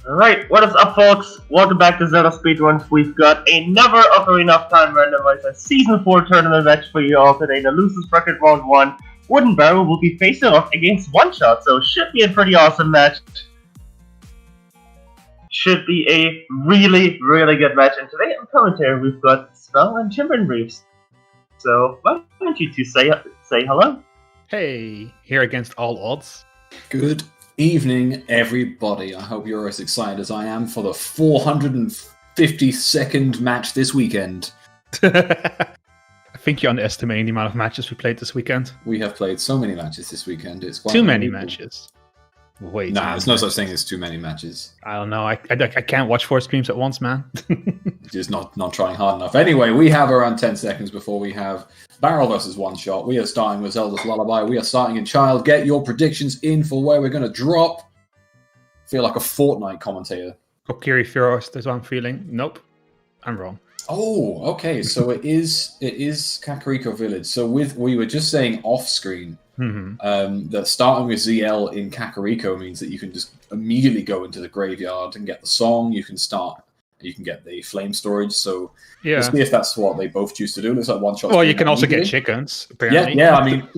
Alright, what is up, folks? Welcome back to ZeldaSpeedRuns. We've got another Ocarina of Time Randomizer Season 4 tournament match for you all today. The losers bracket round 1. WoodenBarrel will be facing off against Oneshot, so should be a pretty awesome match. Should be a really, really good match. And today on commentary, we've got Spell and Chimben Reeves. So, why don't you two say hello? Hey, here against all odds. Good evening, everybody. I hope you're as excited as I am for the 452nd match this weekend. I think you're underestimating the amount of matches we played this weekend. We have played so many matches this weekend. It's quite too many matches. Wait, no, there's no such thing as too many matches. I don't know. I can't watch 4 streams at once, man. Just not trying hard enough. Anyway, we have around 10 seconds before we have Barrel versus Oneshot. We are starting with Zelda's Lullaby. We are starting in Child. Get your predictions in for where we're going to drop. Feel like a Fortnite commentator. Kokiri first is what I'm feeling. Nope, I'm wrong. Oh, okay. So it is Kakariko Village. So we were just saying off screen. That starting with ZL in Kakariko means that you can just immediately go into the graveyard and get the song. You can get the flame storage. So yeah, let's see if that's what they both choose to do. Looks like Oneshot. Well, you can also get chickens. Apparently. Yeah. I mean,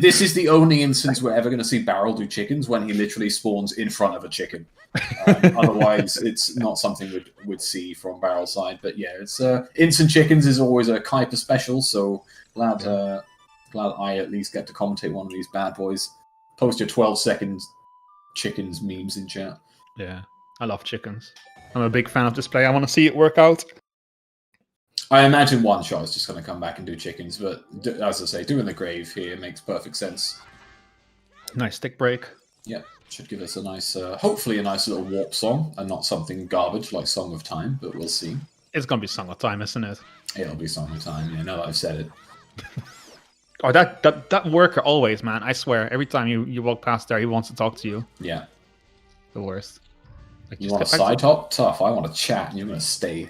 this is the only instance we're ever going to see Barrel do chickens when he literally spawns in front of a chicken. Otherwise, it's not something we'd see from Barrel's side. But yeah, it's instant chickens is always a Kuiper special. So glad I at least get to commentate one of these bad boys. Post your 12-second chickens memes in chat. Yeah, I love chickens. I'm a big fan of display. I want to see it work out. I imagine Oneshot is just going to come back and do chickens, but as I say, doing the grave here makes perfect sense. Nice stick break. Yep, should give us a nice, hopefully a nice little warp song, and not something garbage like Song of Time, but we'll see. It's going to be Song of Time, isn't it? It'll be Song of Time, yeah, now that I've said it. Oh, that worker always, man. I swear, every time you walk past there, he wants to talk to you. Yeah. The worst. Like, you want a side top? Tough. I want to chat, and you're going to stay.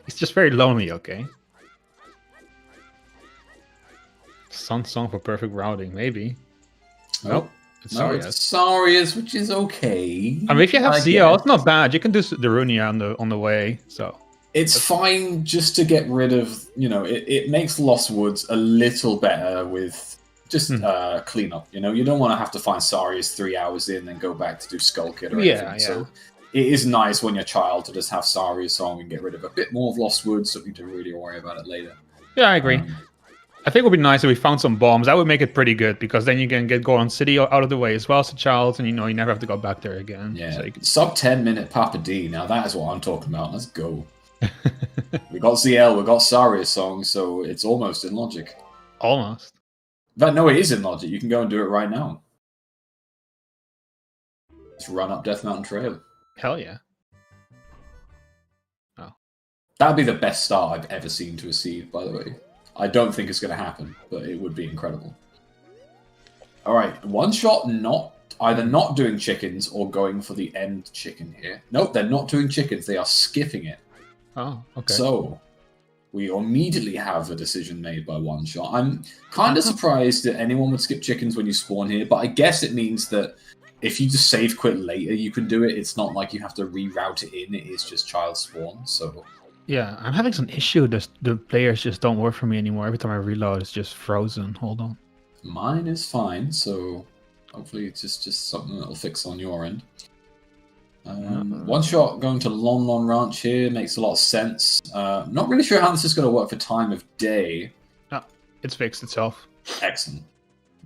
It's just very lonely, okay? Sun song for perfect routing, maybe. Nope. It's Sarius, which is okay. I mean, if you have ZL, it's not bad. You can do the Runia on the way, so... It's fine just to get rid of, it makes Lost Woods a little better with just cleanup. You don't want to have to find Sarius 3 hours in and go back to do Skull Kid or anything. Yeah. So it is nice when you're Child to just have Sarius song and get rid of a bit more of Lost Woods so you don't really worry about it later. Yeah, I agree. I think it would be nice if we found some bombs. That would make it pretty good because then you can get Goron City out of the way as well as a Child, and you never have to go back there again. Yeah, so sub 10-minute Papa D. Now that is what I'm talking about. Let's go. We got ZL, we got Sarius song, so it's almost in logic. Almost. But no, it is in logic. You can go and do it right now. Let's run up Death Mountain Trail. Hell yeah. Oh. That'd be the best start I've ever seen to a seed, by the way. I don't think it's going to happen, but it would be incredible. Alright, Oneshot either not doing chickens or going for the end chicken here. Nope, they're not doing chickens. They are skipping it. Oh, okay. So, we immediately have a decision made by Oneshot. I'm kind of surprised that anyone would skip chickens when you spawn here, but I guess it means that if you just save quit later, you can do it. It's not like you have to reroute it in. It is just Child spawn, so... Yeah, I'm having some issue. The players just don't work for me anymore. Every time I reload, it's just frozen. Hold on. Mine is fine, so hopefully it's just something that'll fix on your end. Oneshot going to Lon Lon Ranch here makes a lot of sense. Not really sure how this is going to work for time of day. No, it's fixed itself. Excellent.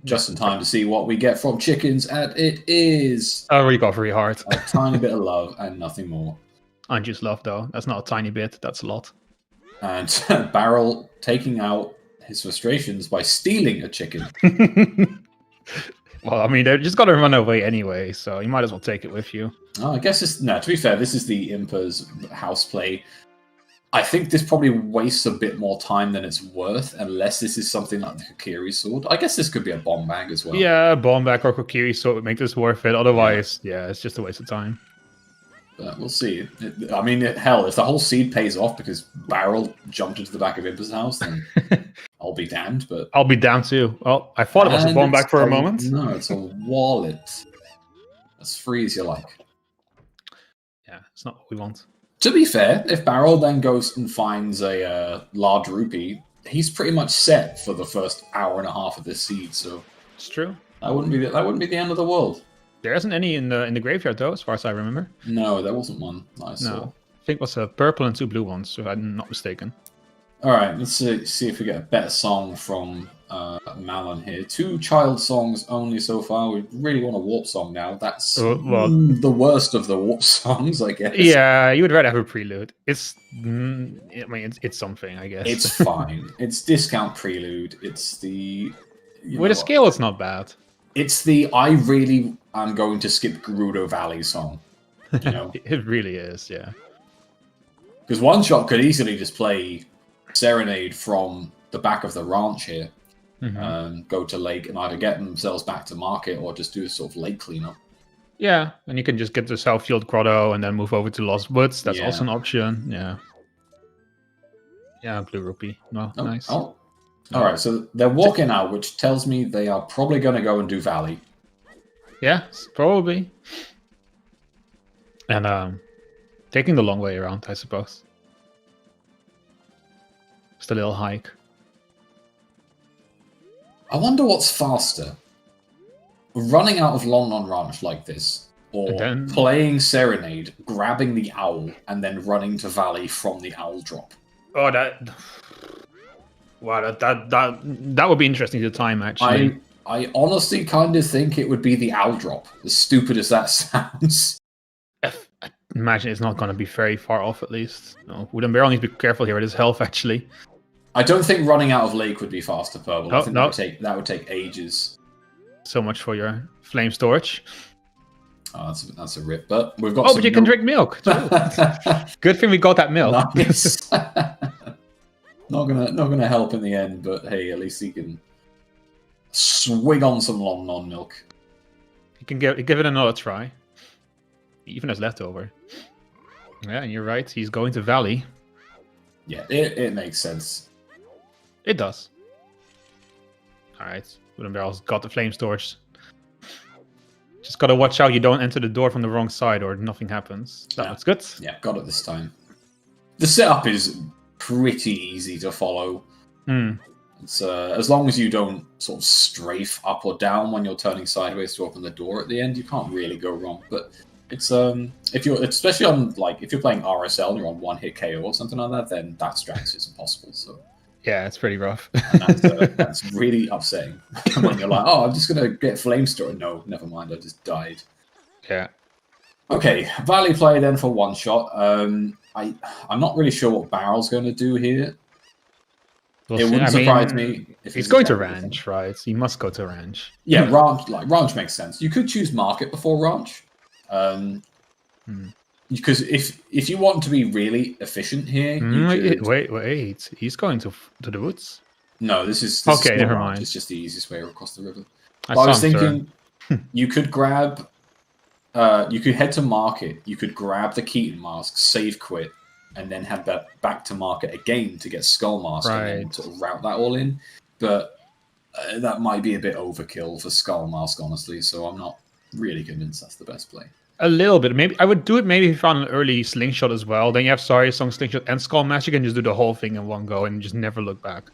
Just in time to see what we get from chickens, and it is a recovery heart. A tiny bit of love and nothing more. And just love, though. That's not a tiny bit. That's a lot. And Barrel taking out his frustrations by stealing a chicken. Well, I mean, they're just got to run away anyway, so you might as well take it with you. Oh, I guess to be fair, this is the Impa's house play. I think this probably wastes a bit more time than it's worth, unless this is something like the Kokiri sword. I guess this could be a bomb bag as well. Yeah, bomb bag or Kokiri sword would make this worth it. Otherwise, yeah, it's just a waste of time. But we'll see. I mean, hell, if the whole seed pays off because Barrel jumped into the back of Impa's house, then I'll be damned. But I'll be damned too. Well, I thought it was a bomb bag for a moment. No, it's a wallet. as free as you like. Yeah, it's not what we want. To be fair, if Barrel then goes and finds a large rupee, he's pretty much set for the first hour and a half of this seed. So It's true. that wouldn't be the end of the world. There isn't any in the graveyard though, as far as I remember. No, there wasn't one that I saw. No, I think it was a purple and 2 blue ones, if I'm not mistaken. All right, let's see if we get a better song from Malon here. 2 child songs only so far. We really want a warp song now. That's the worst of the warp songs, I guess. Yeah, you would rather have a prelude. It's something, I guess. It's fine. It's discount prelude. It's the... With a scale, it's not bad. It's the I really am going to skip Gerudo Valley song. You know? It really is, yeah. Because Oneshot could easily just play Serenade from the back of the ranch here. Go to lake and either get themselves back to market or just do a sort of lake cleanup. Yeah, and you can just get the Southfield Grotto and then move over to Lost Woods. That's also an option. Yeah. Yeah, blue rupee. Well, nice. Oh. All right, so they're walking out, which tells me they are probably going to go and do Valley. Yeah, probably. And taking the long way around, I suppose. Just a little hike. I wonder what's faster. Running out of Lon Ranch like this, or playing Serenade, grabbing the owl, and then running to Valley from the owl drop. Oh, wow, that would be interesting to time, actually. I honestly kind of think it would be the owl drop, as stupid as that sounds. I imagine it's not going to be very far off, at least. No, WoodenBarrel needs to be careful here with his health, actually. I don't think running out of Lake would be faster, Purple. Oh, I think that would take ages. So much for your flame storage. Oh, that's a rip. But we've got. Oh, but you can drink milk. Good thing we got that milk. Nice. not gonna help in the end, but hey, at least he can swig on some Lon milk. You can give it another try, even as leftover. Yeah, and you're right. He's going to Valley. Yeah, it makes sense. It does. All right, WoodenBarrel's got the flame storage. Just gotta watch out you don't enter the door from the wrong side or nothing happens. That looks good. Yeah, got it this time. The setup is pretty easy to follow. It's as long as you don't sort of strafe up or down when you're turning sideways to open the door at the end, you can't really go wrong. But it's if you're especially on if you're playing RSL and you're on one hit KO or something like that, then that strat is impossible. So yeah, it's pretty rough. And that's really upsetting when you're like, oh, I'm just gonna get flame stored. No, never mind, I just died. Yeah. Okay, Valley play then for Oneshot. I'm not really sure what Barrel's going to do here. We'll it wouldn't surprise me if he's going to ranch, right? He must go to ranch. Yeah, ranch makes sense. You could choose market before ranch, because if you want to be really efficient here, wait, he's going to the woods. No, this is okay. Never mind. It's just the easiest way across the river. I was thinking you could grab. You could head to market. You could grab the Keaton mask, save quit, and then head back to market again to get Skull Mask and then sort of route that all in. But that might be a bit overkill for Skull Mask, honestly. So I'm not really convinced that's the best play. A little bit. Maybe I would do it. Maybe if you found an early slingshot as well. Then you have Sorry Song, Slingshot, and Skull Mask. You can just do the whole thing in one go and just never look back.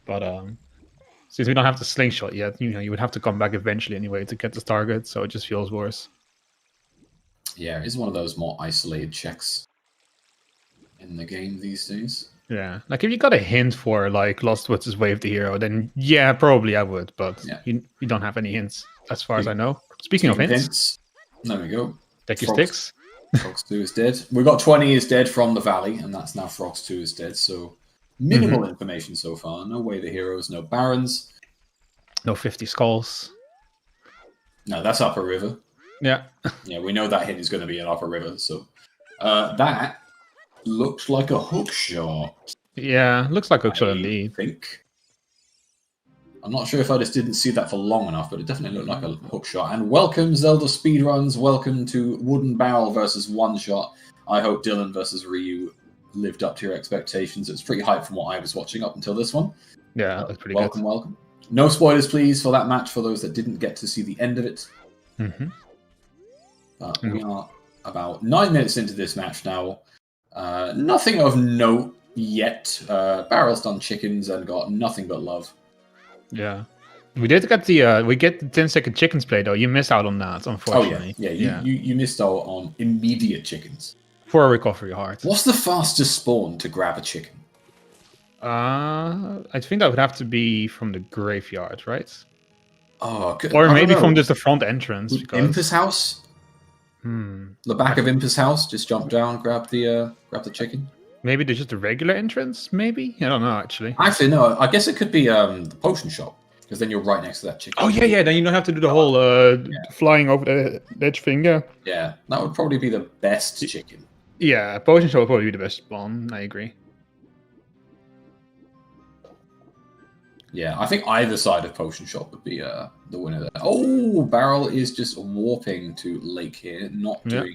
But since we don't have the slingshot yet, you would have to come back eventually anyway to get the target. So it just feels worse. Yeah, it's one of those more isolated checks in the game these days. Yeah, if you got a hint for Lost Woods is Wave the Hero, then yeah, probably I would. But you don't have any hints as far as I know. Speaking of hints, there we go. Take your sticks. Frogs 2 is dead. We got 20 is dead from the Valley, and that's now Frogs 2 is dead. So minimal information so far. No Way the Heroes, no Barons. No 50 skulls. No, that's Upper River. Yeah. Yeah, we know that hit is going to be an Upper River, so that looks like a hook shot. Yeah, looks like hook shot indeed. I'm not sure if I just didn't see that for long enough, but it definitely looked like a hook shot. And welcome, Zelda Speedruns. Welcome to WoodenBarrel versus Oneshot. I hope Dylan versus Ryu lived up to your expectations. It's pretty hype from what I was watching up until this one. Yeah, that's pretty good. Welcome. No spoilers, please, for that match for those that didn't get to see the end of it. We are about 9 minutes into this match now. Nothing of note yet. Barrel's done chickens and got nothing but love. Yeah. We did get the 10-second chickens play though. You missed out on that, unfortunately. Oh yeah. You missed out on immediate chickens. For a recovery heart. What's the fastest spawn to grab a chicken? I think that would have to be from the graveyard, right? Oh, good. Or maybe from just the front entrance. Because... Impus house. The back of Impus house. Just jump down, grab the chicken. Maybe there's just a regular entrance. Maybe I don't know actually. Actually, no. I guess it could be the potion shop because then you're right next to that chicken. Oh yeah. Then you don't have to do the whole flying over the edge thing. Yeah, that would probably be the best chicken. Yeah, potion shop would probably be the best spawn. I agree. Yeah, I think either side of Potion Shop would be the winner there. Oh, Barrel is just warping to Lake here, not doing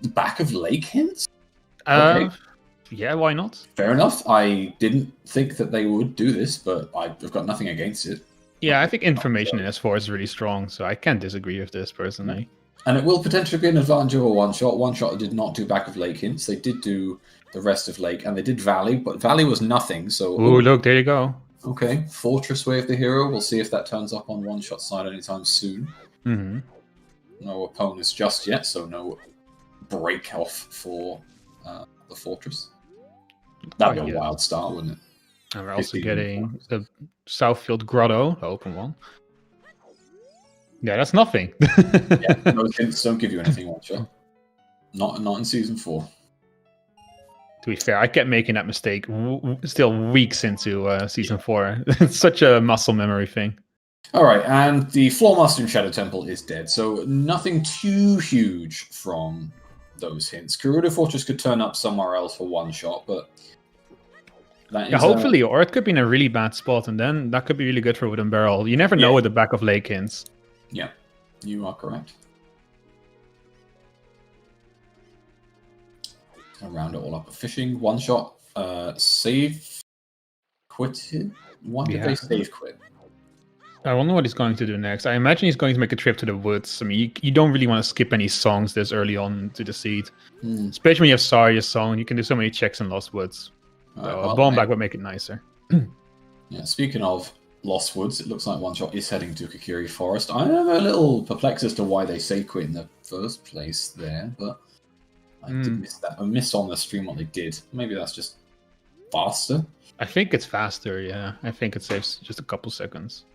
the back of Lake hints? Okay. Yeah, why not? Fair enough. I didn't think that they would do this, but I've got nothing against it. Yeah, I think information in S4 is really strong, so I can't disagree with this personally. And it will potentially be an advantage over One Shot. One Shot did not do back of Lake hints. They did do the rest of Lake, and they did Valley, but Valley was nothing, so... Ooh, look, there you go. Okay, Fortress Wave the hero. We'll see if that turns up on One Shot side anytime soon. No opponents just yet, so no break off for the Fortress. That'd be a wild start, wouldn't it? And we're also getting the Southfield Grotto, the open one. Yeah, that's nothing. Yeah, those hints don't give you anything, One Shot. Not in Season 4. To be fair, I kept making that mistake still weeks into Season 4. It's such a muscle memory thing. Alright, and the Floor Master in Shadow Temple is dead, so nothing too huge from those hints. Gerudo Fortress could turn up somewhere else for One Shot, but... that is, hopefully, or it could be in a really bad spot, and then that could be really good for WoodenBarrel. You never know with the back of Lake hints. Yeah, you are correct. I'll round it all up. Fishing, One Shot, save, quitted? Why did they save quit? I wonder what he's going to do next. I imagine he's going to make a trip to the woods. I mean, you don't really want to skip any songs this early on to the seed. Especially when you have Saria's song, you can do so many checks in Lost Woods. So a bomb back would make it nicer. Yeah, speaking of Lost Woods, it looks like One Shot is heading to Kakiri Forest. I am a little perplexed as to why they save quit in the first place there, but I did miss that. I missed on the stream what they did. Maybe that's just faster. I think it's faster, yeah. I think it saves just a couple seconds.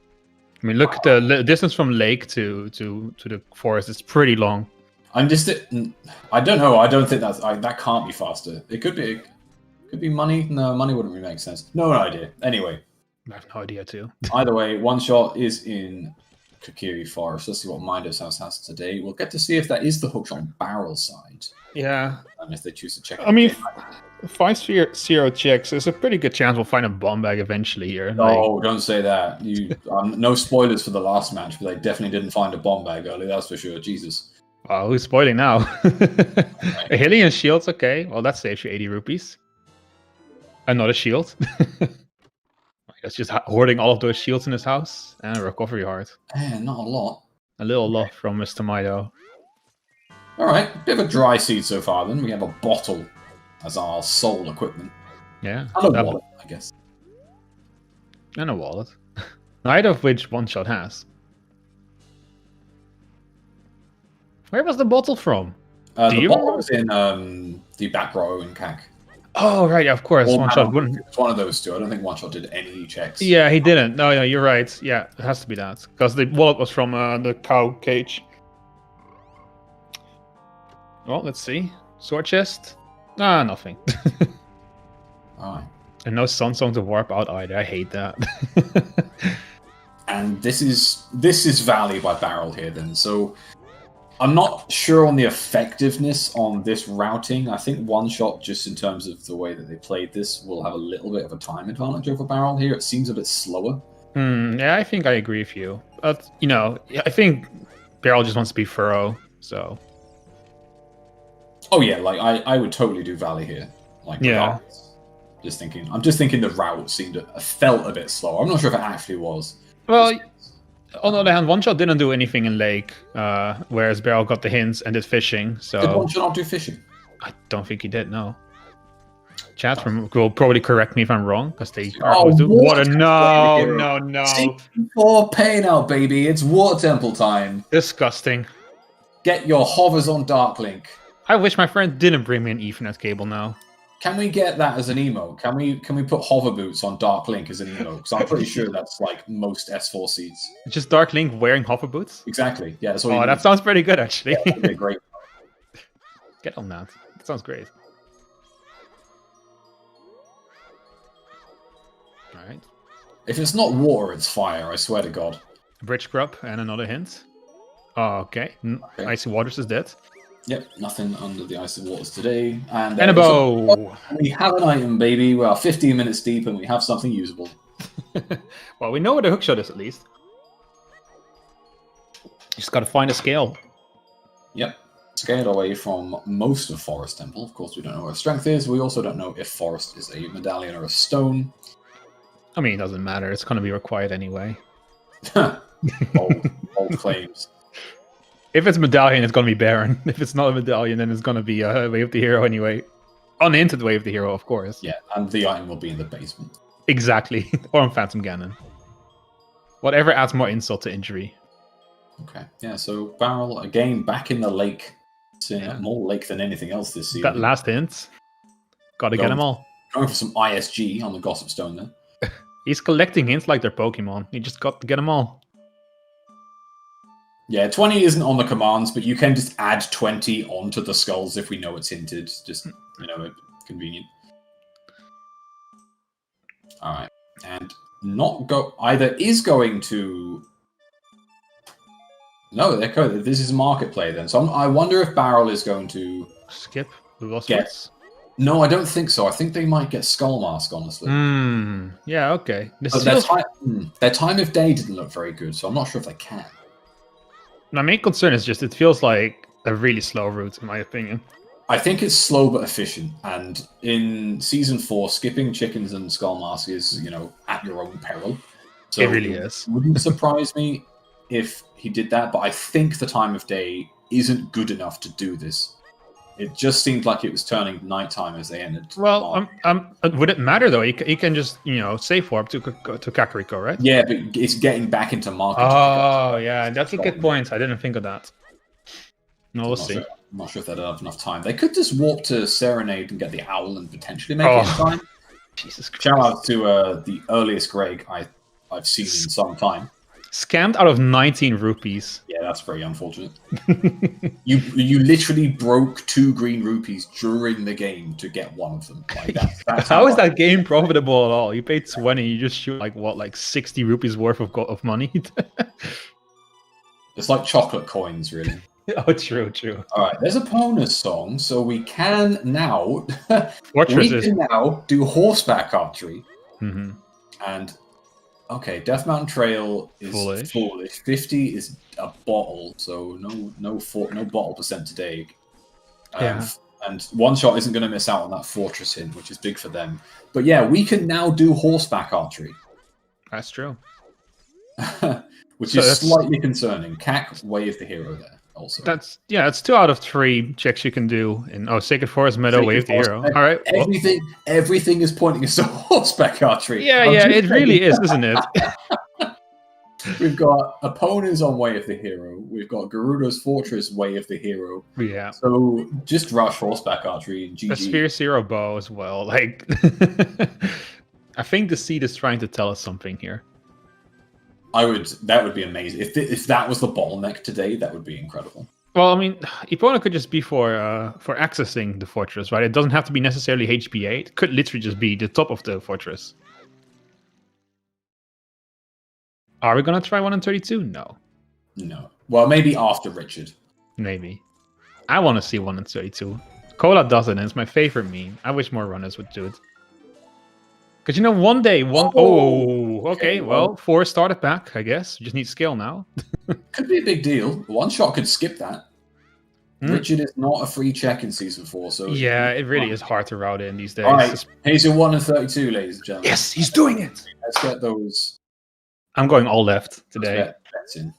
I mean, look at the distance from lake to the forest. It's pretty long. I don't know. I don't think that can't be faster. It could be. Could be money. No, money wouldn't really make sense. No idea. Anyway, I have no idea too. Either way, One Shot is in Kakiri Forest. Let's see what Mindo's house has today. We'll get to see if that is the hookshot barrel side. Yeah. And if they choose to check. I mean, 5-0 checks. There's a pretty good chance we'll find a bomb bag eventually here. No, don't say that. No spoilers for the last match, but they definitely didn't find a bomb bag early. That's for sure. Jesus. Wow, who's spoiling now? A Hylian shields, okay. Well, that saves you 80 rupees. Another shield. That's just hoarding all of those shields in his house. And a recovery heart. Not a lot. A little lot from Mr. Mido. Alright, bit of a dry seed so far then. We have a bottle as our sole equipment. Yeah. And a wallet, I guess. And a wallet. Neither of which One Shot has. Where was the bottle from? The bottle was in the back row in CAC. Oh, right, yeah, of course. One Shot wouldn't. It's one of those two. I don't think One Shot did any checks. Yeah, he didn't. No, you're right. Yeah, it has to be that. Because the wallet was from the cow cage. Well, let's see. Sword chest? Ah, nothing. Alright. And no Sun Song to warp out either. I hate that. And this is Valley by Barrel here then. So I'm not sure on the effectiveness on this routing. I think One Shot, just in terms of the way that they played this, will have a little bit of a time advantage over Barrel here. It seems a bit slower. Yeah, I think I agree with you. But, I think Barrel just wants to be thorough, so... Oh yeah, like I would totally do Valley here. Like yeah. I'm just thinking the route felt a bit slow. I'm not sure if it actually was. Well, On the other hand, One Shot didn't do anything in Lake, whereas Barrel got the hints and did fishing. Did So One Shot not do fishing? I don't think he did. No. Chat will probably correct me if I'm wrong because they are Oh, always do. What a water no. For pay now, baby. It's Water Temple time. Disgusting. Get your hovers on Dark Link. I wish my friend didn't bring me an Ethernet cable now. Can we get that as an emote? Can we put hover boots on Dark Link as an emote? Because I'm pretty sure that's like most S4 seeds. Just Dark Link wearing hover boots? Exactly. Yeah. That's all Oh, that sounds pretty good actually. Yeah, that'd be great. Get on that. That sounds great. Alright. If it's not water, it's fire. I swear to God. Bridge grub and another hint. Oh, okay. Icy Waters is dead. Yep, nothing under the icy waters today. And a bow! We have an item, baby. We are 15 minutes deep and we have something usable. Well, we know where the hookshot is at least. Just gotta find a scale. Yep. Scared away from most of Forest Temple. Of course, we don't know where strength is. We also don't know if Forest is a medallion or a stone. I mean, it doesn't matter. It's gonna be required anyway. Bold claims. If it's medallion, it's gonna be Baron. If it's not a medallion, then it's gonna be a Way of the Hero anyway. Unhinted Way of the Hero, of course. Yeah, and the item will be in the basement. Exactly. Or on Phantom Ganon. Whatever adds more insult to injury. Okay. Yeah, so Barrel, again, back in the lake. More lake than anything else this season. That last hint. Gotta get them all. Going for some ISG on the Gossip Stone there. He's collecting hints like they're Pokemon. You just got to get them all. Yeah, 20 isn't on the commands, but you can just add 20 onto the skulls if we know it's hinted. Just, convenient. Alright. And either is going to... No, this is market play then. So I wonder if Barrel is going to... Skip the lost get... No, I don't think so. I think they might get Skull Mask, honestly. Yeah, okay. Their time of day didn't look very good, so I'm not sure if they can. My main concern is just it feels like a really slow route, in my opinion. I think it's slow but efficient, and in Season 4, skipping chickens and Skull Mask is, at your own peril. So it really is. It wouldn't surprise me if he did that, but I think the time of day isn't good enough to do this. It just seemed like it was turning nighttime as they ended. Well, would it matter though? He can just safe warp to Kakariko, right? Yeah, but it's getting back into market. Oh, yeah, that's a good point. I didn't think of that. No, we'll see. I'm not sure if they'd have enough time. They could just warp to Serenade and get the owl and potentially make it in time. Jesus Christ! Shout out to the earliest Greg I've seen in some time. Scammed out of 19 rupees. Yeah, that's very unfortunate. you literally broke 2 green rupees during the game to get one of them. Like that's how is that game profitable at all? You paid 20, you just shoot like 60 rupees worth of money. It's like chocolate coins, really. Oh, true. All right, there's a bonus song, so we can now do horseback archery. Mm-hmm. And okay, Death Mountain Trail is foolish. 50 is a bottle, so no bottle percent today. And One Shot isn't going to miss out on that fortress hint, which is big for them. But yeah, we can now do horseback archery. That's true. Which is slightly concerning. CAC, Way of the Hero there. Also. That's 2 out of 3 checks you can do in Sacred Forest Meadow, Way of the Hero. All right, everything is pointing us to horseback archery. Yeah, it really is, isn't it? We've got opponents on Way of the Hero. We've got Gerudo's Fortress, Way of the Hero. Yeah. So just rush horseback archery and GG. A Spear Zero Bow as well. Like, I think the seed is trying to tell us something here. That would be amazing. If that was the bottleneck today, that would be incredible. Well, I mean, Epona could just be for accessing the fortress, right? It doesn't have to be necessarily HP8. It could literally just be the top of the fortress. Are we gonna try 1 in 32? No. Well, maybe after Richard. Maybe. I want to see 1 in 32. Cola does it, and it's my favorite meme. I wish more runners would do it. Because one day, okay, well, 4 started back, I guess. You just need scale now. Could be a big deal. One Shot could skip that. Richard is not a free check in Season 4, so... Yeah, it really is hard to route in these days. All right, here's your 1 in 32, ladies and gentlemen. Yes, he's doing it! Let's get those... I'm going all left today. Let's It's in.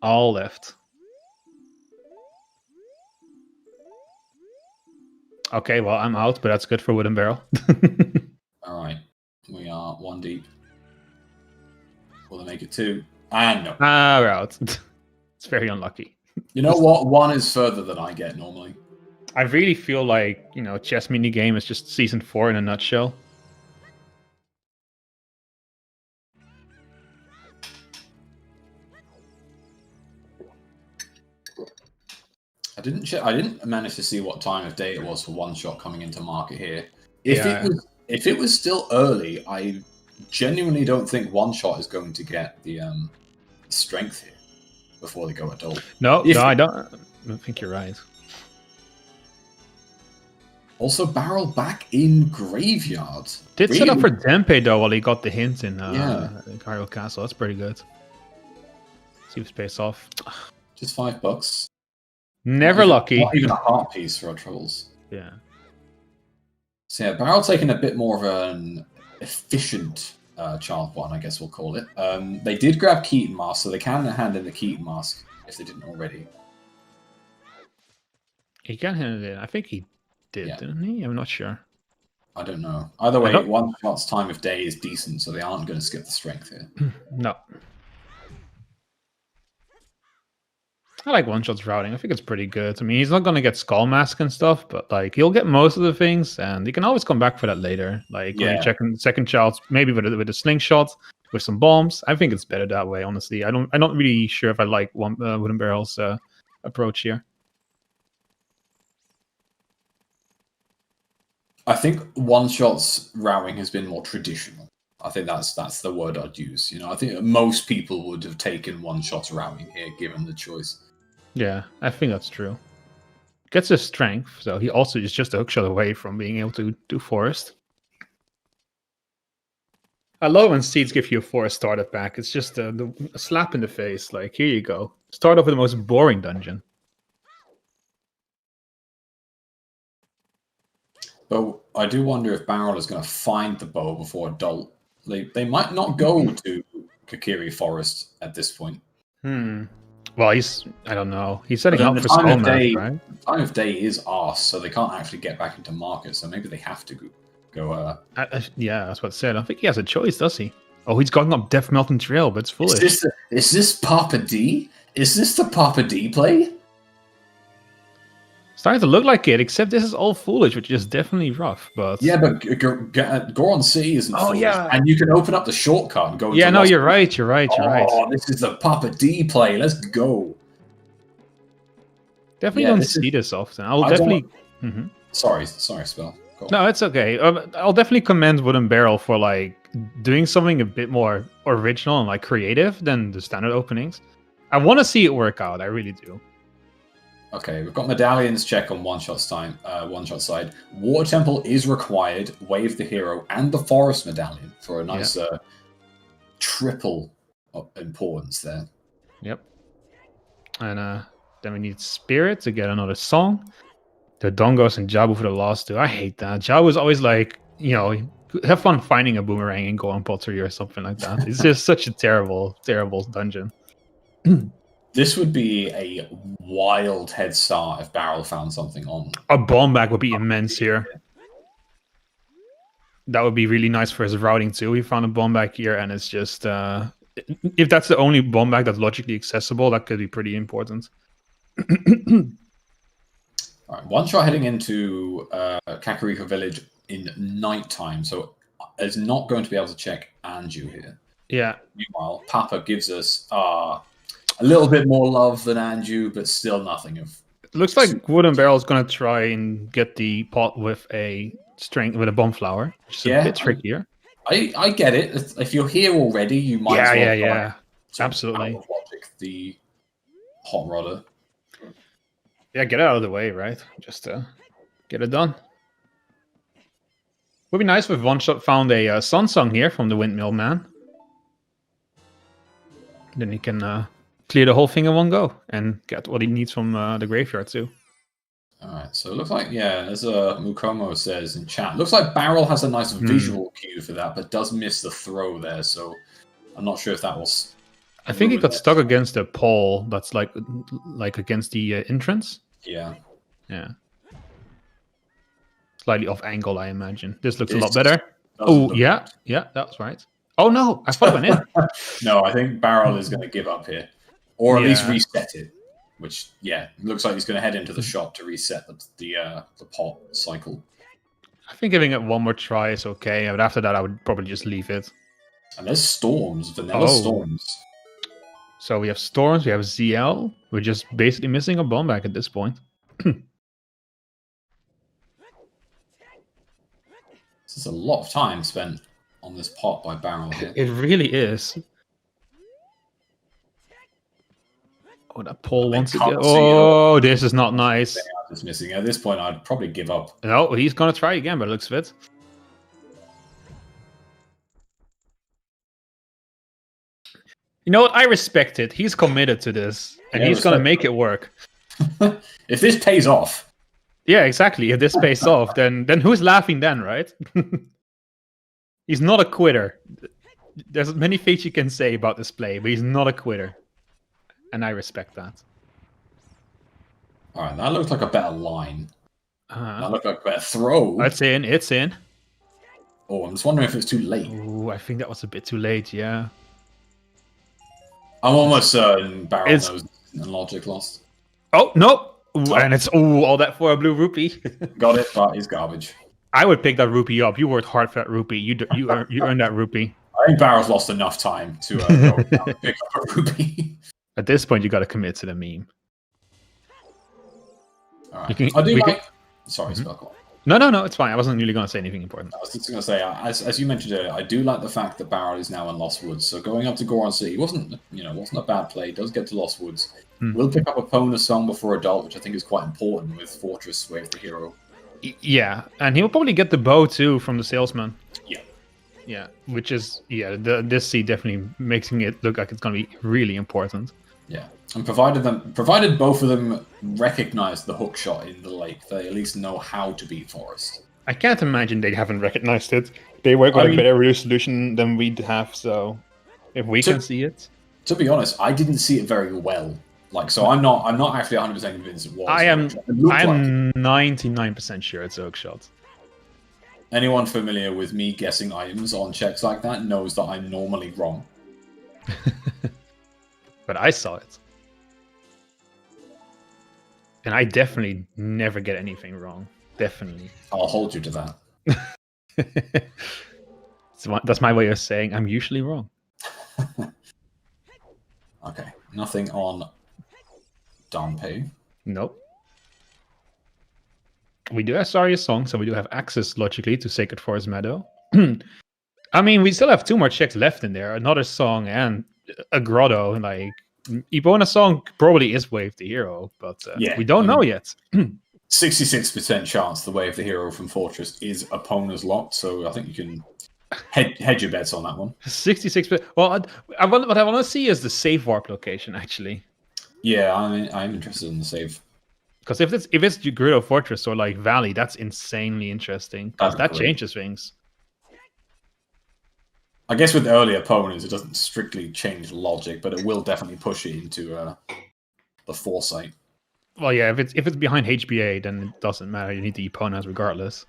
All left. Okay, well, I'm out, but that's good for WoodenBarrel. All right, we are 1 deep. Will they make it 2? And no. Ah, we're out. It's very unlucky. You know what? 1 is further than I get normally. I really feel like, chess mini game is just season 4 in a nutshell. I didn't manage to see what time of day it was for One Shot coming into market here. If it was still early, I genuinely don't think One Shot is going to get the strength here before they go adult. No, I don't think you're right. Also, Barrel back in Graveyard. Did set up for Dempe though while he got the hint in Cairo Castle. That's pretty good. See if space off. Just $5. Never lucky. Not even a heart piece for our troubles. Yeah. So yeah, Barrel taking a bit more of an efficient child one, I guess we'll call it. They did grab Keaton Mask, so they can hand in the Keaton Mask if they didn't already. He can hand it in. I think he did, didn't he? I'm not sure. I don't know. Either way, One Shot's time of day is decent, so they aren't going to skip the strength here. No. I like One Shot's routing. I think it's pretty good. I mean, he's not going to get Skull Mask and stuff, but like he'll get most of the things, and he can always come back for that later. Like when you're checking second child, maybe with a slingshot, with some bombs. I think it's better that way. Honestly, I'm not really sure if I like WoodenBarrel's approach here. I think One Shot's routing has been more traditional. I think that's the word I'd use. I think most people would have taken One Shot's routing here, given the choice. Yeah, I think that's true. Gets his strength, so he also is just a hookshot away from being able to do forest. I love when seeds give you a forest starter pack. It's just a slap in the face. Like, here you go. Start off with the most boring dungeon. But I do wonder if Barrel is going to find the bow before adult. They might not go to Kakiri Forest at this point. Well, I don't know. He's setting up for Skull Mask, right? Time of day is arse, so they can't actually get back into market, so maybe they have to go... yeah, that's what I said. I don't think he has a choice, does he? Oh, he's going up Death Melting Trail, but it's foolish. Is this Papa D? Is this the Papa D play? Starting to look like it, except this is all foolish, which is definitely rough. But Goron City isn't foolish. Yeah. And you can open up the shortcut and go... Yeah, no, you're right. You're right. This is the Papa D play. Let's go. Definitely don't see this often. I'll definitely... Sorry, Spell. No, it's okay. I'll definitely commend WoodenBarrel for like doing something a bit more original and like creative than the standard openings. I want to see it work out. I really do. Okay, we've got medallions check on One Shot side. Water Temple is required. Wave the Hero and the Forest Medallion for a nice triple importance there. Yep. And then we need Spirit to get another song. The Dongos and Jabu for the last two. I hate that. Jabu is always like, have fun finding a boomerang and go on pottery or something like that. It's just such a terrible, terrible dungeon. This would be a wild head start if Barrel found something on. A bomb bag would be immense here. That would be really nice for his routing too. He found a bomb bag here, and it's just... if that's the only bomb bag that's logically accessible, that could be pretty important. All right, One Shot heading into Kakariko Village in nighttime, so is not going to be able to check Anju here. Yeah. Meanwhile, Papa gives us... a little bit more love than Anju, but still nothing of... It looks like WoodenBarrel is going to try and get the pot with a bomb flower, which is a bit trickier. I get it. If you're here already, you might as well... Yeah. Absolutely. Logic, the hot rodder. Yeah, get it out of the way, right? Just get it done. Would be nice if One Shot found a Sun Song here from the Windmill Man. Then he can... clear the whole thing in one go and get what he needs from the graveyard too. All right, so it looks like, as Mukomo says in chat, looks like Barrel has a nice visual cue for that, but does miss the throw there, so I'm not sure if that will I think he got Roulette. stuck against a pole that's like against the entrance. Yeah. Yeah. Slightly off angle, I imagine. This looks a This lot better. doesn't Oh, look yeah. Yeah, that's right. Oh, no. I thought it went in. No, I think Barrel is going to give up here. Or at least Yeah. reset it. Which, yeah, looks like he's going to head into the shop to reset the pot cycle. I think giving it one more try is okay, but after that, I would probably just leave it. And there's storms, vanilla Oh. storms. So we have Storms, we have ZL. We're just basically missing a bomb back at this point. This is a lot of time spent on this pot by Barrel here. It really is. Oh, that pole They wants to can't get... see Oh, this is not nice. Just missing. At this point, I'd probably give up. No, he's going to try again, but it looks fit. You know what? I respect it. He's committed to this, and Yeah, he's going to respect make it work. If this pays off, Yeah, exactly. If this pays off, then who's laughing then, right? He's not a quitter. There's many things you can say about this play, but he's not a quitter. And I respect that. all right, that looks like a better line. That looked like a better throw. It's in. It's in. Oh, I'm just wondering if it's too late. Ooh, I think that was a bit too late, yeah. I'm almost certain Barrel It's- knows and Logic lost. Oh, no! Ooh, and it's all that for a blue rupee. Got it, but it's garbage. I would pick that rupee up. You worked hard for that rupee. You earned that rupee. I think Barrel's lost enough time to go down and pick up a rupee. At this point, you got to commit to the meme. All right. You can- I do we like. can- Sorry, Sparkle. No, it's fine. I wasn't really going to say anything important. I was just going to say, as you mentioned earlier, I do like the fact that Barrel is now in Lost Woods. So going up to Goron City wasn't a bad play. Does get to Lost Woods. We'll pick up a Pona song before Adult, which I think is quite important with Fortress Wave the Hero. Yeah, and he'll probably get the bow too from the salesman. Yeah. Yeah, which is this seed definitely making it look like it's going to be really important. Yeah, and provided both of them recognize the hook shot in the lake, they at least know how to beat Forest. I can't imagine they haven't recognized it. They work with a better resolution than we have, so if we can see it. To be honest, I didn't see it very well. Like, so I'm not actually 100% convinced it was. I am a hook shot. It looked like it. 99% sure it's a hook shot. Anyone familiar with me guessing items on checks like that knows that I'm normally wrong. But I saw it. And I definitely never get anything wrong. Definitely. I'll hold you to that. So that's my way of saying I'm usually wrong. Okay, nothing on Danpei. Nope. We do have Saria's song, so we do have access logically to Sacred Forest Meadow. I mean, we still have 2 more checks left in there. Another song and a grotto. Like, Ebona's song probably is Wave the Hero, but we don't know yet. 66% chance the Way of the Hero from Fortress is Epona's locked, so I think you can hedge your bets on that one. 66%. Well, what I want to see is the save warp location, actually. Yeah, I'm interested in the save. Because if it's Gerudo Fortress or like Valley, that's insanely interesting. Because that changes things. I guess with earlier opponents, it doesn't strictly change logic, but it will definitely push it into the foresight. Well, yeah, if it's behind HBA, then it doesn't matter. You need the opponents regardless.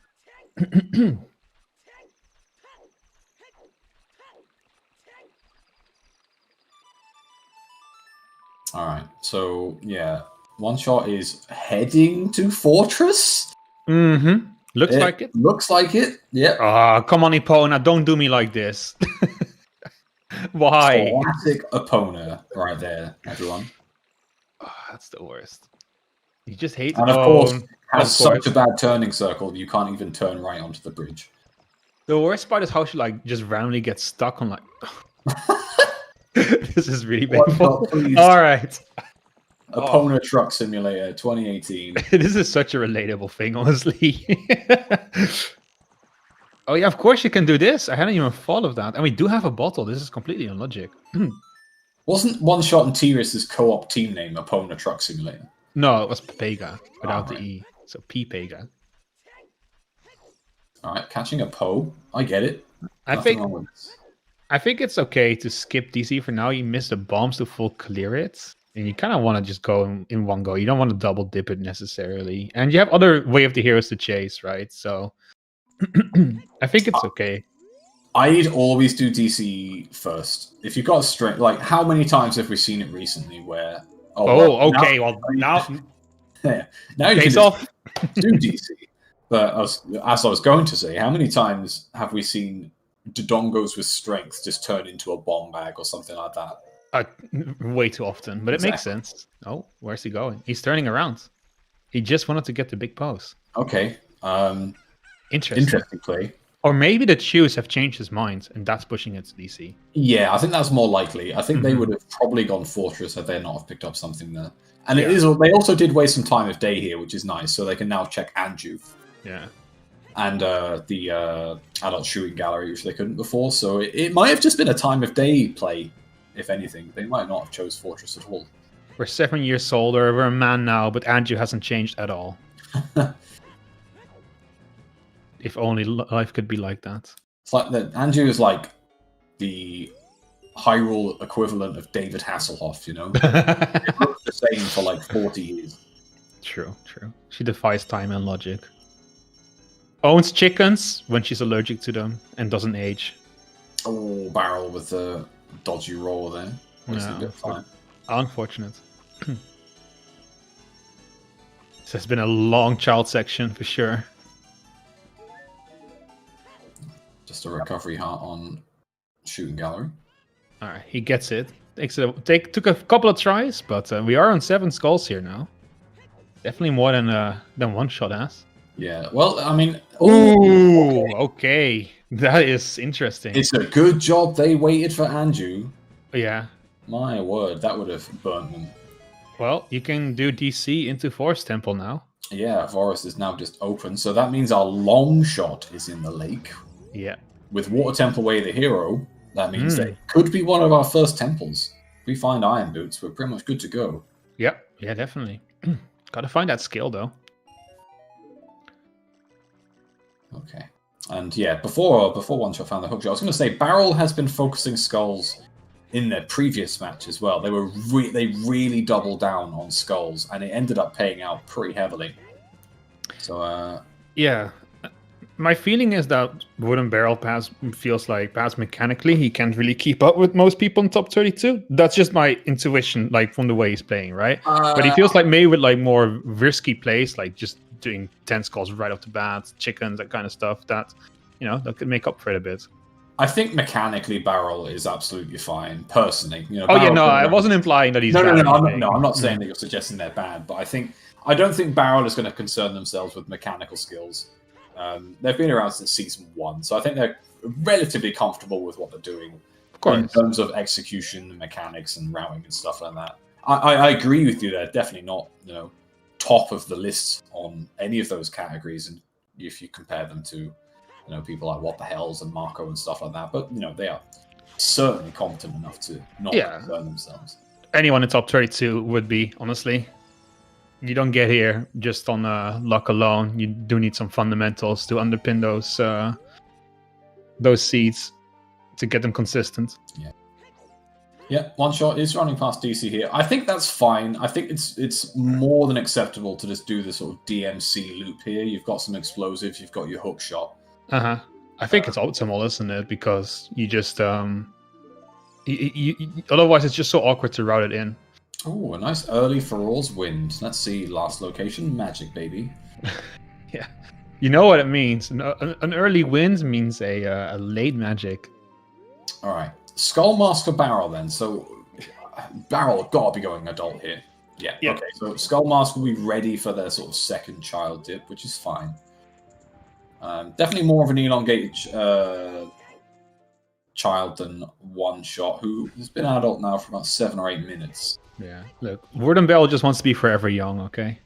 All right, so yeah, One Shot is heading to Fortress. Mm-hmm. Looks like it. Looks like it. Yeah. Ah, come on, Epona, don't do me like this. Why? Classic Epona right there, everyone. Oh, that's the worst. You just hate. And of course, has such a bad turning circle you can't even turn right onto the bridge. The worst part is how she like just randomly gets stuck on like. This is really painful. All right. Epona Truck Simulator 2018. This is such a relatable thing, honestly. Oh yeah, of course you can do this. I hadn't even thought of that. And we do have a bottle. This is completely unlogic. Wasn't One Shot and T-Ris's co-op team name Epona Truck Simulator? No, it was Pega without the E. So P-Pega. All right, catching a Poe. I get it. I Nothing think wrong with this. I think it's okay to skip DC for now. You miss the bombs to full clear it. And you kind of want to just go in one go. You don't want to double dip it necessarily. And you have other Way of the Heroes to chase, right? So I think it's okay. I'd always do DC first. If you've got a strength, like how many times have we seen it recently where... okay. Now yeah, now you can just do DC. But as I was going to say, how many times have we seen Dodongos with strength just turn into a bomb bag or something like that? Way too often, but it makes sense. Oh, where's he going? He's turning around. He just wanted to get the big pose. Okay. Interesting play. Or maybe the Chews have changed his mind, and that's pushing it to DC. Yeah, I think that's more likely. I think they would have probably gone Fortress had they not have picked up something there. And it is. They also did waste some time of day here, which is nice, so they can now check Anju. Yeah. And the adult shooting gallery, which they couldn't before. So it might have just been a time of day play, if anything. They might not have chose Fortress at all. We're 7 years older, we're a man now, but Anju hasn't changed at all. If only life could be like that. It's like that. Anju is like the Hyrule equivalent of David Hasselhoff, you know? It looks the same for like 40 years. True. She defies time and logic. Owns chickens when she's allergic to them and doesn't age. Oh, Barrel with the dodgy roll there. Unfortunate. This has been a long child section for sure. Just a recovery heart on shooting gallery. All right, he gets it. Took a couple of tries, but we are on 7 skulls here now. Definitely more than Oneshot has. Yeah, well, I mean... Ooh, okay. That is interesting. It's a good job they waited for Anju. Yeah. My word, that would have burnt them. Well, you can do DC into Forest Temple now. Yeah, Forest is now just open, so that means our long shot is in the lake. Yeah. With Water Temple Way the hero, that means that could be one of our first temples. If we find Iron Boots, we're pretty much good to go. Yep. Yeah, definitely. Gotta find that skill, though. Okay. And yeah, before Oneshot found the hookshot, I was going to say, Barrel has been focusing skulls in their previous match as well. They really doubled down on skulls, and it ended up paying out pretty heavily. So, yeah. My feeling is that WoodenBarrel feels like perhaps mechanically he can't really keep up with most people in top 32. That's just my intuition, like from the way he's playing, right? But he feels like maybe with like more risky plays, like just doing 10 skulls right off the bat, chickens, that kind of stuff, that, you know, that could make up for it a bit. I think mechanically Barrel is absolutely fine, personally. You know, I wasn't implying that he's bad. No, I'm not saying that you're suggesting they're bad, but I don't think Barrel is going to concern themselves with mechanical skills. They've been around since season 1, so I think they're relatively comfortable with what they're doing in terms of execution, mechanics, and routing and stuff like that. I agree with you. They're definitely not, you know, top of the list on any of those categories, and if you compare them to, you know, people like What the Hells and Marco and stuff like that. But you know, they are certainly competent enough to not concern themselves. Anyone in top 32 would be, honestly. You don't get here just on luck alone. You do need some fundamentals to underpin those seeds to get them consistent. Yeah, Oneshot is running past DC here. I think that's fine. I think it's more than acceptable to just do the sort of DMC loop here. You've got some explosives, you've got your hook shot. I think it's optimal, isn't it? Because you just otherwise it's just so awkward to route it in. Oh, a nice early Feror's Wind. Let's see, last location, Magic, baby. Yeah. You know what it means. An early wind means a late magic. All right. Skullmaster Barrel, then. So, Barrel gotta be going adult here. Yeah. Okay, so Skullmaster will be ready for their sort of second child dip, which is fine. Definitely more of an elongated child than Oneshot, who has been adult now for about 7 or 8 minutes. Yeah, look, WoodenBarrel just wants to be forever young, okay?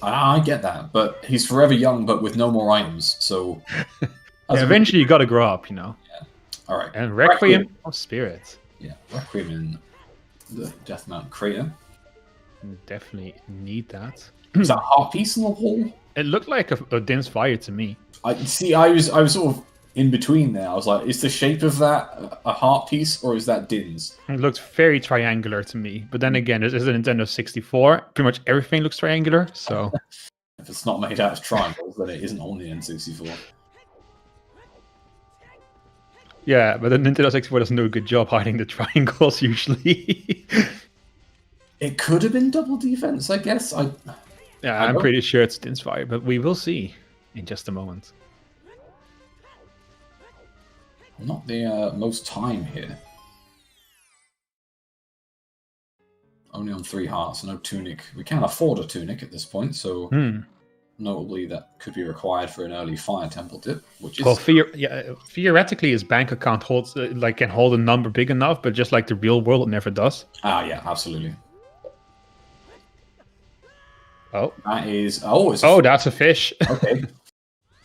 I get that, but he's forever young, but with no more items, so... eventually you gotta grow up, you know? Yeah. Alright. And Requiem of Spirits. Yeah, Requiem in the Death Mountain Crater. Definitely need that. Is that a heart piece on the wall? It looked like a Din's Fire to me. I was sort of in between there. I was like, is the shape of that a heart piece or is that Din's? It looks very triangular to me. But then again, this is a Nintendo 64. Pretty much everything looks triangular, so... If it's not made out of triangles, then it isn't on the N64. Yeah, but the Nintendo 64 doesn't do a good job hiding the triangles, usually. It could have been double defense, I guess. I'm pretty sure it's Dinspire, but we will see in just a moment. Not the most time here. Only on 3 hearts, no tunic. We can't afford a tunic at this point, so notably that could be required for an early fire temple dip, which is... Well, theoretically, his bank account holds can hold a number big enough, but just like the real world, it never does. Ah, yeah, absolutely. Oh. That is... that's a fish. Okay.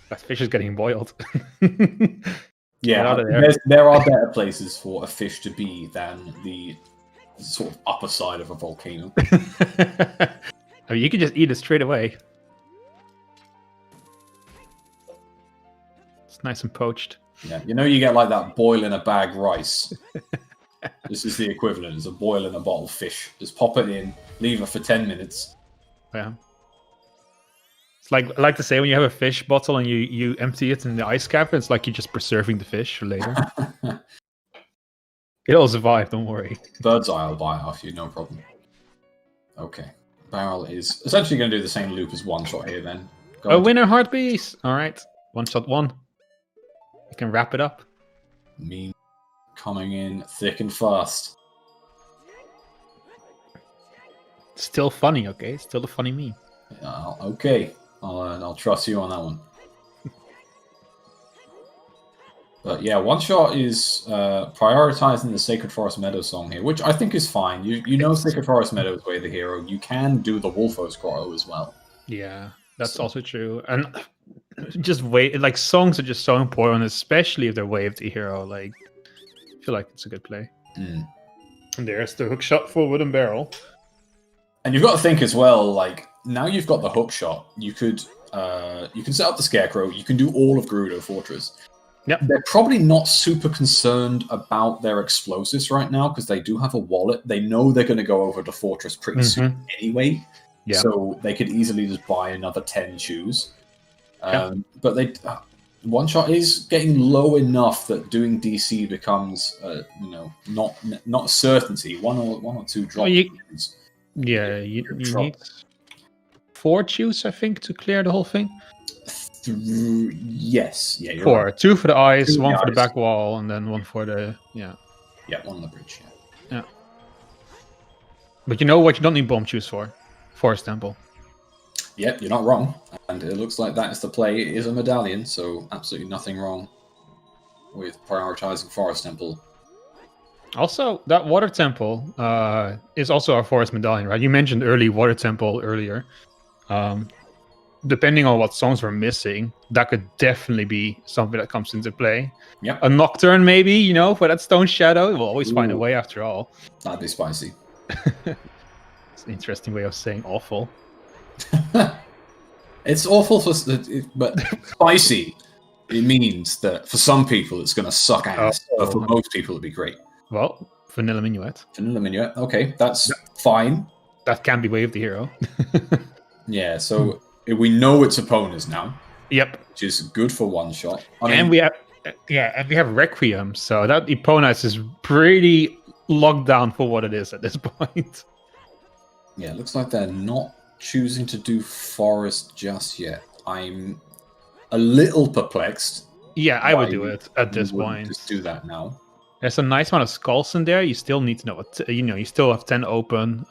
That fish is getting boiled. Yeah, there are better places for a fish to be than the sort of upper side of a volcano. I mean, you can just eat it straight away. It's nice and poached. Yeah, you get like that boil in a bag rice. This is the equivalent. It's a boil in a bottle fish. Just pop it in, leave it for 10 minutes. Yeah. It's like I like to say when you have a fish bottle and you empty it in the ice cap, it's like you're just preserving the fish for later. It'll survive, don't worry. Bird's eye will buy it off you, no problem. Okay. Barrel is essentially going to do the same loop as One Shot here then. A winner heart piece! Alright. One shot one. You can wrap it up. Meme coming in thick and fast. Still funny, okay? Still a funny meme. Okay. I'll trust you on that one. But yeah, One Shot is prioritizing the Sacred Forest Meadow song here, which I think is fine. You know Sacred Forest Meadow is way the hero. You can do the Wolfos Grotto as well. Yeah, that's also true. And just songs are just so important, especially if they're way of the hero. Like, I feel like it's a good play. And there's the hook shot for WoodenBarrel. And you've got to think as well, like, now you've got the hook shot, you can set up the Scarecrow, you can do all of Gerudo Fortress. Yep. They're probably not super concerned about their explosives right now because they do have a wallet. They know they're going to go over the fortress pretty soon anyway. Yeah. So they could easily just buy another 10 shoes. But One Shot is getting low enough that doing DC becomes, not a certainty. One or two drops. You need 4 chews, I think, to clear the whole thing. Yes, yeah, you're 4. right. 2 for the eyes, 1 for the back wall, and then 1 for the one on the bridge. Yeah. But you know what? You don't need bomb chews for Forest Temple. Yep, you're not wrong, and it looks like that is the play. It is a medallion, so absolutely nothing wrong with prioritizing Forest Temple. Also, that Water Temple is also our Forest Medallion, right? You mentioned early Water Temple earlier. Depending on what songs we're missing, that could definitely be something that comes into play. Yep. A Nocturne, maybe, for that Stone Shadow. We'll always find a way after all. That'd be spicy. It's an interesting way of saying awful. It's awful, but spicy. It means that for some people it's going to suck ass, but for most people it'd be great. Well, Vanilla Minuet. Vanilla Minuet, okay, that's fine. That can be Way of the Hero. Yeah, so we know its opponents now. Yep. Which is good for One Shot. And we have Requiem, so that Eponas is pretty locked down for what it is at this point. Yeah, it looks like they're not choosing to do Forest just yet. I'm a little perplexed. Yeah, I would do it at this point. Just do that now. There's a nice amount of skulls in there. You still need to know what you still have 10 open.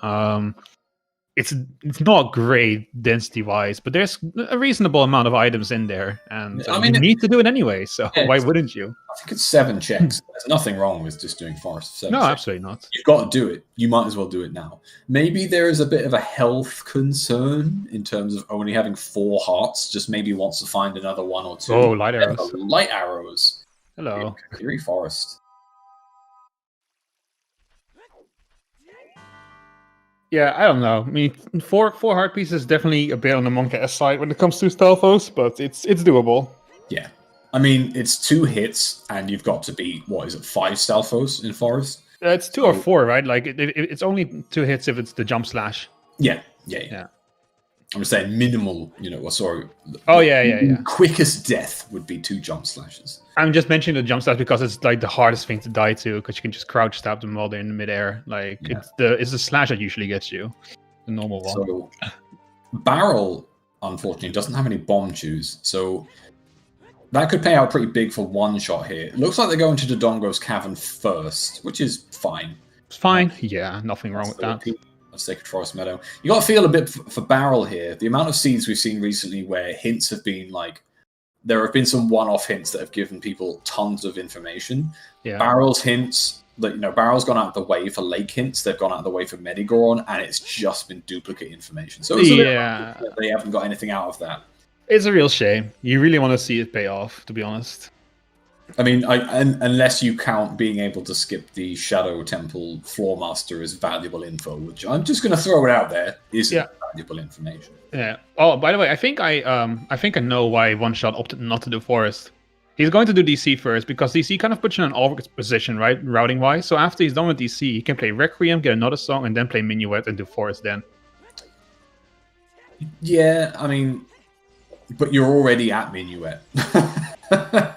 It's not great density-wise, but there's a reasonable amount of items in there, and you need to do it anyway, so why wouldn't you? I think it's 7 checks. There's nothing wrong with just doing Forest 7 No, checks. absolutely not. You've got to do it. You might as well do it now. Maybe there is a bit of a health concern in terms of only having 4 hearts, just maybe wants to find another 1 or 2. Oh, light arrows. Light arrows. Hello. Theory Forest. Yeah, I don't know. I mean, 4 heart pieces is definitely a bit on the Monk S side when it comes to Stelphos, but it's doable. Yeah. I mean, it's 2 hits, and you've got to beat, what is it, 5 Stalfos in Forest? It's 2 or 4, right? Like it's only 2 hits if it's the jump slash. Yeah. I'm just saying minimal, quickest death would be 2 jump slashes. I'm just mentioning the jump slash because it's like the hardest thing to die to, because you can just crouch stab them while they're in midair. Like it's the slash that usually gets you, the normal one. So Barrel, unfortunately, doesn't have any bomb chews, so that could pay out pretty big for one shot here. It looks like they're going to Dodongo's Cavern first, which is fine. It's fine. Yeah, nothing wrong with that. Sacred Forest Meadow. You got to feel a bit for Barrel here. The amount of seeds we've seen recently where hints have been like, there have been some one-off hints that have given people tons of information. Yeah. Barrel's hints, Barrel's gone out of the way for lake hints. They've gone out of the way for Medigoron, and it's just been duplicate information. So it's they haven't got anything out of that. It's a real shame. You really want to see it pay off, to be honest. I mean, unless you count being able to skip the Shadow Temple Floor Master as valuable info, which I'm just going to throw it out there, isn't valuable information. Yeah. Oh, by the way, I think I know why One Shot opted not to do Forest. He's going to do DC first because DC kind of puts you in an awkward position, right, routing wise. So after he's done with DC, he can play Requiem, get another song, and then play Minuet and do Forest then. Yeah, I mean, but you're already at Minuet.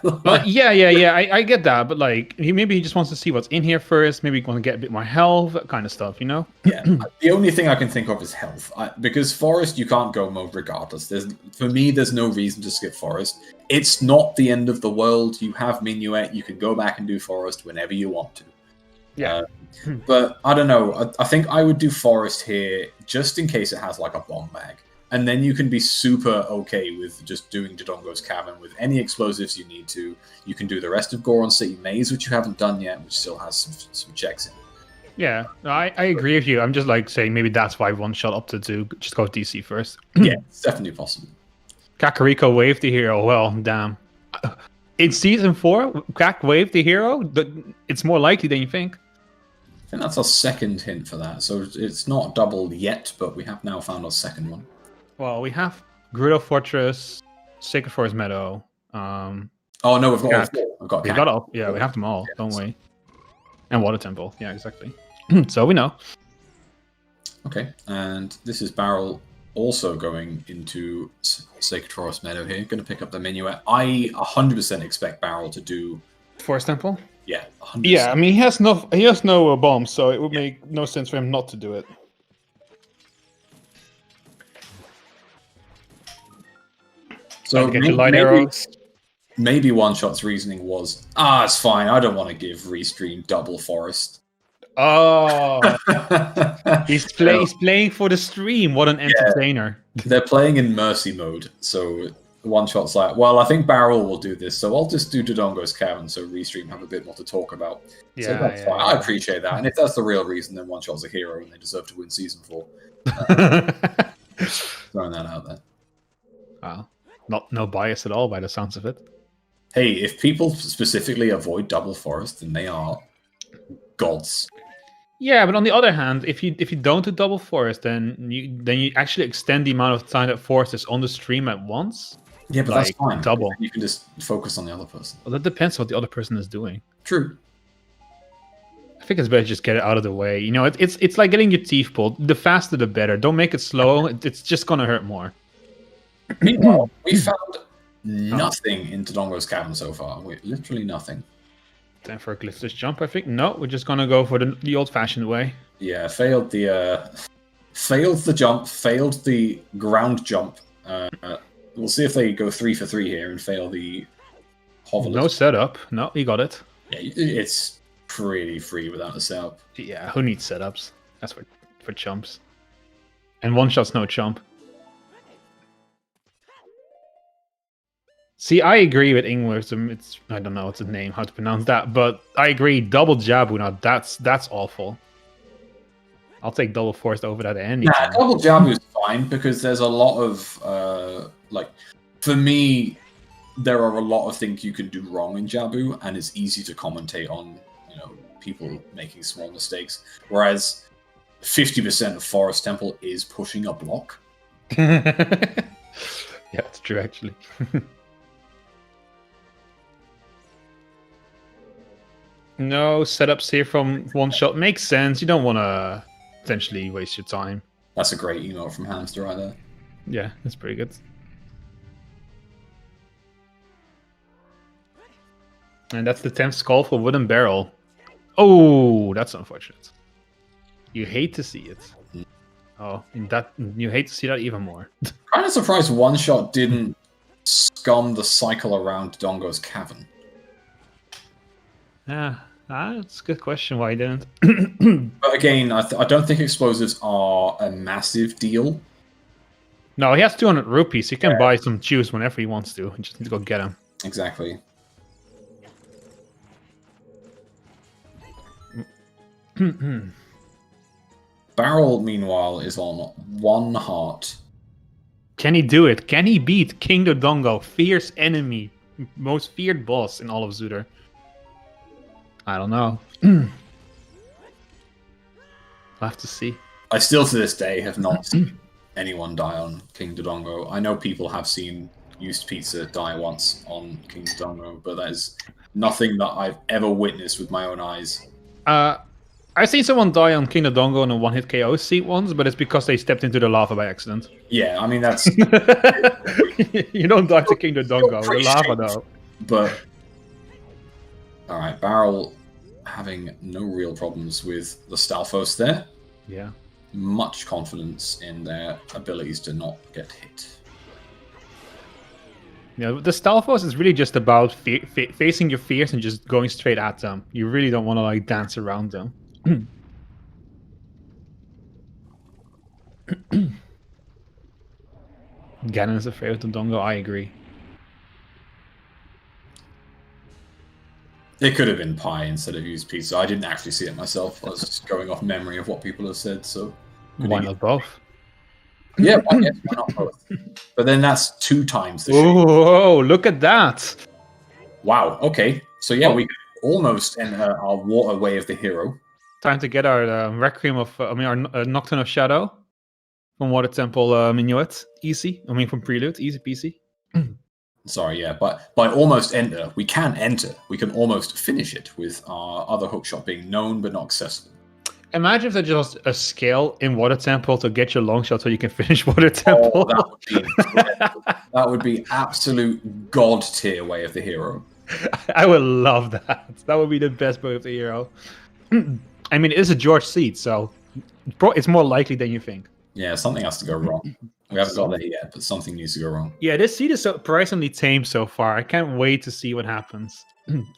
But I get that, but like maybe he just wants to see what's in here first. Maybe he want to get a bit more health, that kind of stuff, you know? Yeah, the only thing I can think of is health, because Forest you can't go mode regardless. For me, there's no reason to skip Forest. It's not the end of the world. You have Minuet. You can go back and do Forest whenever you want to. Yeah, but I don't know. I think I would do Forest here just in case it has like a bomb bag. And then you can be super okay with just doing Dodongo's Cavern with any explosives you need to. You can do the rest of Goron City Maze, which you haven't done yet, which still has some checks in. Yeah, I agree with you. I'm just like saying maybe that's why One Shot opted to just go DC first. Yeah, it's definitely possible. Kakariko waved the hero. Well, damn. In Season 4, Kak waved the hero? It's more likely than you think. I think that's our second hint for that. So it's not double yet, but we have now found our second one. Well, we have Gerudo Fortress, Sacred Forest Meadow. Oh no, we've got all 4. We've got all. Yeah, we have them all, don't we? And Water Temple. Yeah, exactly. So we know. Okay, and this is Barrel also going into Sacred Forest Meadow here. Going to pick up the Minuet. I 100% expect Barrel to do Forest Temple. Yeah, 100%. Yeah, I mean he has no bombs, so it would make no sense for him not to do it. So maybe One Shot's reasoning was, it's fine. I don't want to give Restream double Forest. Oh, he's playing for the stream. What an entertainer! They're playing in Mercy mode, so One Shot's like, well, I think Barrel will do this, so I'll just do Dodongo's Cavern, so Restream have a bit more to talk about. Yeah, so that's fine. I appreciate that, and if that's the real reason, then One Shot's a hero and they deserve to win Season 4. Throwing that out there. Wow. No bias at all by the sounds of it. Hey, if people specifically avoid double Forest, then they are gods. Yeah, but on the other hand, if you don't do double Forest, then you actually extend the amount of time that Forest is on the stream at once. Yeah, but that's fine. Double. You can just focus on the other person. Well, that depends what the other person is doing. True. I think it's better to just get it out of the way. You know, it's like getting your teeth pulled. The faster, the better. Don't make it slow. It's just gonna hurt more. Meanwhile, we found nothing in Dodongo's Cavern so far. Literally nothing. Time for a Glyphtis jump, I think. No, we're just gonna go for the old-fashioned way. Yeah, failed the jump, failed the ground jump. We'll see if they go 3 for 3 here and fail the hover. No setup. No, he got it. Yeah, it's pretty free without a setup. Yeah, who needs setups? That's for chumps. And One Shot's no chump. See, I agree with English. I don't know what's the name, how to pronounce that, but I agree. Double Jabu, now that's awful. I'll take double Forest over that any time. Double Jabu is fine because there's a lot of for me, there are a lot of things you can do wrong in Jabu, and it's easy to commentate on, people making small mistakes. Whereas 50% of Forest Temple is pushing a block. Yeah, it's true actually. No setups here from one shot makes sense. You don't want to potentially waste your time. That's a great emote from Hamster right there. Yeah, that's pretty good. And that's the 10th skull for WoodenBarrel. Oh, that's unfortunate. You hate to see it. Oh, you hate to see that even more. Kind of surprised One Shot didn't scum the cycle around Dongo's cavern. Yeah, that's a good question why he didn't. But again, I don't think explosives are a massive deal. No, he has 200 rupees. He can buy some juice whenever he wants to. He just needs to go get them. Exactly. Barrel, meanwhile, is on 1 heart. Can he do it? Can he beat King Dodongo, fierce enemy, most feared boss in all of Zuder? I don't know. I'll have to see. I still, to this day, have not seen anyone die on King Dodongo. I know people have seen Used Pizza die once on King Dodongo, but that is nothing that I've ever witnessed with my own eyes. I've seen someone die on King Dodongo on a one-hit KO seat once, but it's because they stepped into the lava by accident. Yeah, I mean, that's... You don't die to King Dodongo, the lava though. But... Alright, Barrel having no real problems with the Stalfos there. Yeah. Much confidence in their abilities to not get hit. Yeah, the Stalfos is really just about facing your fears and just going straight at them. You really don't want to like dance around them. Ganon is afraid of Dodongo, I agree. It could have been pie instead of Used Pizza. I didn't actually see it myself. I was just going off memory of what people have said, so... Why not both? Yeah, why not both? But then that's 2 times the shape. Oh, look at that! Wow, okay. So yeah, we almost enter our water way of the hero. Time to get our Requiem of... our Nocturne of Shadow from Water Temple Minuet. Easy. From Prelude. Easy peasy. Sorry, yeah, but by almost enter, we can enter. We can almost finish it with our other hookshot being known but not accessible. Imagine if there's just a scale in Water Temple to get your long shot so you can finish Water Temple. Oh, that would be incredible. That would be absolute god tier way of the hero. I would love that. That would be the best way of the hero. I mean, it is a George seat, so it's more likely than you think. Yeah, something has to go wrong. We haven't got there yet, but something needs to go wrong. Yeah, this seat is surprisingly tame so far. I can't wait to see what happens.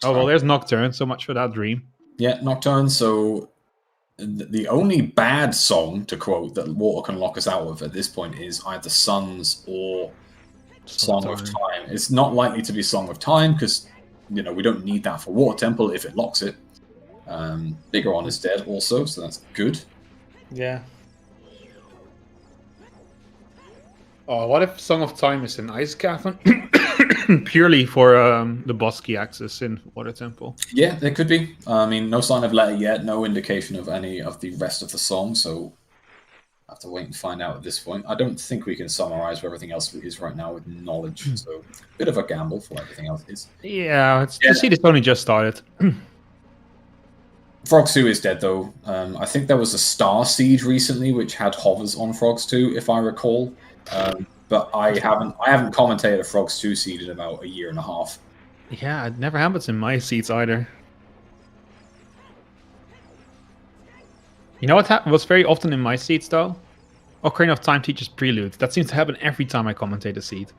Oh, well, there's Nocturne. So much for that dream. Yeah, Nocturne. So the only bad song, to quote, that water can lock us out of at this point is either Suns or Song of Time. It's not likely to be Song of Time because, we don't need that for Water Temple if it locks it. Bigger is dead also, so that's good. Yeah. Oh, what if Song of Time is an Ice Cavern? Purely for the boss key access in Water Temple. Yeah, there could be. No sign of letter yet, no indication of any of the rest of the song, so I have to wait and find out at this point. I don't think we can summarize where everything else is right now with knowledge, so a bit of a gamble for what everything else is. Yeah, the seed has only just started. Frogs 2 is dead, though. I think there was a Star Seed recently, which had hovers on Frogs 2, if I recall. But I haven't commentated a Frogs 2 seed in about a year and a half. Yeah, it never happens in my seeds either. You know what was very often in my seeds, though? Ocarina of Time teaches Prelude. That seems to happen every time I commentate a seed.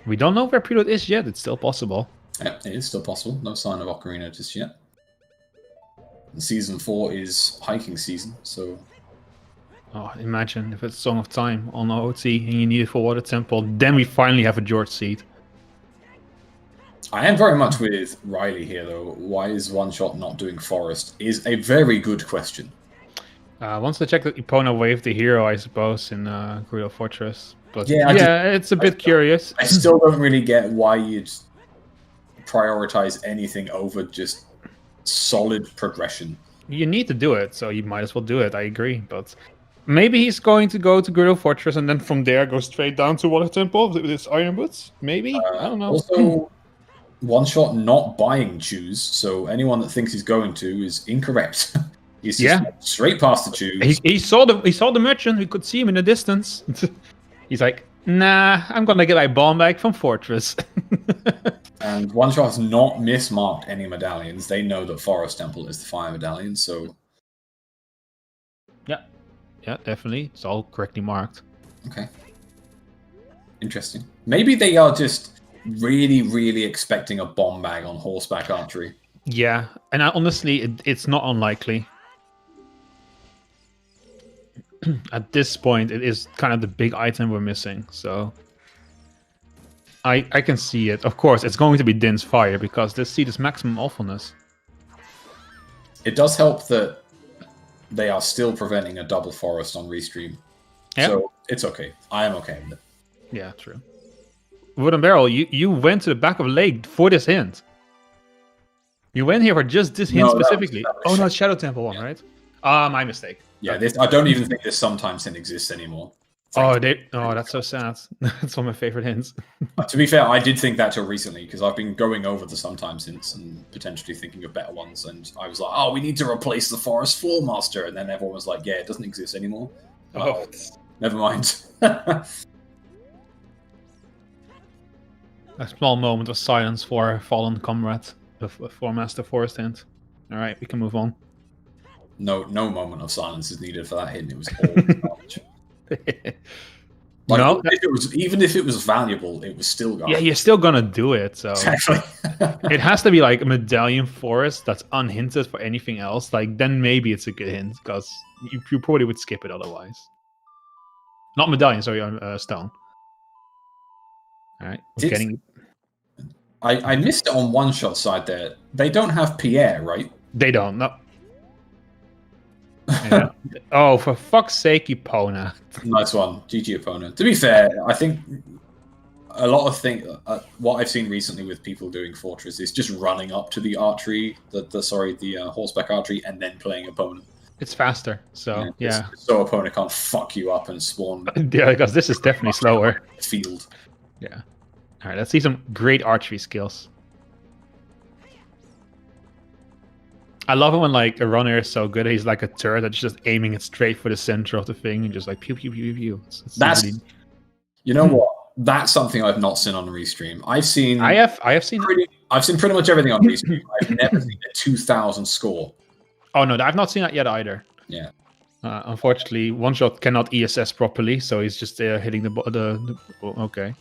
We don't know where Prelude is yet. It's still possible. Yeah, it is still possible. No sign of Ocarina just yet. And Season 4 is hiking season, so... Oh, imagine if it's Song of Time on OOT and you need it for Water Temple, then we finally have a George seed. I am very much with Riley here, though. Why is One Shot not doing Forest? Is a very good question. Once they check that Epona waved the hero, I suppose, in Gerudo Fortress. But yeah, it's a bit curious. I still don't really get why you'd prioritize anything over just solid progression. You need to do it, so you might as well do it. I agree, but maybe he's going to go to Gerudo Fortress and then from there go straight down to Water Temple with his Iron Boots. Maybe I don't know. Also, Oneshot not buying choose, so anyone that thinks he's going to is incorrect. He's just straight past the choose. He saw the merchant. We could see him in the distance. He's like, nah, I'm gonna get my bomb back from Fortress. And Oneshot has not mismarked any medallions. They know that Forest Temple is the fire medallion, so... Yeah, definitely. It's all correctly marked. Okay. Interesting. Maybe they are just really, really expecting a bomb bag on horseback archery. Yeah, and honestly, it's not unlikely. At this point, it is kind of the big item we're missing, so... I can see it. Of course, it's going to be Din's Fire, because this seed is maximum awfulness. It does help that they are still preventing a double forest on restream. Yeah. So it's okay. I am okay with it. Yeah, true. WoodenBarrel, you went to the back of a lake for this hint. You went here for just this hint specifically. Oh no, it's Shadow Temple one, right? My mistake. Yeah, I don't even think this sometimes hint exists anymore. That's so sad. That's one of my favorite hints. To be fair, I did think that till recently, because I've been going over the sometimes hints and potentially thinking of better ones, and I was like, oh, we need to replace the Forest Floor Master, and then everyone was like, yeah, it doesn't exist anymore. Oh. Never mind. A small moment of silence for a fallen comrade, for Master Forest hint. Alright, we can move on. No moment of silence is needed for that hint. It was all garbage. No, even if it was valuable, it was still garbage. Yeah, you're still gonna do it. So Exactly. it has to be like a medallion forest that's unhinted for anything else. Like then maybe it's a good hint, because you probably would skip it otherwise. Not medallion, sorry, stone. All right, I missed it on Oneshot side there. They don't have Pierre, right? They don't. No. Yeah. Oh, for fuck's sake, Epona. Nice one. GG opponent. To be fair, I think a lot of things, what I've seen recently with people doing Fortress is just running up to the archery, the horseback archery, and then playing opponent. It's faster, so yeah. So opponent can't fuck you up and spawn. Yeah, because this is definitely slower. Field. Yeah. All right, let's see some great archery skills. I love it when like a runner is so good. He's like a turret that's just aiming it straight for the center of the thing and just like pew pew pew pew. That's really... You know what? That's something I've not seen on Restream. I have seen I've seen pretty much everything on Restream. I've never seen a 2000 score. Oh no, I've not seen that yet either. Yeah. Unfortunately, Oneshot cannot ESS properly, so he's just hitting the okay.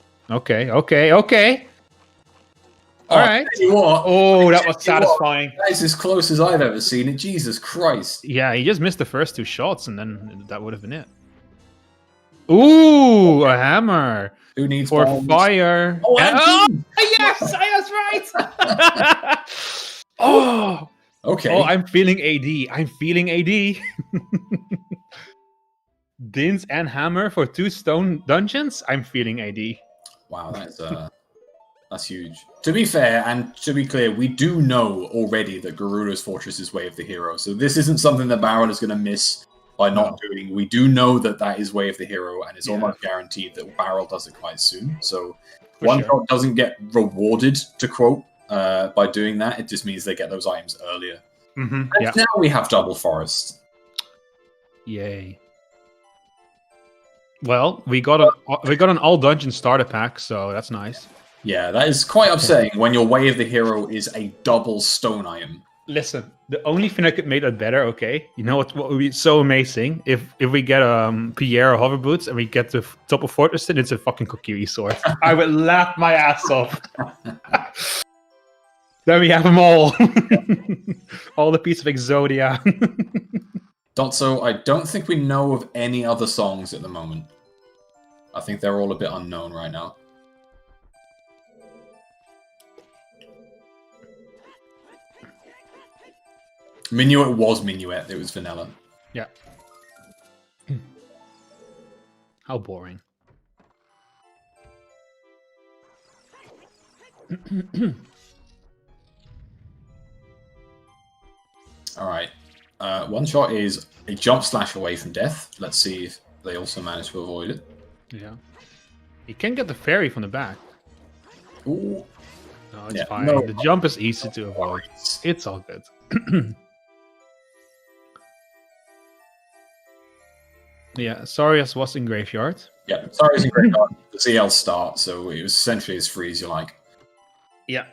All right. Oh, that was satisfying. That is as close as I've ever seen it. Jesus Christ. Yeah, he just missed the first two shots, and then that would have been it. Ooh, a hammer. Who needs for bombs? Fire? Oh, yes, I was right. Oh. Okay. Oh, I'm feeling AD. Dins and hammer for 2 stone dungeons. I'm feeling AD. Wow, that's huge. To be fair, and to be clear, we do know already that Garuda's Fortress is Way of the Hero, so this isn't something that Barrel is going to miss by not doing. We do know that is Way of the Hero, and it's almost guaranteed that Barrel does it quite soon. So Oneshot doesn't get rewarded, to quote, by doing that. It just means they get those items earlier. Mm-hmm. And now we have Double Forest. Yay. Well, we got an all dungeon starter pack, so that's nice. Yeah, that is quite upsetting when your Way of the Hero is a double stone item. Listen, the only thing that could make that better, okay? You know what would be so amazing? If we get Pierre or hover boots and we get the top of Fortress, and it's a fucking Kokiri sword. I would laugh my ass off. Then we have them all. All the piece of Exodia. Dotso, I don't think we know of any other songs at the moment. I think they're all a bit unknown right now. Minuet was Minuet. It was vanilla. Yeah. How boring. Alright. Oneshot is a jump slash away from death. Let's see if they also manage to avoid it. Yeah. You can get the fairy from the back. Ooh. No, it's Yeah, fine. no. The jump is easy to avoid. It's all good. Yeah, Sarius was in Graveyard. Yeah, sorry, it's a great card. The ZL start, so it was essentially as free as you like. Yeah.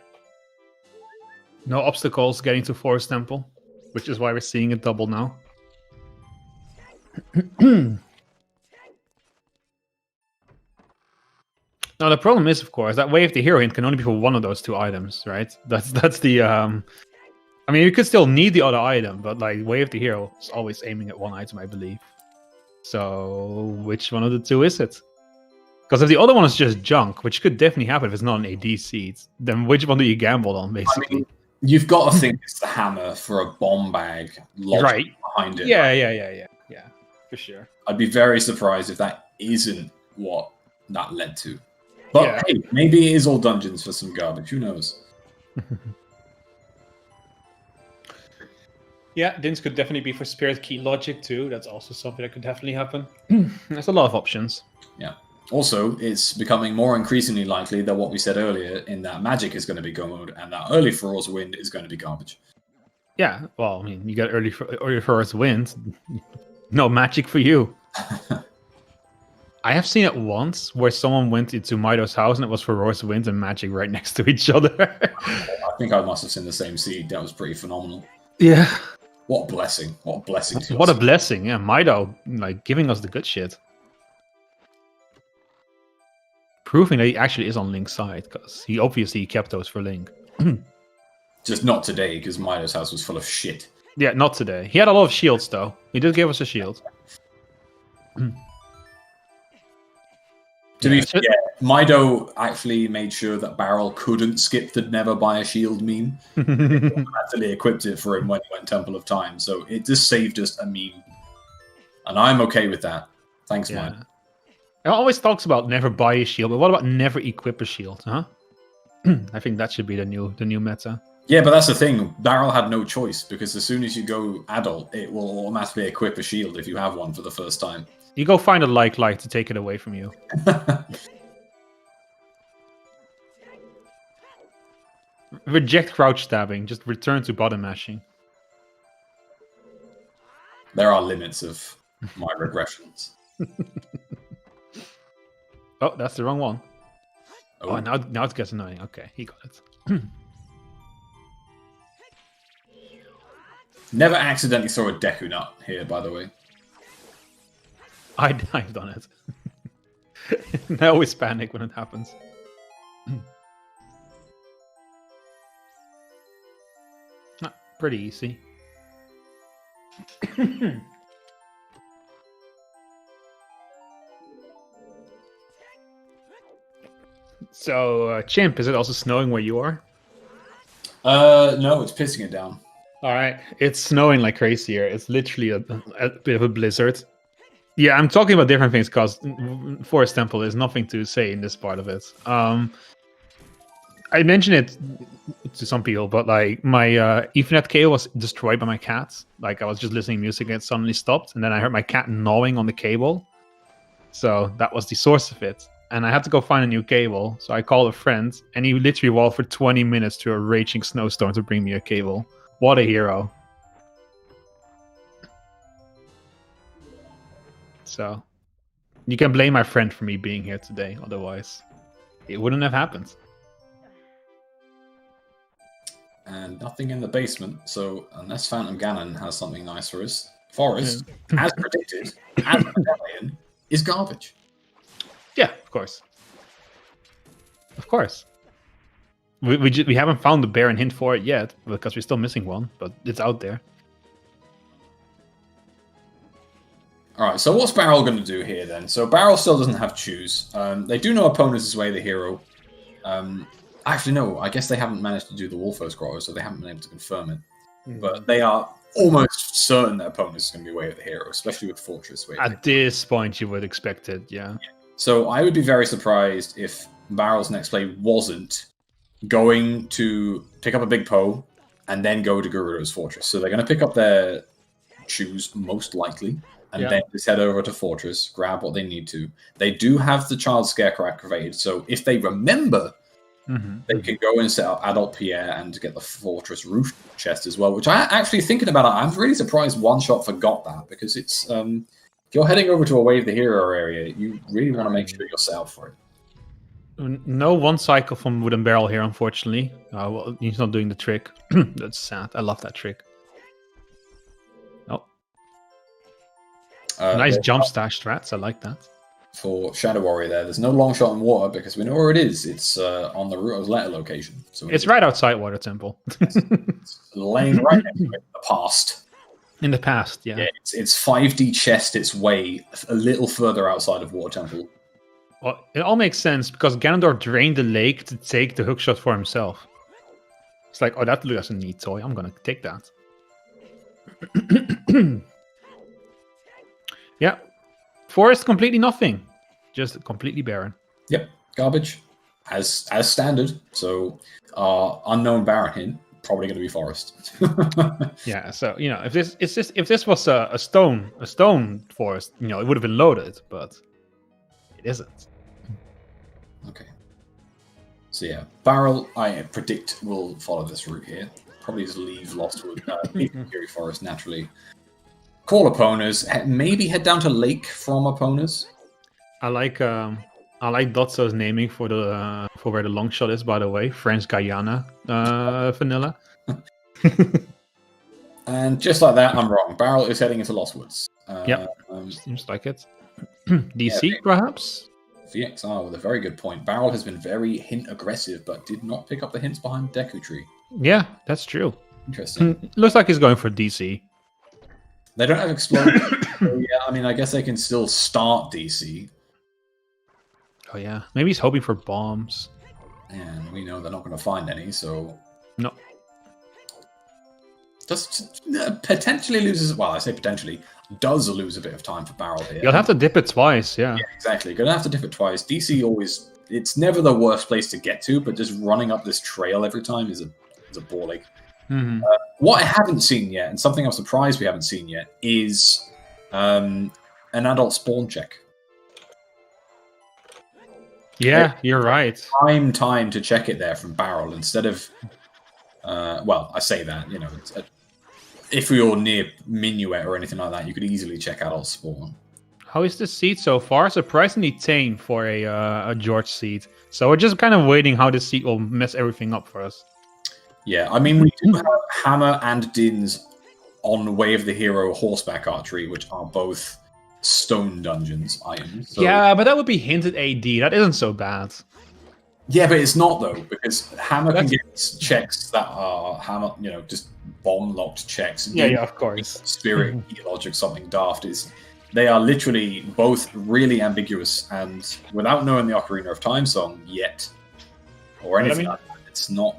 No obstacles getting to Forest Temple, which is why we're seeing it double now. Now the problem is, of course, that Wave the Hero hint can only be for one of those two items, right? That's the I mean, you could still need the other item, but like Wave the Hero is always aiming at one item, I believe. So which one of the two is it? Because if the other one is just junk, which could definitely happen if it's not an AD seed, then which one do you gamble on, basically? I mean, you've got to think it's the hammer for a bomb bag logic behind it. Yeah, for sure. I'd be very surprised if that isn't what that led to. But Yeah. hey, maybe it is all dungeons for some garbage. Who knows? Yeah, Dins could definitely be for Spirit Key logic too. That's also something that could definitely happen. There's a lot of options. Yeah. Also, it's becoming more increasingly likely that what we said earlier in that magic is going to be gold and that early Furor's Wind is going to be garbage. Yeah, well, I mean, you got early first wind. No magic for you. I have seen it once where someone went into Mido's house and it was Furor's Wind and magic right next to each other. I think I must have seen the same seed. That was pretty phenomenal. Yeah. What a blessing. What a blessing to What a us. blessing. Yeah, Mido, like, giving us the good shit. Proving that he actually is on Link's side, because he obviously kept those for Link. Just not today, because Mido's house was full of shit. Yeah, not today. He had a lot of shields, though. He did give us a shield. To be fair, Mido actually made sure that Barrel couldn't skip the never buy a shield meme. Actually equipped it for him when he went Temple of Time, so it just saved us a meme. And I'm okay with that. Thanks, Mido. It always talks about never buy a shield, but what about never equip a shield, huh? I think that should be the new meta. Yeah, but that's the thing. Barrel had no choice, because as soon as you go adult, it will automatically equip a shield if you have one for the first time. You go find a like to take it away from you. Reject crouch stabbing, just return to bottom mashing. There are limits of my regressions. Oh, that's the wrong one. Oh, Now it gets annoying. Okay, he got it. Never accidentally throw a Deku Nut here, by the way. I've done it. I always panic when it happens. Pretty easy. So, Chimp, is it also snowing where you are? No, it's pissing it down. All right, it's snowing like crazy here. It's literally a bit of a blizzard. Yeah, I'm talking about different things because Forest Temple is nothing to say in this part of it. I mentioned it to some people, but like my Ethernet cable was destroyed by my cat. Like I was just listening to music and it suddenly stopped, and then I heard my cat gnawing on the cable. So that was the source of it. And I had to go find a new cable. So I called a friend, and he literally walked for 20 minutes to a raging snowstorm to bring me a cable. What a hero. So you can blame my friend for me being here today. Otherwise, it wouldn't have happened. And nothing in the basement, so unless Phantom Ganon has something nice for us, Forest, as predicted, as Rebellion, is garbage. Yeah, of course. Of course. We haven't found the Baron hint for it yet, because we're still missing one, but it's out there. Alright, so what's Barrel going to do here then? So Barrel still doesn't have Choose. They do know opponents is way the hero. Actually, no, I guess they haven't managed to do the Wolfos Grotto, so they haven't been able to confirm it. But they are almost certain that opponents is going to be way of the hero, especially with Fortress. At this point, you would expect it, yeah. So I would be very surprised if Barrel's next play wasn't going to pick up a big Poe and then go to Gerudo's Fortress. So they're going to pick up their Choose, most likely, and then just head over to Fortress, grab what they need to. They do have the Child Scarecrow activated, so if they remember They can go and set up Adult Pierre and get the Fortress Roof chest as well, which I actually thinking about it, I'm really surprised One Shot forgot that, because it's if you're heading over to a Wave the Hero area, you really want to make sure you're set up for it. No one cycle from WoodenBarrel here, unfortunately. Well, he's not doing the trick. That's sad. I love that trick. Oh. Nice jump stash strats. I like that. For Shadow Warrior there's no long shot in water because we know where it is. It's on the Root of Letter location. So it's right outside Water Temple. It's laying right next to it in the past. In the past, yeah. It's 5D chest its way a little further outside of Water Temple. Well, it all makes sense because Ganondorf drained the lake to take the hookshot for himself. It's like, oh, that looks like a neat toy. I'm gonna take that. Yeah. Forest completely nothing. Just completely barren. Yep, garbage. As standard. So unknown barren hint, probably gonna be forest. Yeah, so if this was a stone forest, it would have been loaded, but it isn't. Okay. So yeah, Barrel, I predict, will follow this route here. Probably just leave Lostwood, leave Fury Forest naturally. Call Opponers, maybe head down to Lake from Opponers. I like Dotso's naming for where the long shot is, by the way. French Guyana vanilla. And just like that, I'm wrong. Barrel is heading into Lost Woods. Yep, seems like it. DC, perhaps? VXR with a very good point. Barrel has been very hint aggressive, but did not pick up the hints behind Deku Tree. Yeah, that's true. Interesting. Looks like he's going for DC. They don't have Explosion. So yeah, I mean, I guess they can still start DC. Oh yeah, maybe he's hoping for bombs. And we know they're not going to find any, so... No. Just potentially loses... Well, I say potentially. Does lose a bit of time for Barrel here. You'll have to dip it twice, yeah. Yeah, exactly. Gonna have to dip it twice. DC always... It's never the worst place to get to, but just running up this trail every time is a ball ache. Mm-hmm. What I haven't seen yet, and something I'm surprised we haven't seen yet, is an adult spawn check. Yeah, you're right. Time to check it there from Barrel instead of... well, I say that, if we were near Minuet or anything like that, you could easily check adult spawn. How is the seed so far? Surprisingly tame for a George seed. So we're just kind of waiting how this seed will mess everything up for us. Yeah, I mean, we do have Hammer and Din's on Way of the Hero horseback archery, which are both stone dungeons items. So... Yeah, but that would be hinted AD. That isn't so bad. Yeah, but it's not, though, because Hammer can get checks that are Hammer, just bomb-locked checks. Yeah, of course. Spirit, Logic, something daft. They are literally both really ambiguous, and without knowing the Ocarina of Time song yet, or anything like that, it's not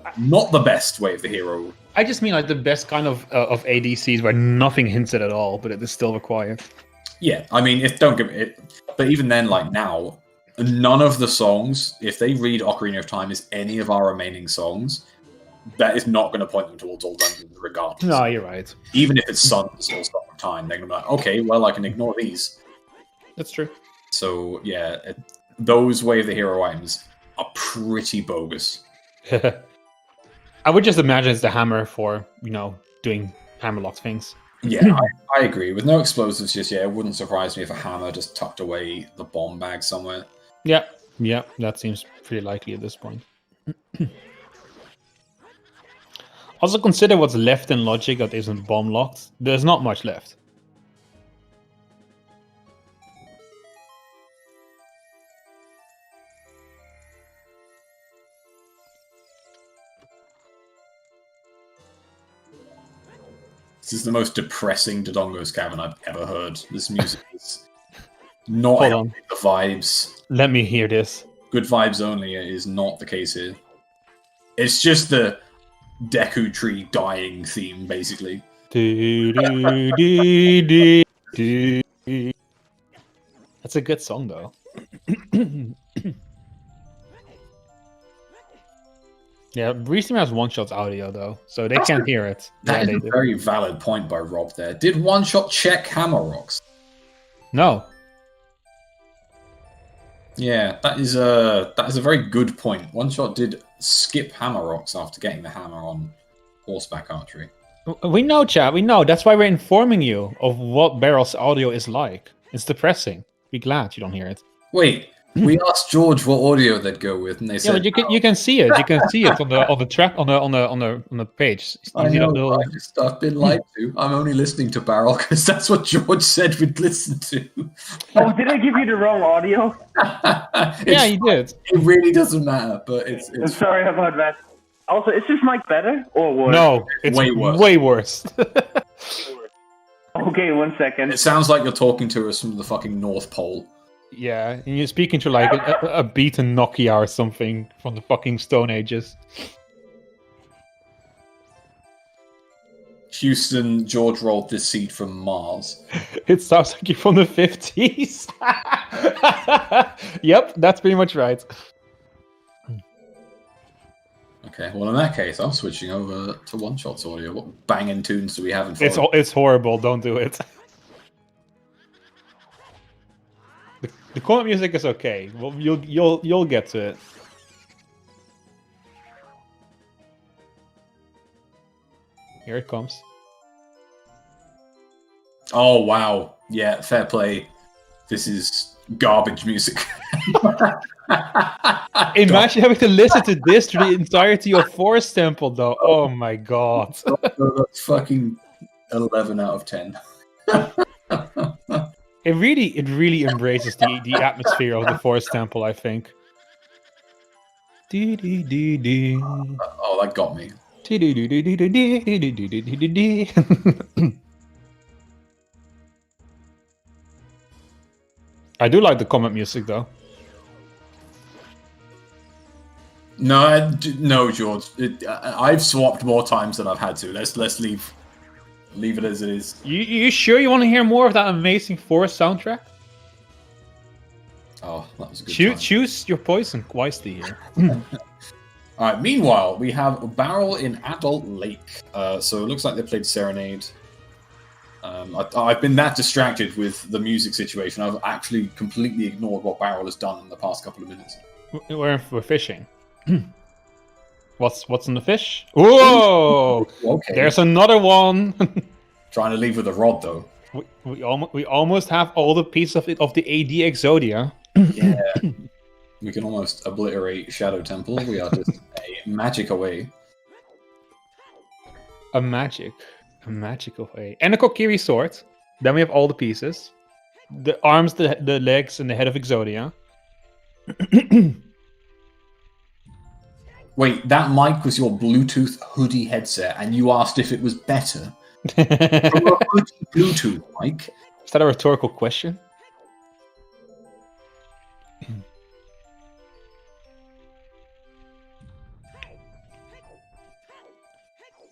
the best Way of the Hero. I just mean like the best kind of ADCs where nothing hinted at all, but it is still required. Yeah, I mean, don't give it. But even then, like now, none of the songs, if they read Ocarina of Time as any of our remaining songs, that is not going to point them towards all dungeons regardless. No, you're right. Even if it's Suns or Song of Time, they're going to be like, okay, well, I can ignore these. That's true. So, yeah, those Way of the Hero items are pretty bogus. I would just imagine it's the hammer for, doing hammerlock things. Yeah, I agree. With no explosives just yet, it wouldn't surprise me if a hammer just tucked away the bomb bag somewhere. Yeah, that seems pretty likely at this point. Also consider what's left in Logic that isn't bomb locked. There's not much left. This is the most depressing Dodongo's Cavern I've ever heard. This music is not helping the vibes. Let me hear this. Good vibes only is not the case here. It's just the Deku Tree dying theme, basically. That's a good song, though. Yeah, recently has One Shot's audio, though, so they can't hear it. That is a very valid point by Rob there. Did One Shot check Hammer Rocks? No. Yeah, that is a very good point. One Shot did skip hammer rocks after getting the hammer on horseback archery. We know, chat. We know. That's why we're informing you of what Barrel's audio is like. It's depressing. Be glad you don't hear it. Wait, we asked George what audio they'd go with, and they said, Yeah, but you can see it. You can see it on the track on the page. I know, I've been lied to. I'm only listening to Barrel because that's what George said we'd listen to. Oh, did I give you the wrong audio? Yeah, you did. It really doesn't matter, but it's I'm sorry about that. Also, is this mic better or worse? No, it's way worse. Okay, 1 second. It sounds like you're talking to us from the fucking North Pole. Yeah, and you're speaking to like a beaten Nokia or something from the fucking Stone Ages. Houston, George rolled this seed from Mars. It sounds like you're from the 50s. Yep, that's pretty much right. Okay, well in that case, I'm switching over to Oneshot's audio. What banging tunes do we have in front? It's horrible. Don't do it. The core music is okay. Well, you'll get to it. Here it comes. Oh wow, yeah, fair play. This is garbage music. Imagine having to listen to this through the entirety of Forest Temple, though. Oh my god. That's fucking 11 out of 10. It really embraces the atmosphere of the Forest Temple, I think. Oh, that got me. I do like the comment music, though. No, George. I've swapped more times than I've had to. Let's leave it as it is. You sure you want to hear more of that amazing Forest soundtrack? Oh, that was a good time. Choose your poison wisely here. All right. Meanwhile, we have Barrel in Adult Lake. So it looks like they played Serenade. I've been that distracted with the music situation. I've actually completely ignored what Barrel has done in the past couple of minutes. We're fishing. What's in the fish? Whoa! Okay. There's another one. Trying to leave with a rod though. We almost have all the pieces of the AD Exodia. Yeah. We can almost obliterate Shadow Temple. We are just a magic away. A magic away. And a Kokiri sword. Then we have all the pieces. The arms, the legs, and the head of Exodia. Wait, that mic was your Bluetooth hoodie headset, and you asked if it was better? From a hoodie Bluetooth mic? Is that a rhetorical question?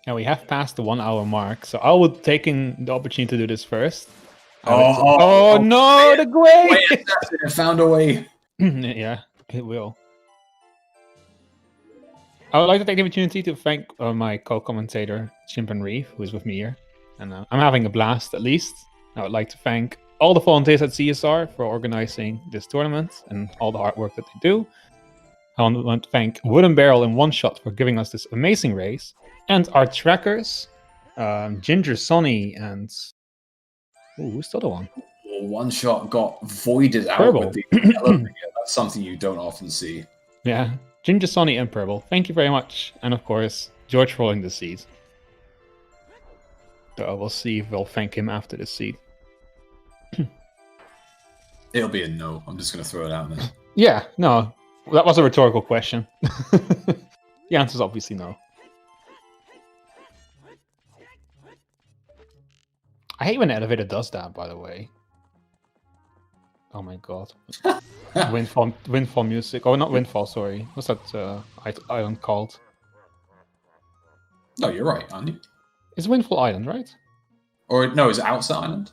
Now we have passed the 1 hour mark, so I will take in the opportunity to do this first. Oh no, the Gwei! It found a way. Yeah, it will. I would like to take the opportunity to thank my co-commentator, Chimpan Reeve, who is with me here. And I'm having a blast, at least. I would like to thank all the volunteers at CSR for organizing this tournament and all the hard work that they do. I want to thank WoodenBarrel and Oneshot for giving us this amazing race. And our trackers, Ginger, Sonny, and... Ooh, who's the other one? Oneshot got voided out Purple. with the elevator. That's something you don't often see. Yeah, Ginger, Sonny, and Purple. Thank you very much. And of course, George rolling the seed. So we'll see if we'll thank him after the seed. It'll be a no. I'm just going to throw it out there. Yeah, no. That was a rhetorical question. The answer is obviously no. I hate when the elevator does that, by the way. Oh my god. Windfall music. Oh, not Windfall, sorry. What's that island called? No, you're right, aren't you? It's Windfall Island, right? Or, no, is it Outside Island?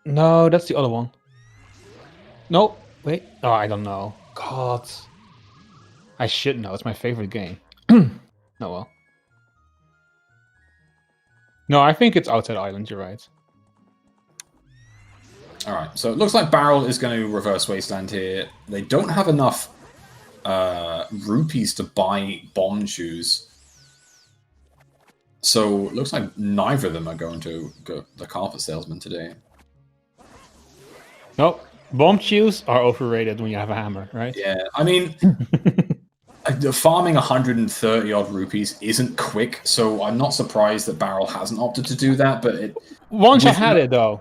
No, that's the other one. No, wait. Oh, I don't know. God. I should know. It's my favorite game. Oh, well. No, I think it's Outside Island, you're right. Alright, so it looks like Barrel is going to reverse Wasteland here. They don't have enough rupees to buy bomb shoes. So it looks like neither of them are going to go the carpet salesman today. Nope. Bomb shoes are overrated when you have a hammer, right? Yeah, I mean, farming 130 odd rupees isn't quick, so I'm not surprised that Barrel hasn't opted to do that. But Once I had it though.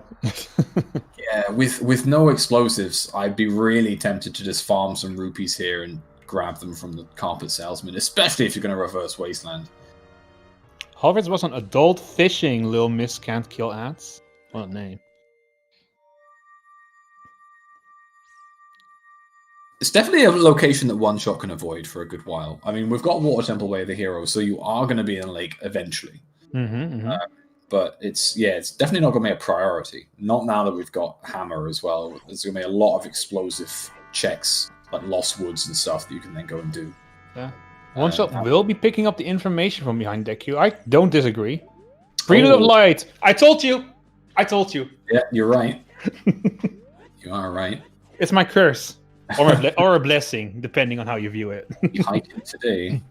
Yeah, with no explosives, I'd be really tempted to just farm some rupees here and grab them from the carpet salesman, especially if you're going to reverse Wasteland. Harvard's was on adult fishing. Lil Miss can't kill ads. What a name. It's definitely a location that One Shot can avoid for a good while. I mean, we've got Water Temple Way of the Hero, so you are going to be in a lake eventually. But it's definitely not going to be a priority. Not now that we've got Hammer as well. There's going to be a lot of explosive checks, like Lost Woods and stuff that you can then go and do. Yeah. One Shot will be picking up the information from behind deck queue. I don't disagree. Freedom of light. I told you. Yeah, you're right. You are right. It's my curse. Or a blessing, depending on how you view it. You hike it today.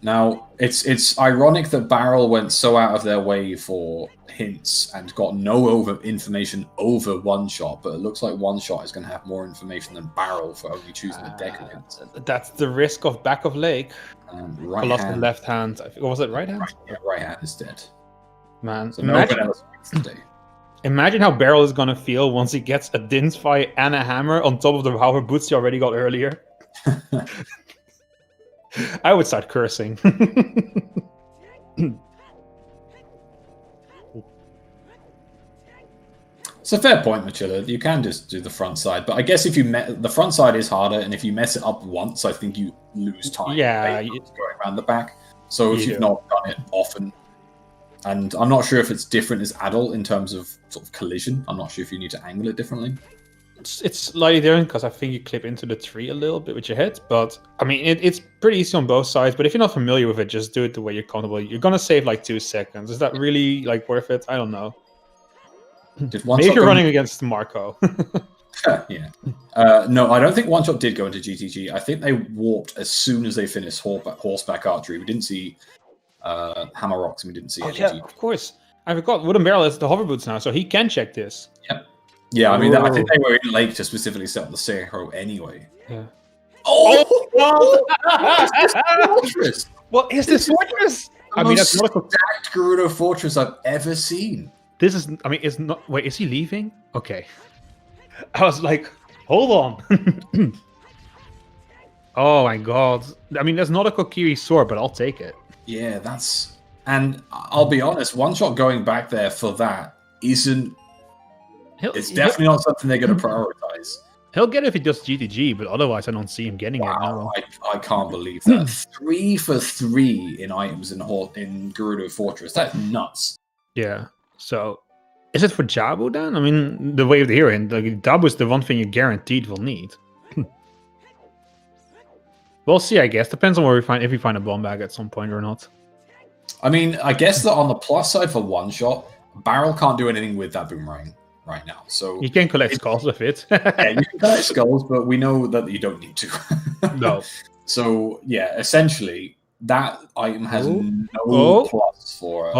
Now, it's ironic that Barrel went so out of their way for hints and got no information over One Shot, but it looks like One Shot is going to have more information than Barrel for only choosing a deck against. That's the risk of back of lake. Right lost hand. the left hand. Or was it right hand? Right hand is dead. Man, so no one else wins today. Imagine how Barrel is going to feel once he gets a Dinsfy and a hammer on top of the power boots he already got earlier. I would start cursing. It's a fair point, Machilla. You can just do the front side, but I guess if you the front side is harder, and if you mess it up once, I think you lose time. Yeah, going around the back. So if you've not done it often, and I'm not sure if it's different as adult in terms of sort of collision. I'm not sure if you need to angle it differently. It's slightly different because I think you clip into the tree a little bit with your head, but I mean it's pretty easy on both sides. But if you're not familiar with it, just do it the way you're comfortable. You're gonna save like 2 seconds. Is that really like worth it? I don't know. Maybe if you're running against Marco. Yeah. No, I don't think One Shot did go into GTG. I think they warped as soon as they finished horseback archery. We didn't see Hammer Rocks, and we didn't see yeah, of course. I forgot WoodenBarrel has the hover boots now, so he can check this. Yep. Yeah, I mean, I think they were in lake to specifically set up the Scarecrow anyway. Yeah. Oh! What is this fortress? What is this fortress? I mean, that's not a stacked Gerudo fortress I've ever seen. This is, I mean, it's not. Wait, is he leaving? Okay. I was like, hold on. Oh my god. I mean, that's not a Kokiri sword, but I'll take it. Yeah, that's. And I'll be honest, One Shot going back there for that isn't. It's definitely not something they're going to prioritize. He'll get it if he does GTG, but otherwise I don't see him getting it now. I can't believe that. 3 for 3 in items in Gerudo Fortress. That's nuts. Yeah. So, is it for Jabu then? I mean, the way of the hero, and Jabu is the one thing you guaranteed will need. We'll see, I guess. Depends on where we find, if we find a bomb bag at some point or not. I mean, I guess that on the plus side for One Shot, Barrel can't do anything with that boomerang right now. So you can collect skulls with it. Yeah, you can collect skulls, but we know that you don't need to. No. So yeah, essentially that item has no plus for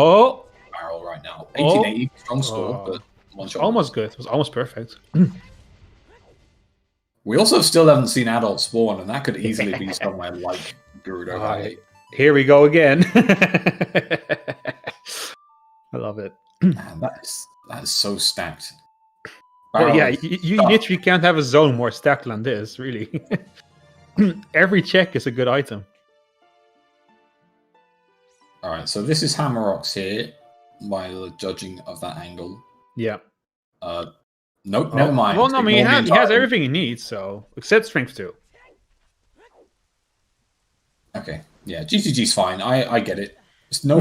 Barrel right now. 1880, strong score, but One Shot. Almost good. It was almost perfect. We also still haven't seen adult spawn, and that could easily be somewhere like Gerudo High. Here we go again. I love it. Man, that is so stacked. Well, yeah, you literally can't have a zone more stacked than this, really. Every check is a good item. Alright, so this is Hammer Rocks here, by the judging of that angle. Yeah. Nope, never mind. Well, no, I mean, he has everything he needs, so except strength 2. Okay, yeah, GTG's fine. I get it. It's no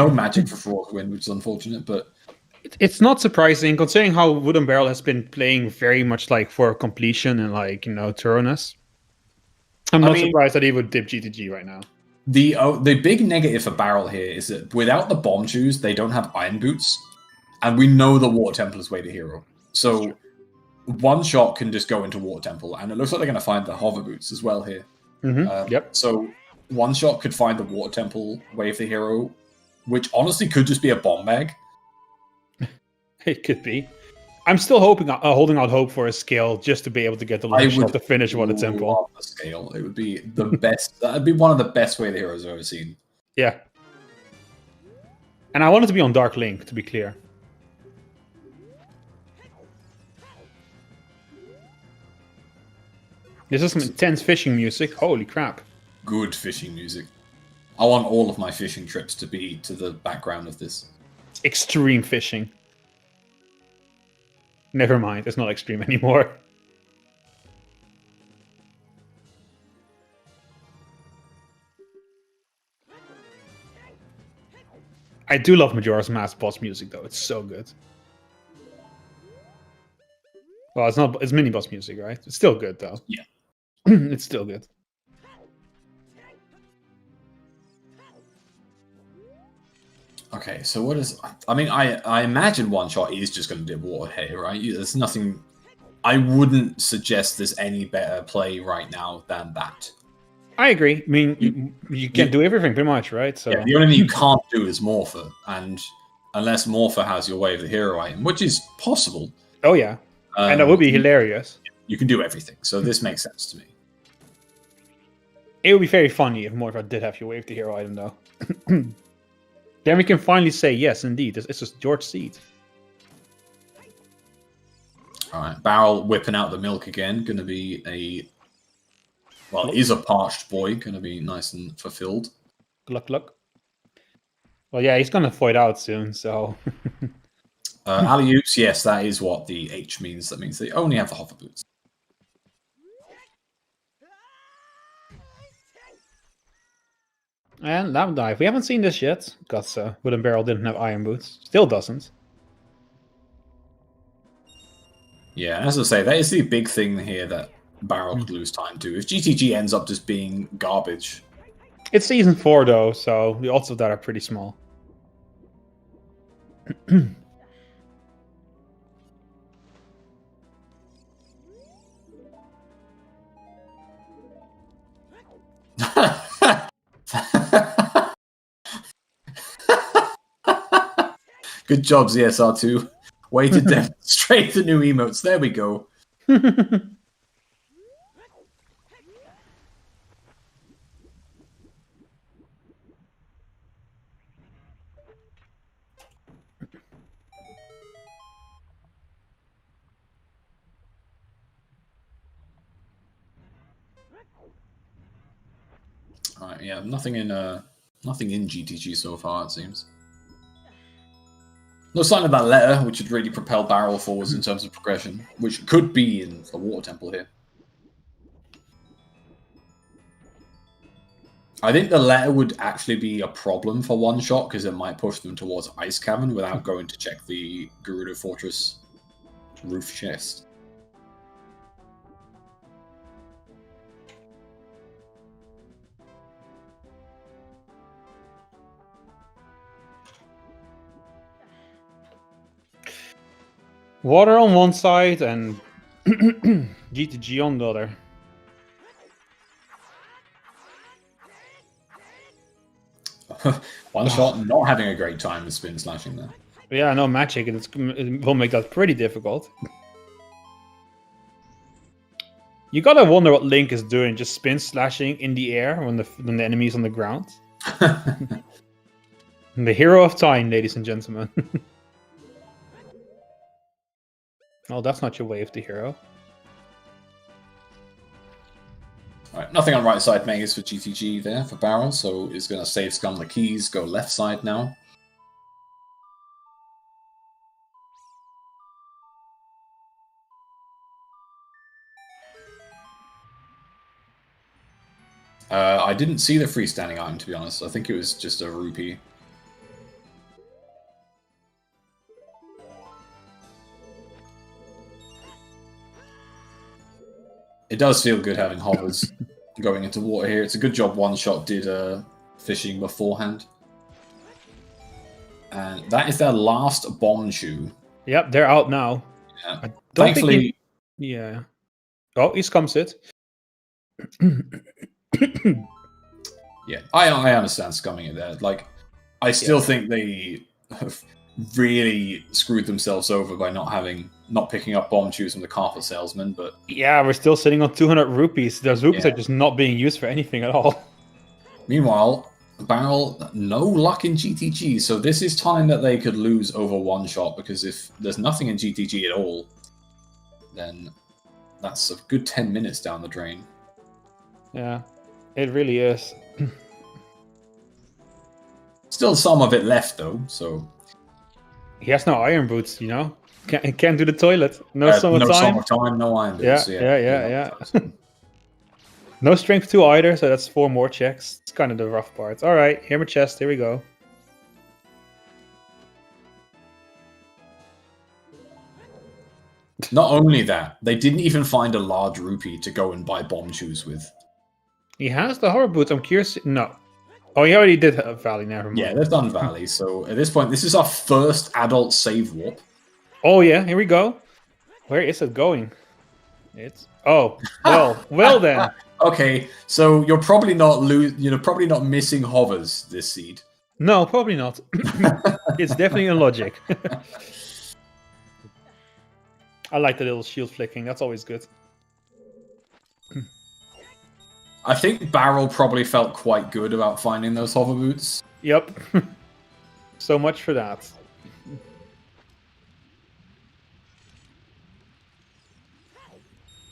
magic for Fraud win, which is unfortunate, but it's not surprising considering how WoodenBarrel has been playing very much like for completion and like thoroughness. I'm not surprised that he would dip GTG right now. The big negative for Barrel here is that without the bomb shoes, they don't have iron boots, and we know the Water Temple is way to hero. So One Shot can just go into Water Temple, and it looks like they're going to find the hover boots as well here. Yep. So One Shot could find the Water Temple, wave the hero, which honestly could just be a bomb bag. It could be. I'm still holding out hope for a scale just to be able to get the Link Shot to finish Water Temple. Love a scale. It would be the best. That'd be one of the best way the heroes I've ever seen. Yeah. And I want it to be on Dark Link, to be clear. This is some intense fishing music. Holy crap. Good fishing music. I want all of my fishing trips to be to the background of this. Extreme fishing. Never mind, it's not extreme anymore. I do love Majora's Mask boss music though, it's so good. Well, it's mini boss music, right? It's still good though. Yeah. It's still good. Okay, so what is... I mean, I imagine One Shot is just going to do water here, right? There's nothing... I wouldn't suggest there's any better play right now than that. I agree. I mean, you can do everything pretty much, right? So yeah, the only thing you can't do is Morpher, and unless Morpher has your Wave the Hero item, which is possible. Oh yeah, and that would be hilarious. You can do everything, so this makes sense to me. It would be very funny if Morpher did have your Wave the Hero item, though. Then we can finally say, yes, indeed, it's just George Seed. Alright, Barrel whipping out the milk again. Going to be a... Well, is a parched boy. Going to be nice and fulfilled. Good luck, luck. Well, yeah, he's going to void out soon, so... Alley-oops, yes, that is what the H means. That means they only have the hover boots. And Lava Dive. We haven't seen this yet, because WoodenBarrel didn't have Iron Boots. Still doesn't. Yeah, as I say, that is the big thing here that Barrel could lose time to. If GTG ends up just being garbage. It's Season 4, though, so the odds of that are pretty small. Good job, ZSR2. Way to demonstrate the new emotes. There we go. Alright, yeah, nothing in GTG so far, it seems. No sign of that letter, which would really propel Barrel forwards in terms of progression, which could be in the Water Temple here. I think the letter would actually be a problem for One Shot, because it might push them towards Ice Cavern without going to check the Gerudo Fortress roof chest. Water on one side and GTG on the other. One Shot not having a great time with spin slashing there. Yeah, no magic, and it will make that pretty difficult. You gotta wonder what Link is doing, just spin slashing in the air when the enemy's on the ground. The hero of time, ladies and gentlemen. Oh, that's not your wave, the hero. Alright, nothing on right side maze for GTG there for Barrel, so he's going to save scum the keys, go left side now. I didn't see the freestanding item, to be honest. I think it was just a rupee. It does feel good having hovers going into water here. It's a good job One Shot did fishing beforehand. And that is their last bomb shoe. Yep, they're out now. Yeah. Thankfully, Yeah. Oh, he's comes it. Yeah, I understand scumming it there. Like, I still think they have really screwed themselves over by not picking up bomb shoes from the carpet salesman. But Yeah, we're still sitting on 200 rupees. Those rupees Yeah. are just not being used for anything at all. meanwhile, Barrel, no luck in GTG, so this is time that they could lose over one shot, because if there's nothing in GTG at all, then that's a good 10 minutes down the drain. Yeah, it really is. Still some of it left, though, so... He has no iron boots, you know? Can't do the toilet. No summertime. Summertime, no iron boots. Yeah. No strength 2 either, so that's 4 more checks. It's kind of the rough part. Alright, hammer chest, here we go. Not only that, they didn't even find a large rupee to go and buy bomb shoes with. He has the horror boots, I'm curious. No. Oh, he already did have Valley, never mind. Yeah, they've done Valley, so at this point, this is our first adult save warp. Oh yeah, here we go. Where is it going? It's... Oh, well then. Okay, so you're probably not probably not missing hovers this seed. No, probably not. It's definitely a logic. I like the little shield flicking. That's always good. I think Barrel probably felt quite good about finding those hover boots. Yep. So much for that.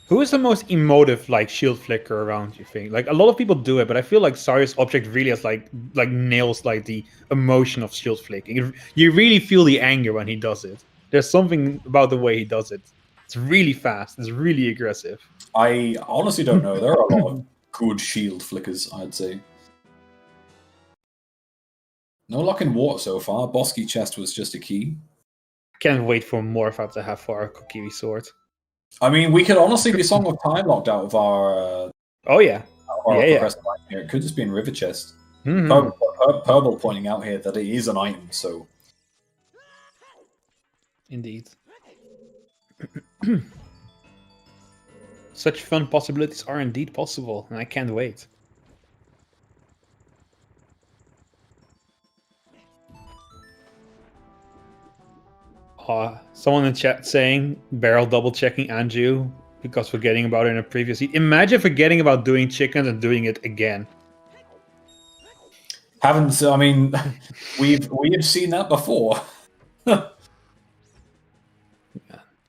Who is the most emotive, like, shield flicker around, you think? Like, a lot of people do it, but I feel like Cyrus Object really has, like nails, like, the emotion of shield flicking. You really feel the anger when he does it. There's something about the way he does it. It's really fast. It's really aggressive. I honestly don't know. There are a lot of good shield flickers, I'd say. No luck in water so far. Bosky chest was just a key. Can't wait for more of that to have for our Kokiri sword. I mean, we could honestly be Song of Time locked out of our... Oh, yeah. progressive item here. It could just be in River Chest. Purple pointing out here that it is an item, so... Indeed. Such fun possibilities are indeed possible, and I can't wait. Someone in chat saying Barrel double checking Anju because forgetting about it in a previous heat. Imagine forgetting about doing chickens and doing it again. Haven't, I mean, we have seen that before.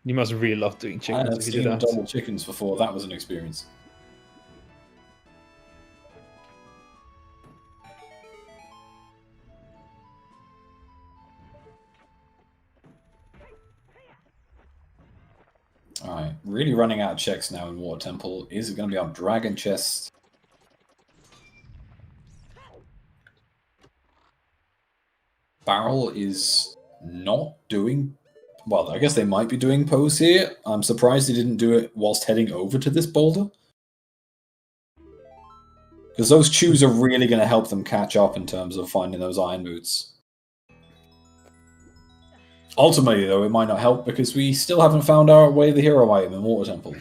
You must really love doing chickens. I have seen double chickens before. That was an experience. Alright, really running out of checks now in Water Temple. Is it going to be our Dragon Chest? Barrel is not doing... Well, I guess they might be doing pose here. I'm surprised they didn't do it whilst heading over to this boulder. Because those chews are really going to help them catch up in terms of finding those iron boots. Ultimately, though, it might not help because we still haven't found our way to the hero item in Water Temple.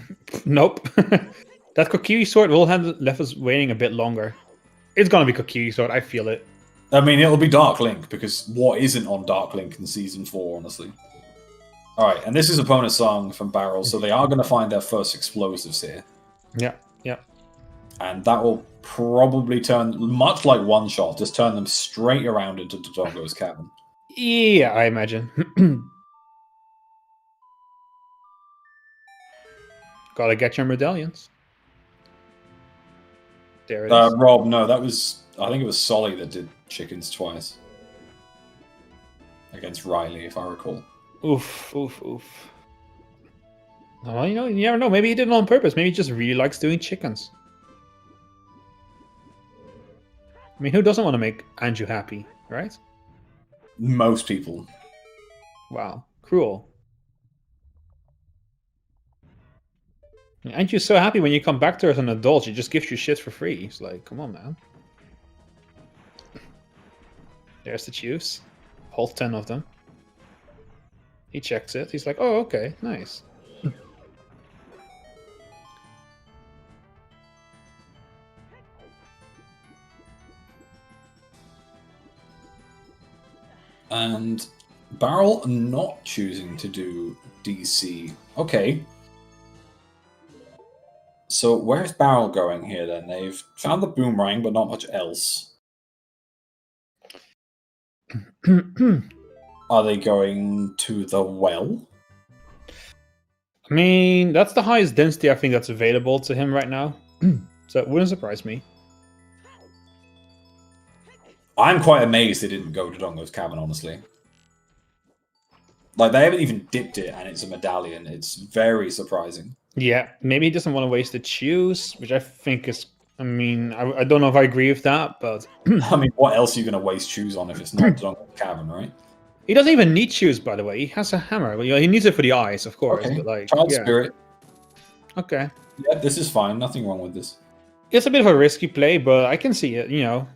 Nope. That Kokiri sword will have left us waiting a bit longer. It's going to be Kokiri sword, I feel it. I mean, it'll be Dark Link, because what isn't on Dark Link in Season 4, honestly? Alright, and this is opponent song from Barrel, so they are going to find their first explosives here. Yeah, yeah. And that will probably turn, much like One Shot, just turn them straight around into Dodongo's cabin. Yeah, I imagine. Gotta get your medallions. There it is. Rob, no, that was... I think it was Solly that did chickens twice. Against Riley, if I recall. Oof, oof, oof. Oh, you know, you never know. Maybe he did it on purpose. Maybe he just really likes doing chickens. I mean, who doesn't want to make Anju happy, right? Most people. Wow, cruel. Anju's so happy when you come back to her as an adult. She just gives you shit for free. It's like, come on, man. There's the juice. Whole 10 of them. He checks it. He's like, oh, okay, nice. And Barrel not choosing to do DC. Okay. So where's Barrel going here then? They've found the boomerang, but not much else. Are they going to the well? I mean, that's the highest density I think that's available to him right now. So it wouldn't surprise me. I'm quite amazed they didn't go to Dongo's Cavern, honestly. Like, they haven't even dipped it, and it's a medallion. It's very surprising. Yeah, maybe he doesn't want to waste the choose, which I think is... I mean, I don't know if I agree with that, but... I mean, what else are you going to waste choose on if it's not Dongo's Cavern, right? He doesn't even need choose, by the way. He has a hammer. Well, he needs it for the eyes, of course. Okay. But like, Child Spirit. Okay. Yeah, this is fine. Nothing wrong with this. It's a bit of a risky play, but I can see it, you know.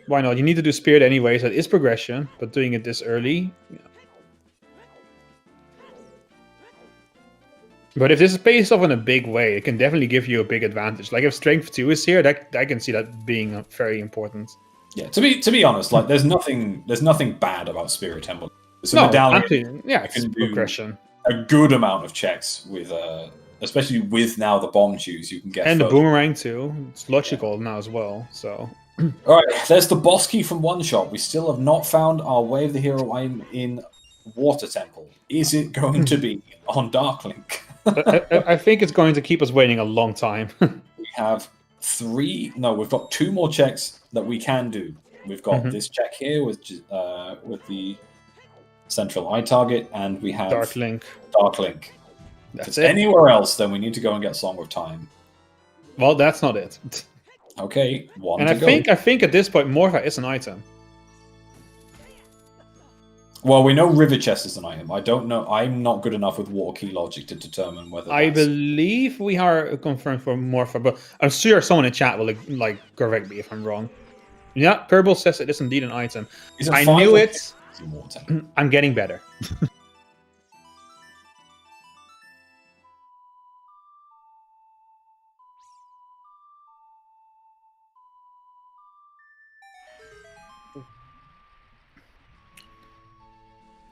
Why not? You need to do Spirit anyway, so it is progression, but doing it this early... Yeah. But if this pays off in a big way, it can definitely give you a big advantage. Like if Strength 2 is here, that I can see that being very important. Yeah, to be honest, like there's nothing bad about Spirit Temple. It's a medallion. Actually, yeah, it's progression. A good amount of checks with especially with now the bomb choose you can get. And the boomerang too. It's logical now as well. So alright, there's the boss key from One Shot. We still have not found our Way of the Hero in Water Temple. Is it going to be on Darklink? I think it's going to keep us waiting a long time. We have we've got 2 more checks that we can do. We've got this check here with the central eye target, and we have Darklink. Darklink. If it's anywhere else, then we need to go and get Song of Time. Well, that's not it. Okay, one and I think at this point, Morpha is an item. Well, we know River Chest is an item. I don't know. I'm not good enough with Water Key logic to determine whether. I believe we are confirmed for Morpha, but I'm sure someone in chat will like correct me if I'm wrong. Yeah, Kerbal says it is indeed an item. I knew it. I'm getting better.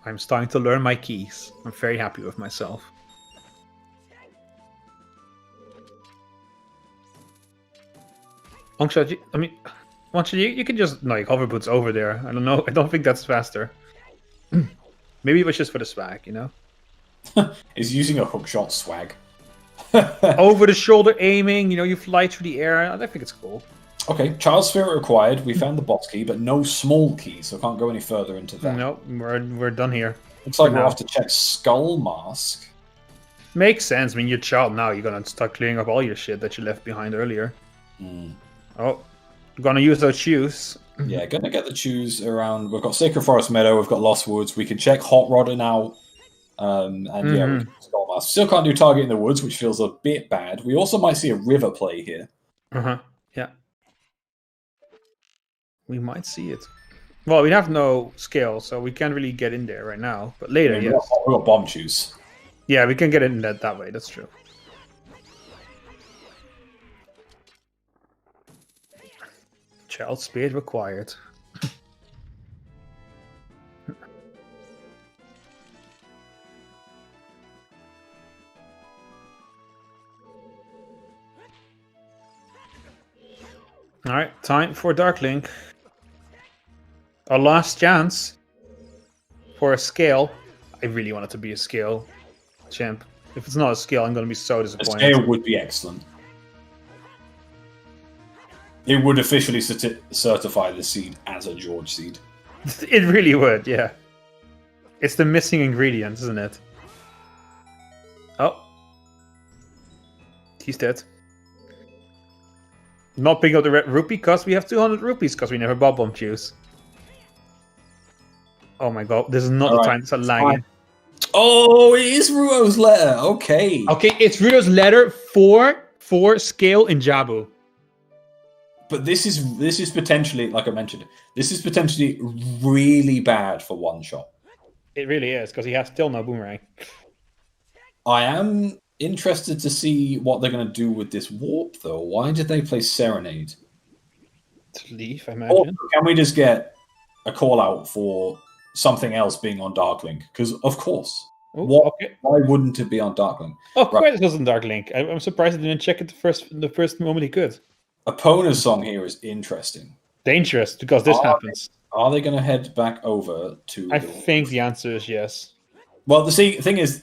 I'm starting to learn my keys. I'm very happy with myself. Oneshot, I mean, Oneshot, you can just like hover boots over there. I don't know. I don't think that's faster. Maybe it was just for the swag, you know? Is using a hookshot swag. Over the shoulder aiming, you know, you fly through the air. I think it's cool. Okay, Child Spirit required. We found the boss key, but no small key, so can't go any further into that. Nope, we're done here. Looks like we'll have to check Skull Mask. Makes sense. I mean, you're child now. You're gonna start clearing up all your shit that you left behind earlier. Oh, gonna use those shoes. Yeah, gonna get the shoes around. We've got Sacred Forest Meadow. We've got Lost Woods. We can check Hot Rodder now. And yeah, we can Skull Mask. Still can't do Target in the Woods, which feels a bit bad. We also might see a river play here. Yeah. We might see it. Well, we have no scale, so we can't really get in there right now. But later, yes. We've got bomb shoes. Yeah, we can get in that way. That's true. Child Spirit required. Alright, time for Darklink. Our last chance for a scale. I really want it to be a scale, champ. If it's not a scale, I'm going to be so disappointed. A scale would be excellent. It would officially certify the seed as a George seed. It really would, yeah. It's the missing ingredient, isn't it? Oh. He's dead. Not picking up the red rupee because we have 200 rupees because we never bought bomb juice. Oh my god, this is not the time to start lagging. Oh, it is Ruo's letter. Okay. Okay, it's Ruo's letter for scale in Jabu. But this is potentially, like I mentioned, this is potentially really bad for One Shot. It really is, because he has still no boomerang. I am interested to see what they're going to do with this warp, though. Why did they play Serenade? To leave, I imagine. Or can we just get a call out for something else being on Dark Link, because of course. Ooh, Why wouldn't it be on Dark Link? Oh, of course it was on Dark Link. I'm surprised he didn't check it the first moment he could. Epona's song here is interesting. Dangerous, because this happens. Are they going to head back over to... I think the answer is yes. Well, the thing is,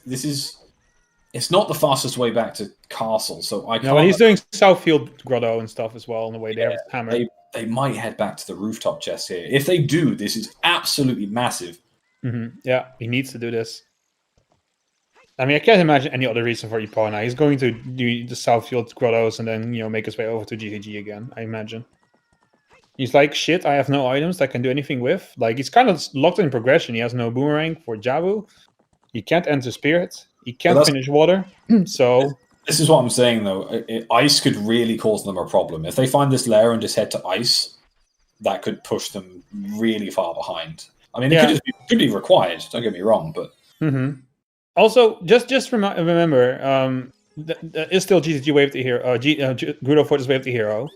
it's not the fastest way back to Castle, so I can't... No, but he's doing Southfield Grotto and stuff as well on the way there with Hammer. They might head back to the rooftop chest here. If they do, this is absolutely massive. Yeah, he needs to do this. I mean, I can't imagine any other reason for Epona. He's going to do the Southfield Grottos and then, make his way over to GTG again, I imagine. He's like, shit, I have no items that I can do anything with. Like, he's kind of locked in progression. He has no boomerang for Jabu. He can't enter Spirit. He can't finish Water. So... This is what I'm saying, though. Ice could really cause them a problem. If they find this lair and just head to Ice, that could push them really far behind. I mean, it could be required, don't get me wrong, but... Also, just remember, there is still GTG Wave the Hero, Grudo Fortress Wave the Hero.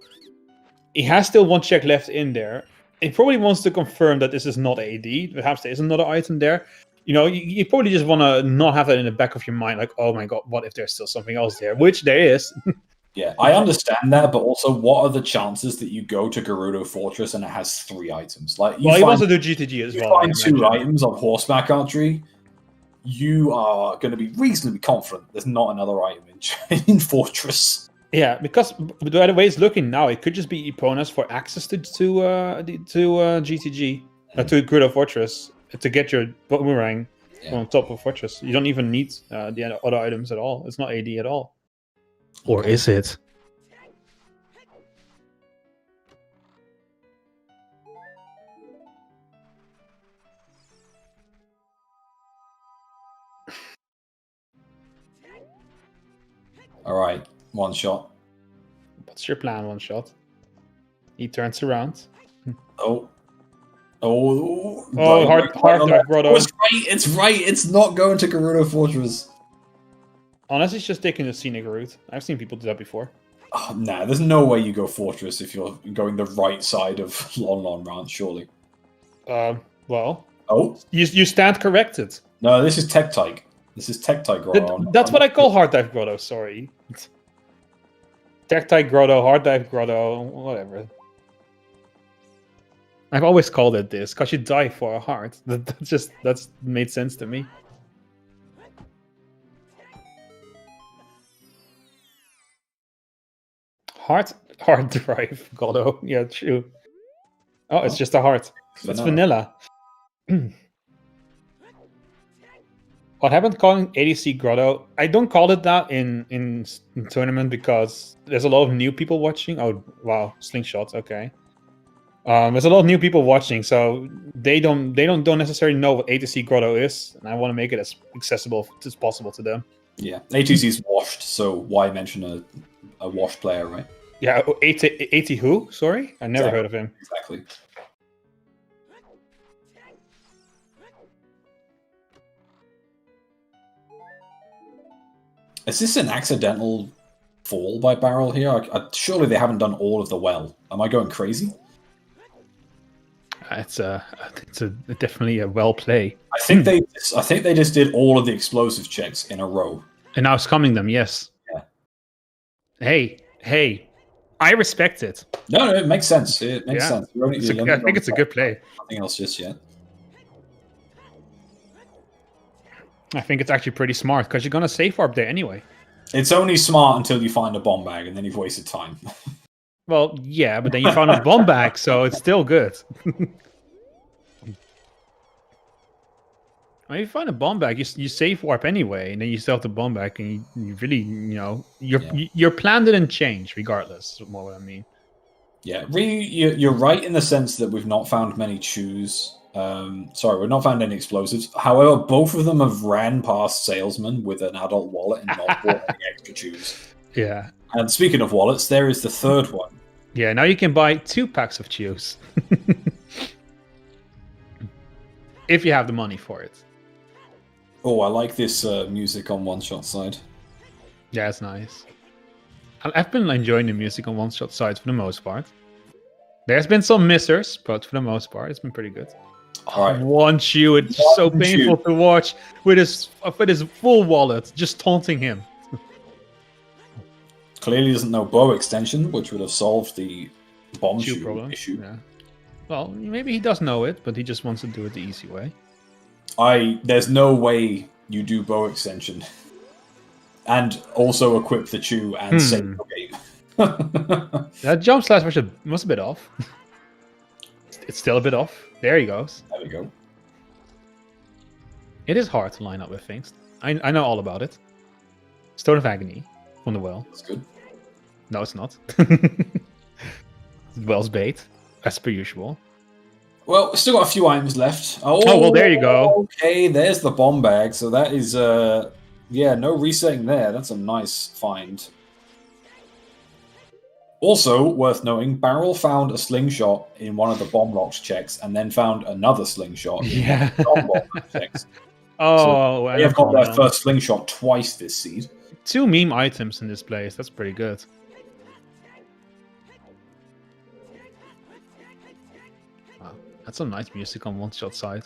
He has still one check left in there. He probably wants to confirm that this is not AD. Perhaps there is another item there. You probably just want to not have that in the back of your mind, like, oh my god, what if there's still something else there? Which there is. Yeah, I understand that, but also, what are the chances that you go to Gerudo Fortress and it has 3 items? Like, he wants to do GTG as well. You find 2 items of horseback archery, you are going to be reasonably confident there's not another item in Fortress. Yeah, because the way it's looking now, it could just be Eponas for access to GTG, to Gerudo Fortress, to get your boomerang on top of Fortress. You don't even need the other items at all. It's not AD at all. Or is it? All right, one shot. What's your plan, one shot? He turns around. Oh, hard dive, Grotto. It's right. It's not going to Gerudo Fortress. Honestly, it's just taking the scenic route. I've seen people do that before. Oh, nah, there's no way you go Fortress if you're going the right side of Lon Ranch, surely. Well. Oh? You stand corrected. No, this is Tech-Tyke. This is Tech-Tyke Grotto. That's what I call hard dive Grotto, sorry. Tech-Tyke Grotto, hard dive Grotto, whatever. I've always called it this, because you dive for a heart. That's made sense to me. Hard drive, Grotto. Yeah, true. Oh, it's just a heart. It's vanilla. What happened calling ADC Grotto? I don't call it that in tournament because there's a lot of new people watching. Oh, wow, Slingshot, okay. There's a lot of new people watching, so they don't necessarily know what ATC Grotto is, and I want to make it as accessible as possible to them. Yeah, ATC's washed, so why mention a washed player, right? Yeah, AT who? Sorry? I never heard of him. Exactly. Is this an accidental fall by Barrel here? Surely they haven't done all of the well. Am I going crazy? It's definitely a well play. I think they just did all of the explosive checks in a row. And now it's coming them, yes. Yeah. Hey, I respect it. No, it makes sense. It makes sense. I think it's a good play. Nothing else just yet. I think it's actually pretty smart because you're gonna safe warp there anyway. It's only smart until you find a bomb bag, and then you've wasted time. Well, yeah, but then you found a bomb bag, so it's still good. When you find a bomb bag, you safe warp anyway, and then you still have the bomb bag, and you really, your plan didn't change regardless. Is more what I mean. Yeah, really, you're right in the sense that we've not found many chews. We've not found any explosives. However, both of them have ran past salesmen with an adult wallet and not bought any extra chews. Yeah. And speaking of wallets, there is the third one. Yeah, now you can buy 2 packs of chews. If you have the money for it. Oh, I like this music on One Shot side. Yeah, it's nice. I've been enjoying the music on One Shot side for the most part. There's been some missers, but for the most part, it's been pretty good. All right. One Chew, it's so One painful Chew. to watch with his full wallet, just taunting him. Clearly doesn't know bow extension, which would have solved the bomb Chew shoe problem. issue. Yeah. Well, maybe he does know it, but he just wants to do it the easy way. There's no way you do bow extension and also equip the chew and save the game. That jump slash was a bit off. It's still a bit off. There he goes. There we go. It is hard to line up with things. I know all about it. Stone of Agony from the well. That's good. No, it's not. Well's bait, as per usual. Well, still got a few items left. Oh, well, there you go. Okay, there's the bomb bag. So that is, yeah, no resetting there. That's a nice find. Also, worth noting, Barrel found a slingshot in one of the bomb locks checks and then found another slingshot in one of the non-bomb checks. Oh, They have got their first slingshot twice this seed. 2 meme items in this place. That's pretty good. Wow, that's some nice music on One-Shot side.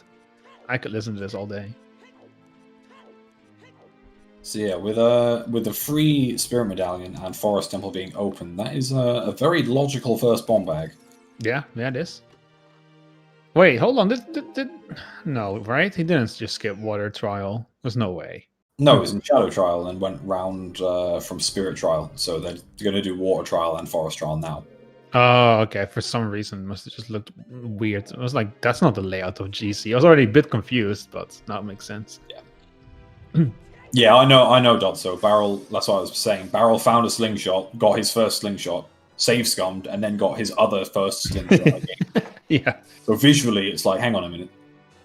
I could listen to this all day. So yeah, with the free Spirit Medallion and Forest Temple being open, that is a very logical first bomb bag. Yeah, it is. Wait, hold on. No, right? He didn't just skip Water Trial. There's no way. No, it was in Shadow Trial and went round from Spirit Trial. So they're going to do Water Trial and Forest Trial now. Oh, okay. For some reason, it must have just looked weird. I was like, that's not the layout of GC. I was already a bit confused, but now it makes sense. Yeah. Yeah, I know, Dotso. Barrel, that's what I was saying. Barrel found a slingshot, got his first slingshot, save scummed, and then got his other first slingshot again. Yeah. So visually, it's like, hang on a minute.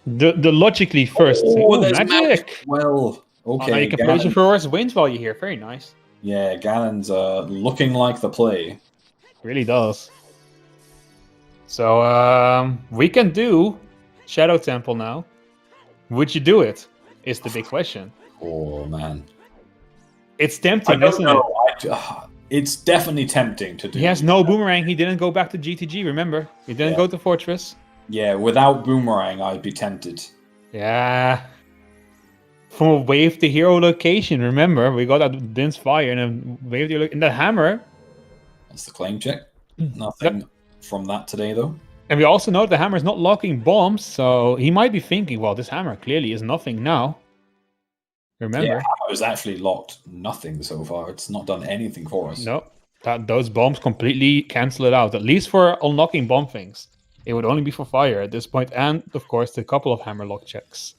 The logically first. There's magic! Well, okay. You can place your first wins value here. Very nice. Yeah, Ganon's looking like the play. Really does. So, we can do Shadow Temple now. Would you do it? Is the big question. Oh, man. It's tempting, I don't isn't know. it? It's definitely tempting to do. He has no boomerang. He didn't go back to GTG, remember? He didn't go to Fortress. Yeah, without Boomerang, I'd be tempted. Yeah. From a wave to hero location, remember? We got that dense fire and a wave to hero. And the hammer. That's the claim check. Nothing from that today, though. And we also know the hammer is not locking bombs, so he might be thinking, well, this hammer clearly is nothing now. Remember? Yeah, hammer's actually locked nothing so far. It's not done anything for us. No. Those bombs completely cancel it out, at least for unlocking bomb things. It would only be for fire at this point, and, of course, the couple of hammer lock checks.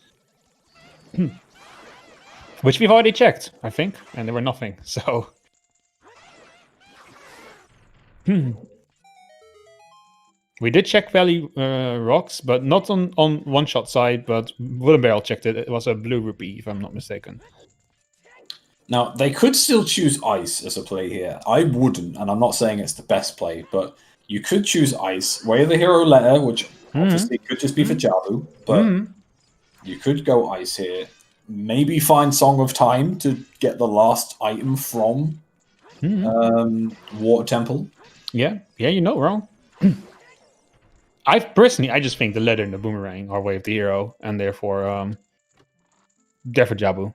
Which we've already checked, I think, and they were nothing, so... We did check Valley Rocks, but not on One-Shot side, but WoodenBarrel checked it. It was a blue rupee, if I'm not mistaken. Now, they could still choose Ice as a play here. I wouldn't, and I'm not saying it's the best play, but you could choose Ice, weigh the hero letter, which obviously could just be for Jabu, but you could go Ice here. Maybe find Song of Time to get the last item from Water Temple. Yeah, you're not wrong. I just think the letter and the boomerang are way of the hero, and therefore, Jabu.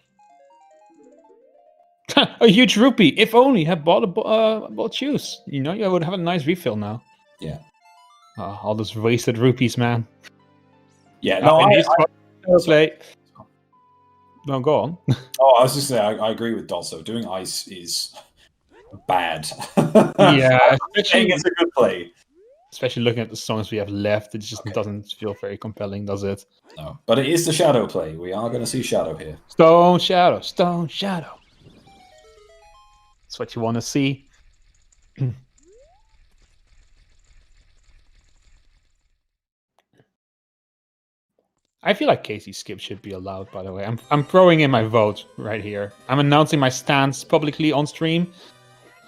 A huge rupee. If only had bought shoes. You know, you would have a nice refill now. Yeah. All those wasted rupees, man. Yeah, no, play. No, go on. I was just saying, I agree with Dotso. Doing Ice is bad. Yeah, I think it's a good play. Especially looking at the songs we have left, it just doesn't feel very compelling, does it? No, but it is the Shadow play. We are going to see Shadow here. Stone Shadow, Stone Shadow. That's what you want to see. I feel like Casey skip should be allowed, by the way. I'm throwing in my vote right here. I'm announcing my stance publicly on stream.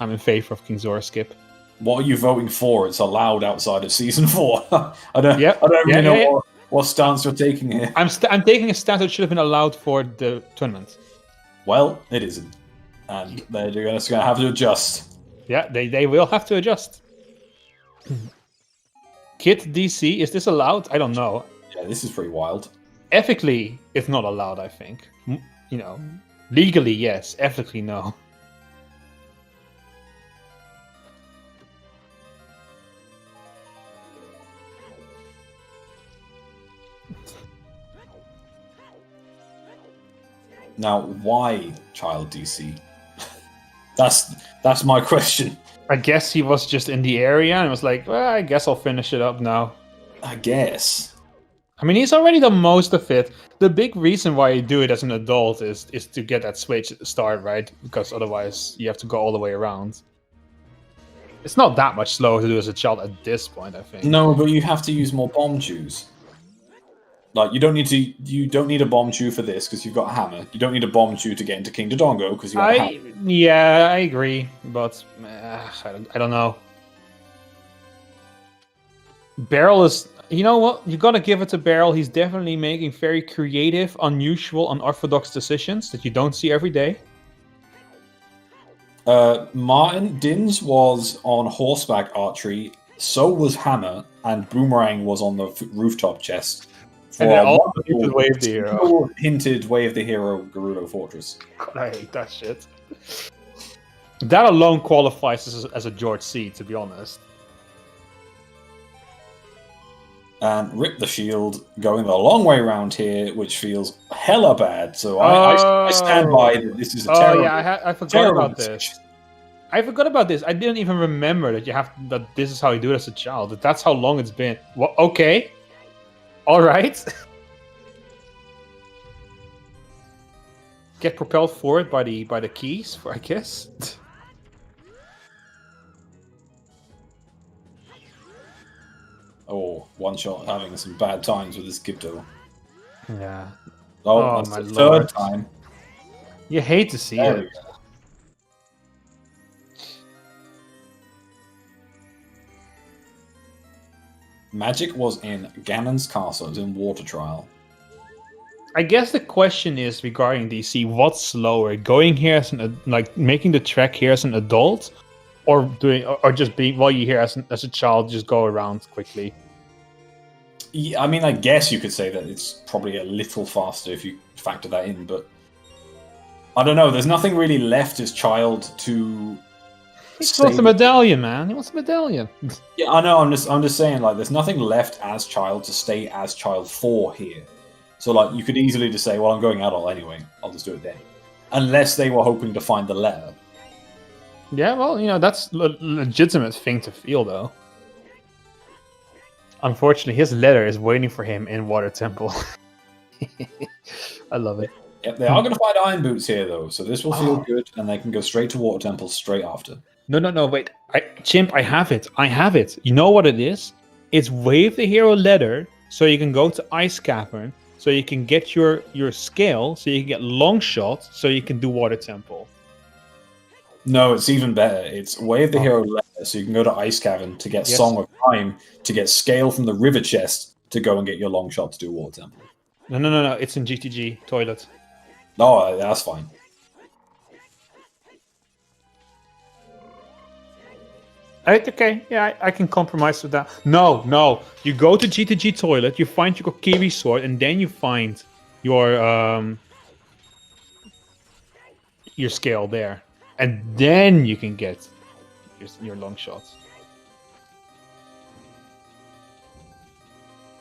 I'm in favor of King Zora skip. What are you voting for? It's allowed outside of Season 4. I don't really know what stance you're taking here. I'm taking a stance that should have been allowed for the tournament. Well, it isn't. And they're just going to have to adjust. Yeah, they will have to adjust. Kit DC, is this allowed? I don't know. Yeah, this is pretty wild. Ethically, it's not allowed, I think. Legally, yes. Ethically, no. Now, why child DC? That's my question. I guess he was just in the area and was like, well, I guess I'll finish it up now. I guess. I mean, he's already done most of it. The big reason why you do it as an adult is to get that switch at the start, right? Because otherwise you have to go all the way around. It's not that much slower to do as a child at this point, I think. No, but you have to use more bomb chews. Like you don't need a bomb chew for this because you've got a hammer. You don't need a bomb chew to get into King Dodongo because you have a hammer. Yeah, I agree, but I don't know. Barrel is, you know what? You gotta give it to Barrel. He's definitely making very creative, unusual, unorthodox decisions that you don't see every day. Martin Dins was on horseback archery. So was Hammer, and Boomerang was on the rooftop chest. And then all hinted Wave the Hero. Hinted Wave the Hero Gerudo Fortress. God, I hate that shit. That alone qualifies as a George C, to be honest. And Rip the Shield going the long way around here, which feels hella bad. So I stand by that this is a terrible. Oh yeah, I forgot about this. I forgot about this. I didn't even remember that this is how you do it as a child. That's how long it's been. Well, okay. All right. Get propelled forward by the keys, I guess. Oh, one shot having some bad times with this Gibdo. Yeah. Oh, that's my the lord. third time. You hate to see There it. Magic was in Ganon's castle. It was in Water Trial. I guess the question is regarding DC: what's slower, going here as making the trek here as an adult, or just being while you're here as a child, just go around quickly? Yeah, I mean, I guess you could say that it's probably a little faster if you factor that in, but I don't know. There's nothing really left as child to. He wants a medallion, man. He wants a medallion. Yeah, I know. I'm just saying, like, there's nothing left as child to stay as child for here. So, like, you could easily just say, well, I'm going adult anyway. I'll just do it then. Unless they were hoping to find the letter. Yeah, well, that's a legitimate thing to feel, though. Unfortunately, his letter is waiting for him in Water Temple. I love it. Yep, they are going to find Iron Boots here, though, so this will feel good, and they can go straight to Water Temple straight after. No, wait. Chimp, I have it. You know what it is? It's Wave the Hero letter, so you can go to Ice Cavern, so you can get your scale, so you can get Long Shot, so you can do Water Temple. No, it's even better. It's Wave the Hero letter, so you can go to Ice Cavern to get Song of Time, to get scale from the River Chest, to go and get your Long Shot to do Water Temple. No. It's in GTG Toilet. No, that's fine. Okay, yeah, I can compromise with that. No. You go to GTG Toilet, you find your Kokiri sword, and then you find your scale there. And then you can get your long shots.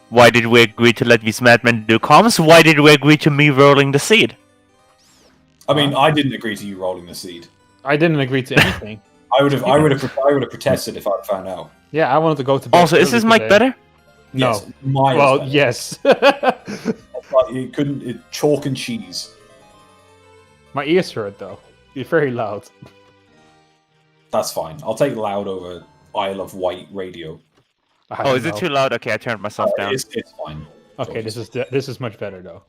Why did we agree to let these madmen do comms? Why did we agree to me rolling the seed? I mean, I didn't agree to you rolling the seed. I didn't agree to anything. I would have protested if I'd found out. Yeah, I wanted to go to bed. Also, is this mic better? No. Yes, miles well, better. yes. But you couldn't chalk and cheese. My ears hurt though. You're very loud. That's fine. I'll take loud over Isle of Wight radio. Oh, is it too loud? Okay, I turned myself down. It's fine. Okay, this is much better though.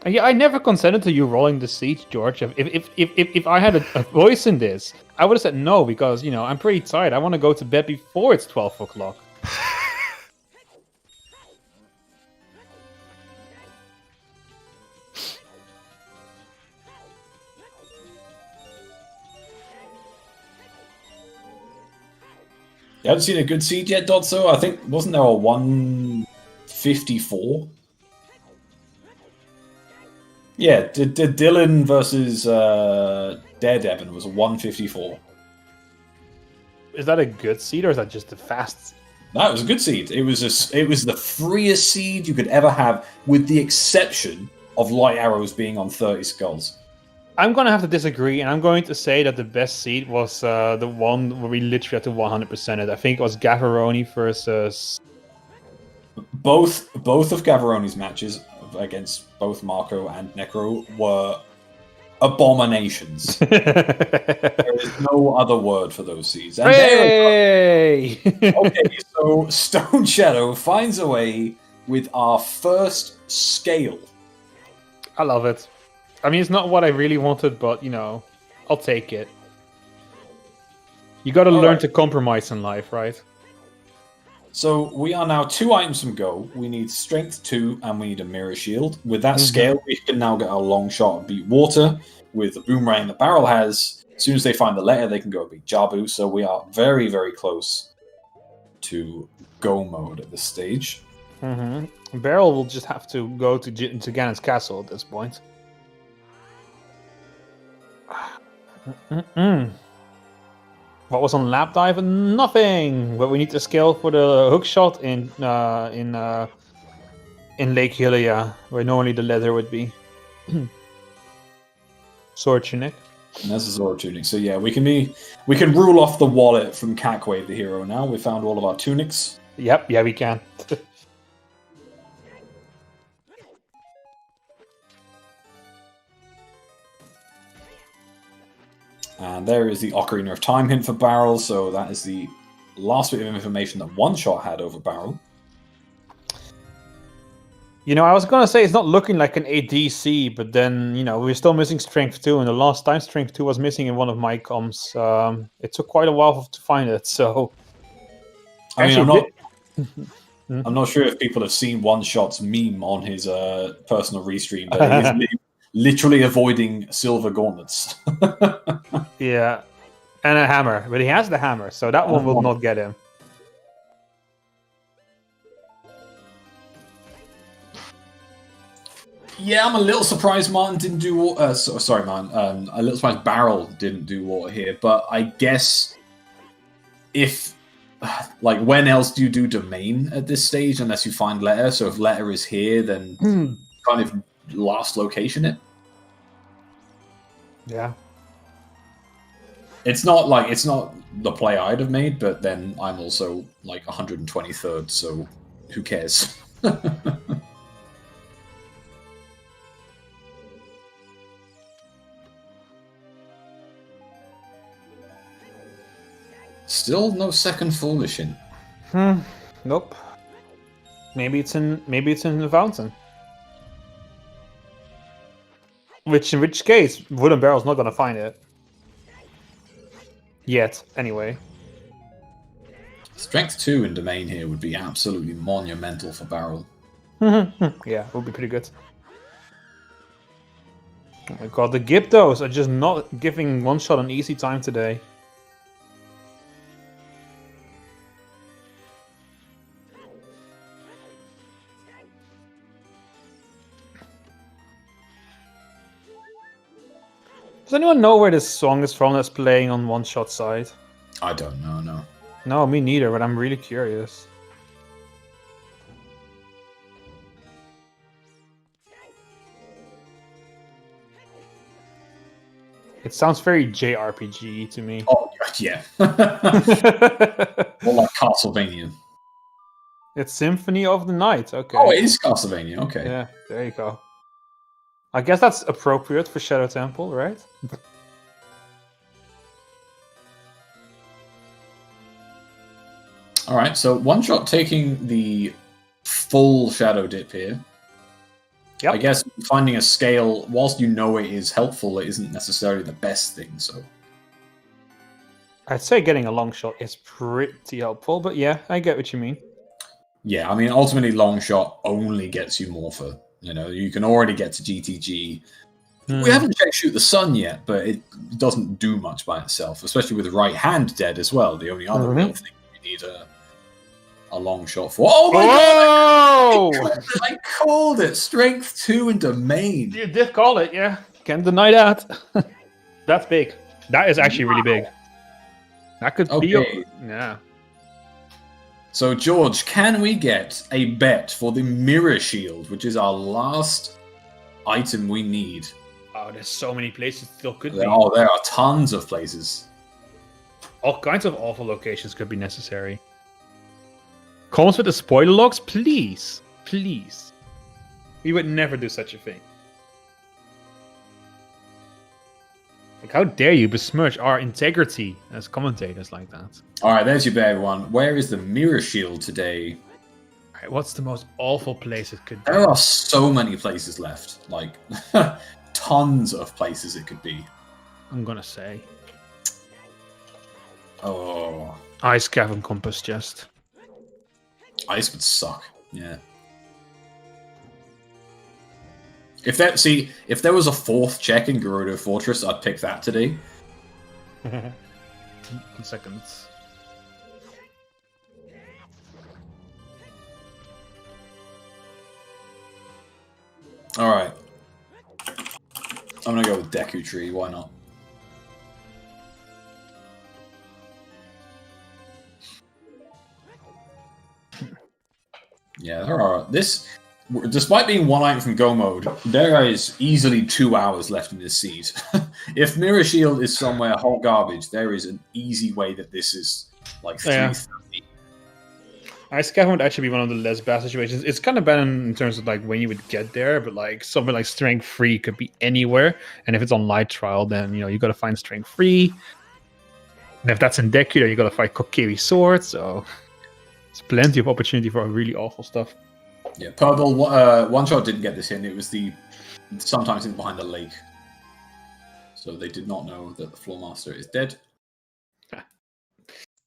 Yeah, I never consented to you rolling the seat, George. If I had a voice in this, I would have said no because I'm pretty tired. I want to go to bed before it's 12 o'clock. You haven't seen a good seed yet, Dotso? I think, wasn't there a 154? Yeah, Dylan versus Daredevil was a 154. Is that a good seed or is that just a fast? No, it was a good seed. It was the freest seed you could ever have, with the exception of light arrows being on 30 skulls. I'm going to have to disagree, and I'm going to say that the best seed was the one where we literally had to 100% it. I think it was Gavaroni versus... Both of Gavaroni's matches against both Marco and Necro were abominations. There is no other word for those seeds. And Hooray! okay, so Stone Shadow finds a way with our first scale. I love it. I mean, it's not what I really wanted, but, you know, I'll take it. You gotta learn to compromise in life, right? So we are now 2 items from go. We need Strength 2 and we need a Mirror Shield. With that scale, we can now get our long shot and beat Water. With the boomerang that Barrel has, as soon as they find the letter, they can go beat Jabu. So we are very, very close to go mode at this stage. Barrel will just have to go to Ganon's castle at this point. What was on Lap Dive? Nothing. But we need to scale for the hook shot in Lake Hylia, where normally the leather would be. Sword tunic. And that's a sword tunic. So yeah, we can rule off the wallet from Cackwave, the hero. Now we found all of our tunics. Yep. Yeah, we can. And there is the Ocarina of Time hint for Barrel, so that is the last bit of information that One Shot had over Barrel. You know, I was gonna say it's not looking like an ADC, but then, you know, we're still missing Strength 2, and the last time Strength 2 was missing in one of my comms, it took quite a while to find it, so... I mean, I'm not sure if people have seen One Shot's meme on his personal restream, but he's literally avoiding silver gauntlets. Yeah, and a hammer, but he has the hammer, so that one will not get him. Yeah, I'm a little surprised Martin didn't do water. Sorry, Martin. A little surprised Barrel didn't do water here, but I guess like, when else do you do domain at this stage unless you find letter? So if letter is here, then kind of last location it. Yeah. It's not the play I'd have made, but then I'm also like 123rd, so who cares? Still no second full mission. Nope. Maybe it's in the fountain. In which case, WoodenBarrel's not gonna find it. Yet, anyway. Strength 2 in domain here would be absolutely monumental for Barrel. Yeah, it would be pretty good. Oh my god, the Gyptos are just not giving One Shot an easy time today. Does anyone know where this song is from that's playing on One Shot side? I don't know, no. No, me neither, but I'm really curious. It sounds very JRPG to me. Oh, yeah. More like Castlevania. It's Symphony of the Night, okay. Oh, it is Castlevania, okay. Yeah, there you go. I guess that's appropriate for Shadow Temple, right? Alright, so One Shot taking the full Shadow Dip here. Yep. I guess finding a scale, whilst you know it is helpful, it isn't necessarily the best thing, so... I'd say getting a long shot is pretty helpful, but yeah, I get what you mean. Yeah, I mean, ultimately, long shot only gets you Morpher. You know, you can already get to GTG. We haven't checked Shoot the Sun yet, but it doesn't do much by itself, especially with the right hand dead as well, the only other real thing need a long shot for. Oh my god! I called it! Strength 2 in domain. You did call it, yeah. Can't deny that. That's big. That is actually really big. That could be... Yeah. So, George, can we get a bet for the Mirror Shield, which is our last item we need? Oh, there's so many places still could be. Oh, there are tons of places. All kinds of awful locations could be necessary. Comments with the spoiler logs, please. Please. We would never do such a thing. Like, how dare you besmirch our integrity as commentators like that? Alright, there's your bet, everyone. Where is the Mirror Shield today? Alright, what's the most awful place it could be? There are so many places left. Like, tons of places it could be. I'm gonna say. Oh. Ice Cavern Compass Chest. Ice would suck. Yeah. If there was a 4th check in Gerudo Fortress, I'd pick that today. 1 second. Alright. I'm gonna go with Deku Tree, why not? Yeah, there are... Despite being 1 item from Go Mode, there is easily 2 hours left in this seed. If Mirror Shield is somewhere hot garbage, there is an easy way that this is like 330. Ice Cavern would actually be one of the less bad situations. It's kind of bad in terms of like when you would get there, but like something like Strength 3 could be anywhere. And if it's on Light Trial, then you got to find Strength 3. And if that's in Deku, then you got to fight Kokiri Sword. So there's plenty of opportunity for really awful stuff. Yeah, Purple, One Shot didn't get this in. It was the sometimes in behind the lake. So they did not know that the Floor Master is dead.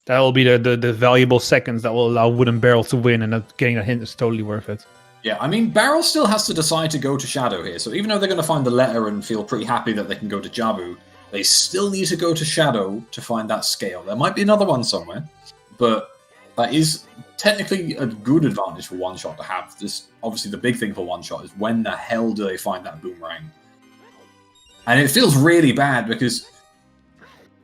That will be the valuable seconds that will allow WoodenBarrel to win, and getting a hint is totally worth it. Yeah, I mean, Barrel still has to decide to go to Shadow here. So even though they're going to find the letter and feel pretty happy that they can go to Jabu, they still need to go to Shadow to find that scale. There might be another one somewhere, but that is technically a good advantage for One Shot to have. This obviously the big thing for One Shot is when the hell do they find that boomerang? And it feels really bad because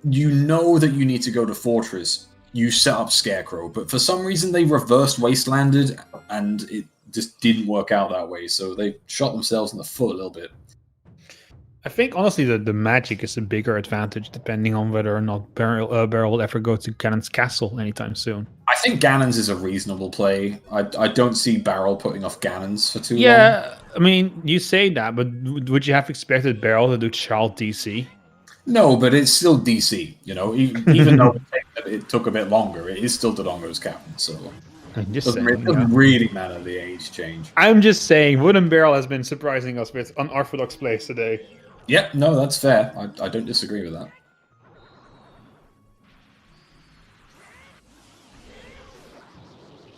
you know that you need to go to Fortress. You set up Scarecrow, but for some reason they reversed Wastelanded and it just didn't work out that way. So they shot themselves in the foot a little bit. I think honestly the magic is a bigger advantage depending on whether or not Barrel will ever go to Ganon's castle anytime soon. I think Ganon's is a reasonable play. I don't see Barrel putting off Ganon's for too long. Yeah, I mean, you say that, but would you have expected Barrel to do Child DC? No, but it's still DC, even though it took a bit longer, it is still Dodongo's captain, so I'm just it doesn't really matter the age change. I'm just saying, WoodenBarrel has been surprising us with unorthodox plays today. Yep, no, that's fair. I don't disagree with that.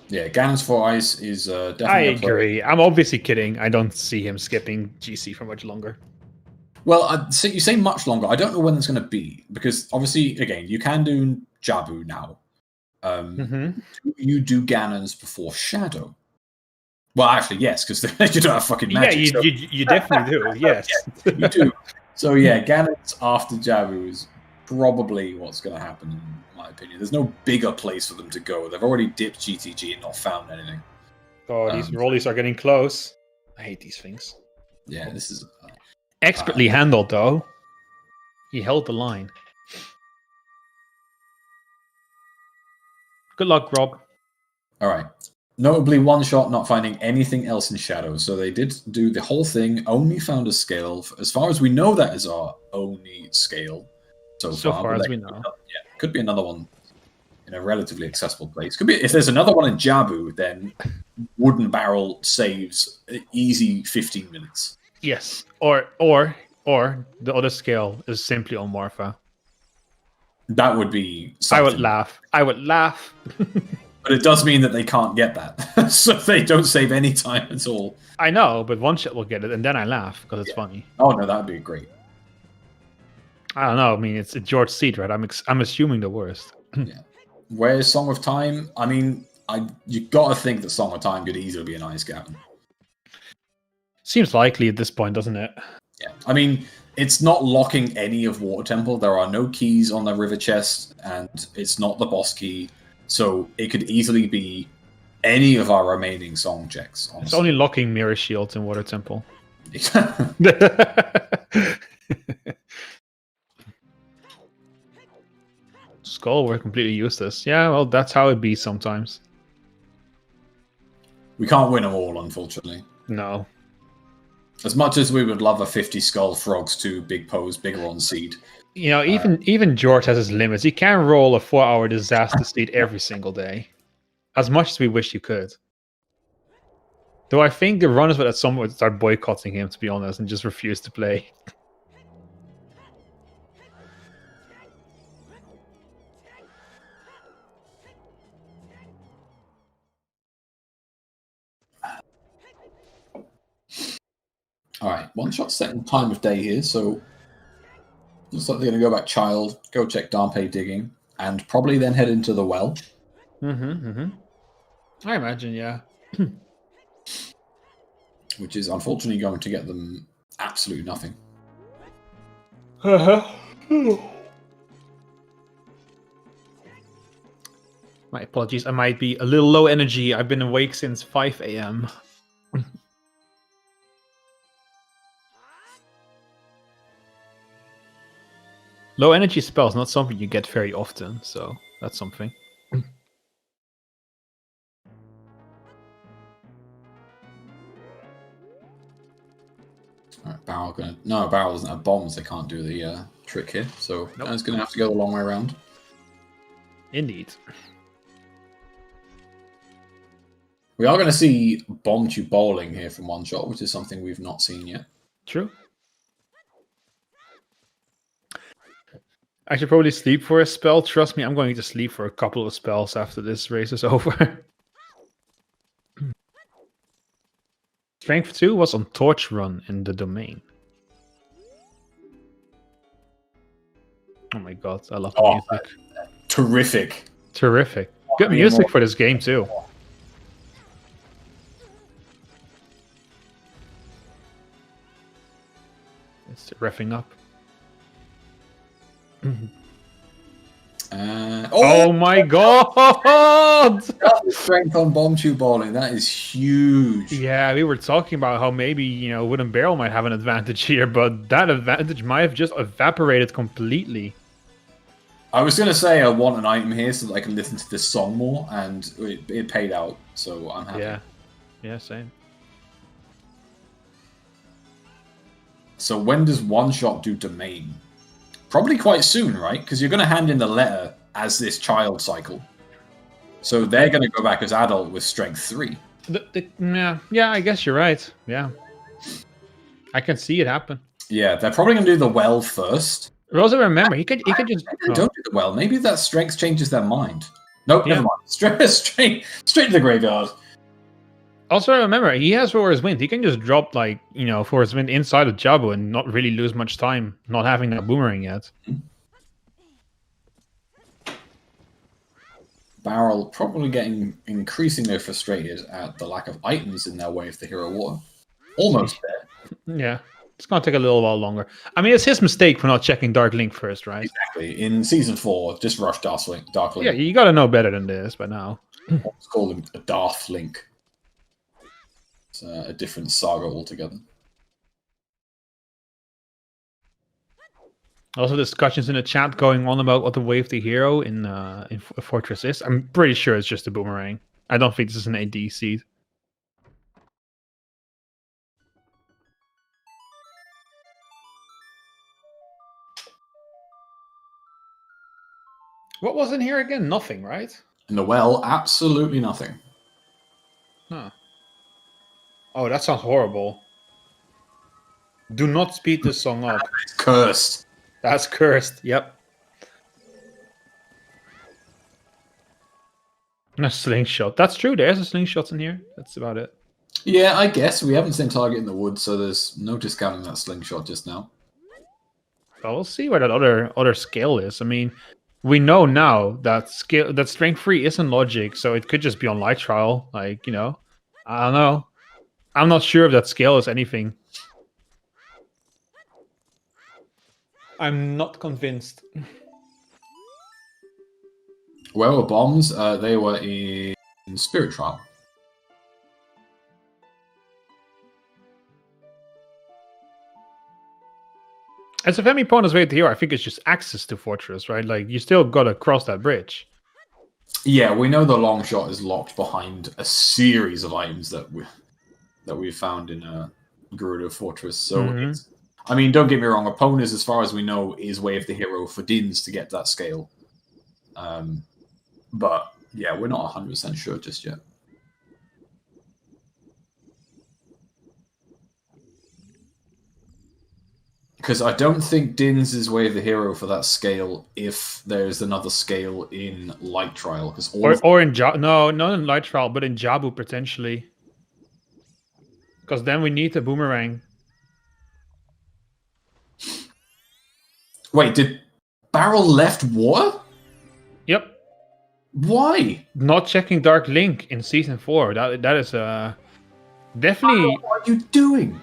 Yeah, Ganon's 4 Ice is definitely... I agree. I'm obviously kidding. I don't see him skipping GC for much longer. Well, you say much longer. I don't know when it's going to be, because obviously, again, you can do Jabu now. You do Ganon's before Shadow. Well, actually, yes, because you don't have fucking magic. Yeah, you definitely do, yes. Yeah, you do. So, yeah, Ganon's after Jabu is probably what's going to happen, in my opinion. There's no bigger place for them to go. They've already dipped GTG and not found anything. Oh, these rollies are getting close. I hate these things. Yeah, this is... Expertly handled, though. He held the line. Good luck, Rob. All right. Notably, One Shot not finding anything else in Shadow. So they did do the whole thing, only found a scale. As far as we know, that is our only scale so far as we know. Yeah, could be another one in a relatively accessible place. Could be if there's another one in Jabu, then WoodenBarrel saves easy 15 minutes. Yes, or the other scale is simply on Morpha. That would be something. I would laugh. But it does mean that they can't get that. So they don't save any time at all. I know, but One Shot will get it, and then I laugh because it's funny. Oh, no, that would be great. I don't know. I mean, it's George Seed, right? I'm assuming the worst. Yeah. Where's Song of Time? I mean, you got to think that Song of Time could easily be an ice cavern. Seems likely at this point, doesn't it? Yeah, I mean, it's not locking any of Water Temple. There are no keys on the river chest, and it's not the boss key. So it could easily be any of our remaining song checks. Honestly. It's only locking Mirror Shields in Water Temple. Skull were completely useless. Yeah, well, that's how it be sometimes. We can't win them all, unfortunately. No. As much as we would love a 50 skull frogs to big pose, bigger on seed. You know, even George has his limits. You can't roll a 4-hour disaster seed every single day. As much as we wish you could. Though I think the runners would at some point start boycotting him, to be honest, and just refuse to play. Alright, one shot second time of day here, so looks like they're going to go back Child, go check Darnpei digging, and probably then head into the well. I imagine, yeah. Which is unfortunately going to get them absolutely nothing. My apologies, I might be a little low energy. I've been awake since 5 a.m. Low energy spells, not something you get very often, so that's something. Alright, Barrel gonna... No, Barrel doesn't have bombs, they can't do the trick here, so Nope. it's going to have to go the long way around. Indeed. We are going to see Bomb Tube Bowling here from one shot, which is something we've not seen yet. True. I should probably sleep for a spell. Trust me, I'm going to sleep for a couple of spells after this race is over. Strength 2 was on Torch Run in the domain. Oh my god, I love the music. Terrific. Terrific. Good music for this game too. It's reffing up. Oh my god! Strength on Bomb Tube Bowling, that is huge. Yeah, we were talking about how maybe, you know, WoodenBarrel might have an advantage here, but that advantage might have just evaporated completely. I was going to say I want an item here so that I can listen to this song more, and it paid out, so I'm happy. Yeah, same. So when does One Shot do Domain? Probably quite soon, right? Because you're going to hand in the letter as this child cycle. So they're going to go back as adult with Strength 3. Yeah, I guess you're right. Yeah. I can see it happen. Yeah, they're probably going to do the well first. But also remember, he could just... Don't do the well. Maybe that strength changes their mind. Nope, never mind. Straight to the graveyard. Also remember, he has Forest Wind. He can just drop, like, you know, Forest Wind inside of Jabu and not really lose much time not having that boomerang yet. Barrel probably getting increasingly frustrated at the lack of items in their way of the Hero Water. Almost there. Yeah. It's going to take a little while longer. I mean, it's his mistake for not checking Dark Link first, right? Exactly. In Season 4, just rush Dark Link. Yeah, you got to know better than this by now. Let's call him a Darth Link. It's a different saga altogether. Also, discussions in the chat going on about what the Wave the Hero in Fortress is. I'm pretty sure it's just a boomerang. I don't think this is an AD seed. What was in here again? Nothing, right? In the well, absolutely nothing. Huh. Oh, that sounds horrible. Do not speed this song up. It's cursed. That's cursed, yep. And a slingshot. That's true, there's a slingshot in here. That's about it. Yeah, I guess. We haven't seen target in the woods, so there's no discounting that slingshot just now. Well, we'll see where that other scale is. I mean, we know now that strength 3 isn't logic, so it could just be on light trial. Like, I don't know. I'm not sure if that scale is anything. I'm not convinced. Where were bombs? They were in Spirit Trial. As a Femi opponent's way to here, I think it's just access to Fortress, right? Like, you still gotta cross that bridge. Yeah, we know the long shot is locked behind a series of items that we found in Gerudo Fortress. So, I mean, don't get me wrong, opponents, as far as we know, is Way of the Hero for Dins to get that scale. But, yeah, we're not 100% sure just yet. Because I don't think Dins is Way of the Hero for that scale if there's another scale in Light Trial. Or in no, not in Light Trial, but in Jabu potentially. Because then we need the boomerang. Wait, did Barrel left water? Yep. Why? Not checking Dark Link in Season 4. That is definitely... What are you doing?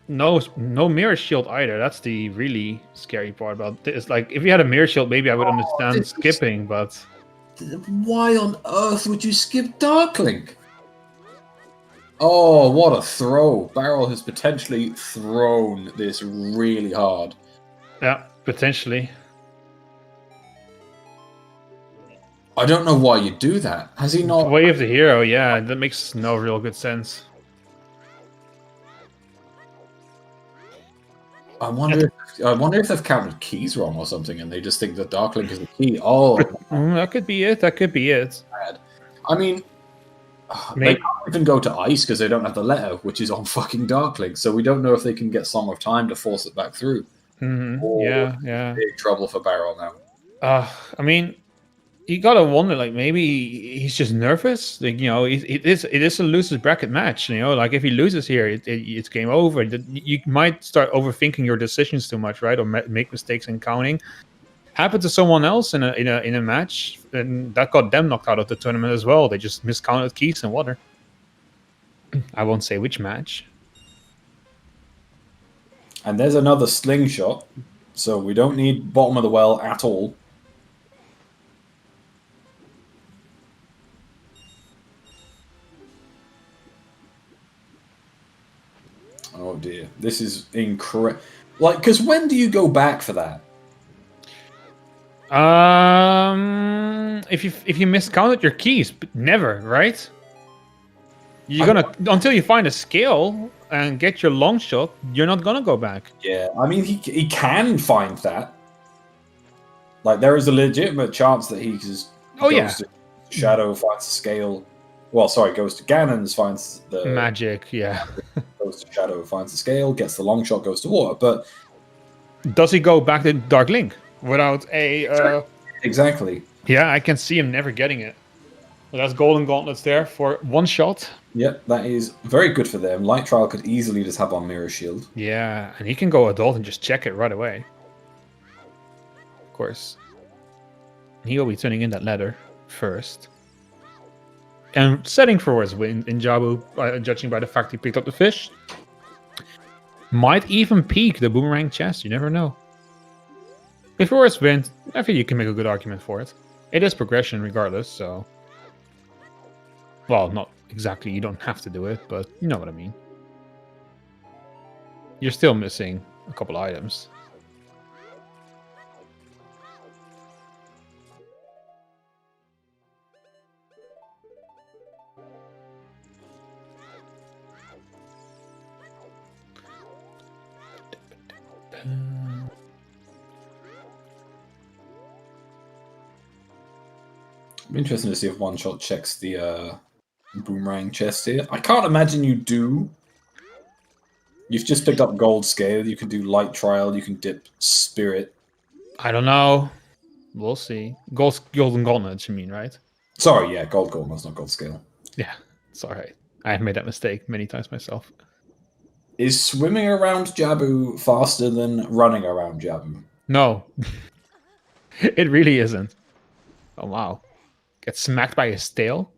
No mirror shield either. That's the really scary part about this. Like, if you had a mirror shield, maybe I would understand skipping, but... Why on earth would you skip Dark Link? Oh, what a throw. Barrel has potentially thrown this really hard. Yeah, potentially. I don't know why you do that. Has he not... Way of the Hero, yeah. That makes no real good sense. I wonder if they've counted keys wrong or something, and they just think that Dark Link is the key. Oh, that could be it. That could be it. I mean, they can't even go to Ice because they don't have the letter, which is on fucking Dark Link. So we don't know if they can get Song of Time to force it back through. Yeah. Big trouble for Barrel now. I mean, you gotta wonder, like, maybe he's just nervous. Like, it is a losers bracket match. Like, if he loses here, it's game over. You might start overthinking your decisions too much, right? Or make mistakes in counting. Happened to someone else in a match, and that got them knocked out of the tournament as well. They just miscounted keys and water. I won't say which match. And there's another slingshot, so we don't need bottom of the well at all. Oh dear, this is incredible. Like, because when do you go back for that? If you miscounted your keys, but never, right? You're gonna until you find a scale and get your long shot. You're not gonna go back. Yeah, I mean he can find that. Like, there is a legitimate chance that he just goes to Shadow, finds the scale. Well, sorry, goes to Ganon's, finds the magic. Yeah, goes to Shadow, finds the scale, gets the long shot, goes to water. But does he go back to Dark Link without a? Exactly. Yeah, I can see him never getting it. Well, that's Golden Gauntlets there for one shot. Yep, that is very good for them. Light Trial could easily just have on Mirror Shield. Yeah, and he can go adult and just check it right away. Of course. He will be turning in that letter first. And setting for his win in Jabu, judging by the fact he picked up the fish. Might even peak the boomerang chest, you never know. If Forrest wins, I think you can make a good argument for it. It is progression regardless, so... Well, not exactly, you don't have to do it, but you know what I mean. You're still missing a couple items. I'm interested to see if One Shot checks the boomerang chest here. I can't imagine you do. You've just picked up Gold Scale. You can do Light Trial. You can dip Spirit. I don't know. We'll see. Golden Gauntlets, you mean, right? Sorry, yeah, Gold Gauntlets, not Gold Scale. Yeah, it's alright. I have made that mistake many times myself. Is swimming around Jabu faster than running around Jabu? No. It really isn't. Oh wow. Get smacked by his tail.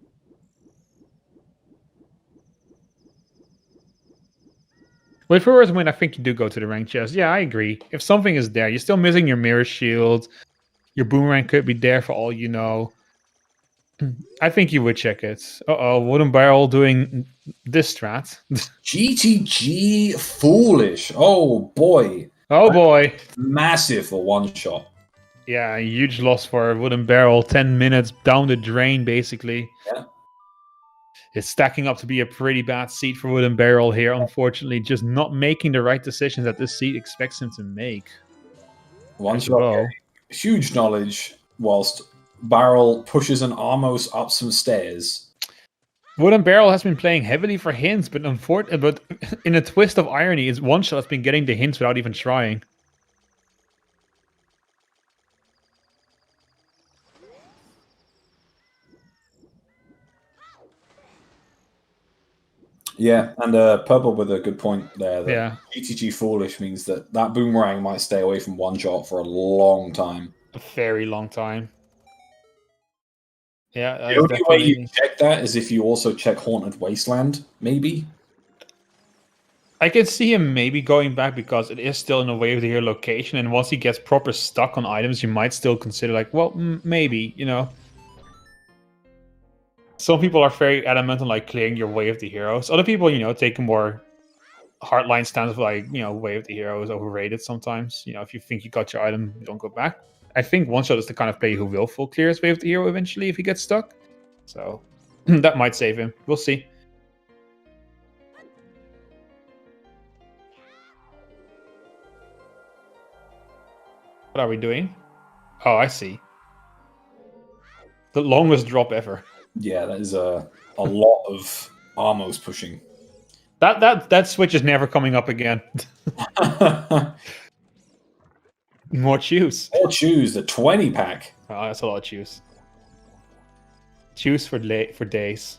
Well, if it were to win, I think you do go to the rank chest. Yeah, I agree. If something is there, you're still missing your mirror shield. Your boomerang could be there for all you know. I think you would check it. Uh-oh, WoodenBarrel doing this strat. GTG foolish. Oh boy. Oh boy. Massive for one shot. Yeah, huge loss for WoodenBarrel. 10 minutes down the drain, basically. Yeah. It's stacking up to be a pretty bad seat for WoodenBarrel here, unfortunately. Just not making the right decisions that this seat expects him to make. One shot. Huge knowledge whilst Barrel pushes an Armos up some stairs. WoodenBarrel has been playing heavily for hints, but in a twist of irony, is one shot has been getting the hints without even trying. Yeah, and Purple with a good point there. That Yeah. GTG foolish means that boomerang might stay away from one shot for a long time. A very long time. Yeah, The only way you check that is if you also check Haunted Wasteland, maybe. I can see him maybe going back because it is still in a Wave of the Year location, and once he gets proper stuck on items, you might still consider like, well, maybe, you know. Some people are very adamant on like clearing your Way of the Heroes. Other people, you know, take a more hardline stance of like, you know, Way of the Hero is overrated sometimes. You know, if you think you got your item, don't go back. I think One Shot is the kind of player who will full clear his Wave of the Hero eventually if he gets stuck. So that might save him. We'll see. What are we doing? Oh, I see. The longest drop ever. Yeah, that is a lot of Armos pushing. That switch is never coming up again. More choose. More choose, the 20 pack. Oh, that's a lot of choose. Choose for days.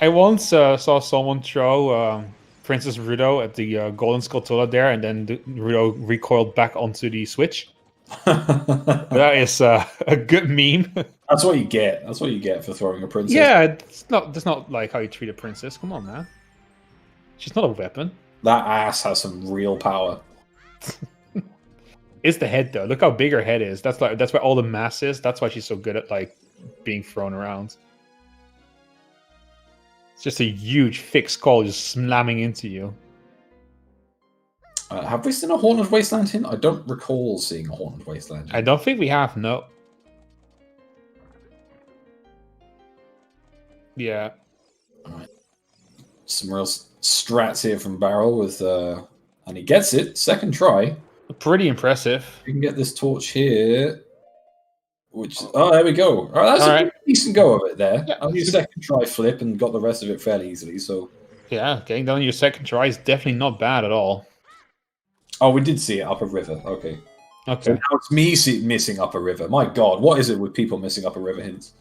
I once saw someone throw Princess Rudo at the Golden Skulltula there, and then Rudo recoiled back onto the switch. That is a good meme. That's what you get. That's what you get for throwing a princess. Yeah, that's not like how you treat a princess. Come on, man. She's not a weapon. That ass has some real power. It's the head though. Look how big her head is. That's where all the mass is. That's why she's so good at like being thrown around. It's just a huge thick skull just slamming into you. Have we seen a Haunted Wasteland hint? I don't recall seeing a Haunted Wasteland hint. I don't think we have, no. Yeah. Alright. Some real strats here from Barrel with and he gets it, second try. Pretty impressive. You can get this torch here. Which there we go. That's a decent go of it there. Yeah. Only a second try flip and got the rest of it fairly easily, so yeah, getting done your second try is definitely not bad at all. Oh, we did see it up a river. Okay. Okay. So now it's me missing up a river. My God, what is it with people missing up a river hints?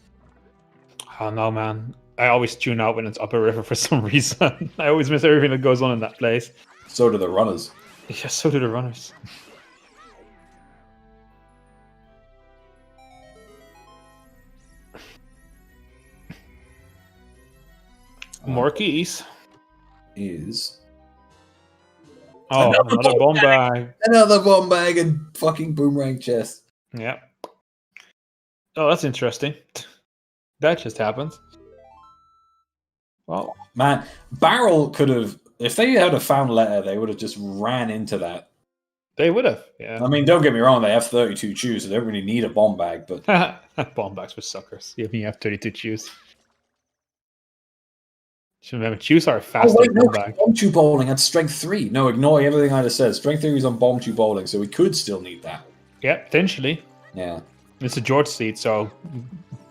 Oh no, man. I always tune out when it's up a river for some reason. I always miss everything that goes on in that place. So do the runners. Yeah, so do the runners. More keys. Is Oh, another bomb bag. Another bomb bag and fucking boomerang chest. Yeah. Oh, that's interesting. That just happened. Well, man, Barrel could have, if they had a found letter, they would have just ran into that. They would have, yeah. I mean, don't get me wrong, they have 32 chews, so they don't really need a bomb bag, but bomb bags were suckers. You have 32 chews. Should remember, chews are fast. No, bomb chew bowling had strength 3. No, ignore everything I just said. Strength 3 is on bomb chew bowling, so we could still need that. Yeah, potentially. Yeah. It's a George seat, so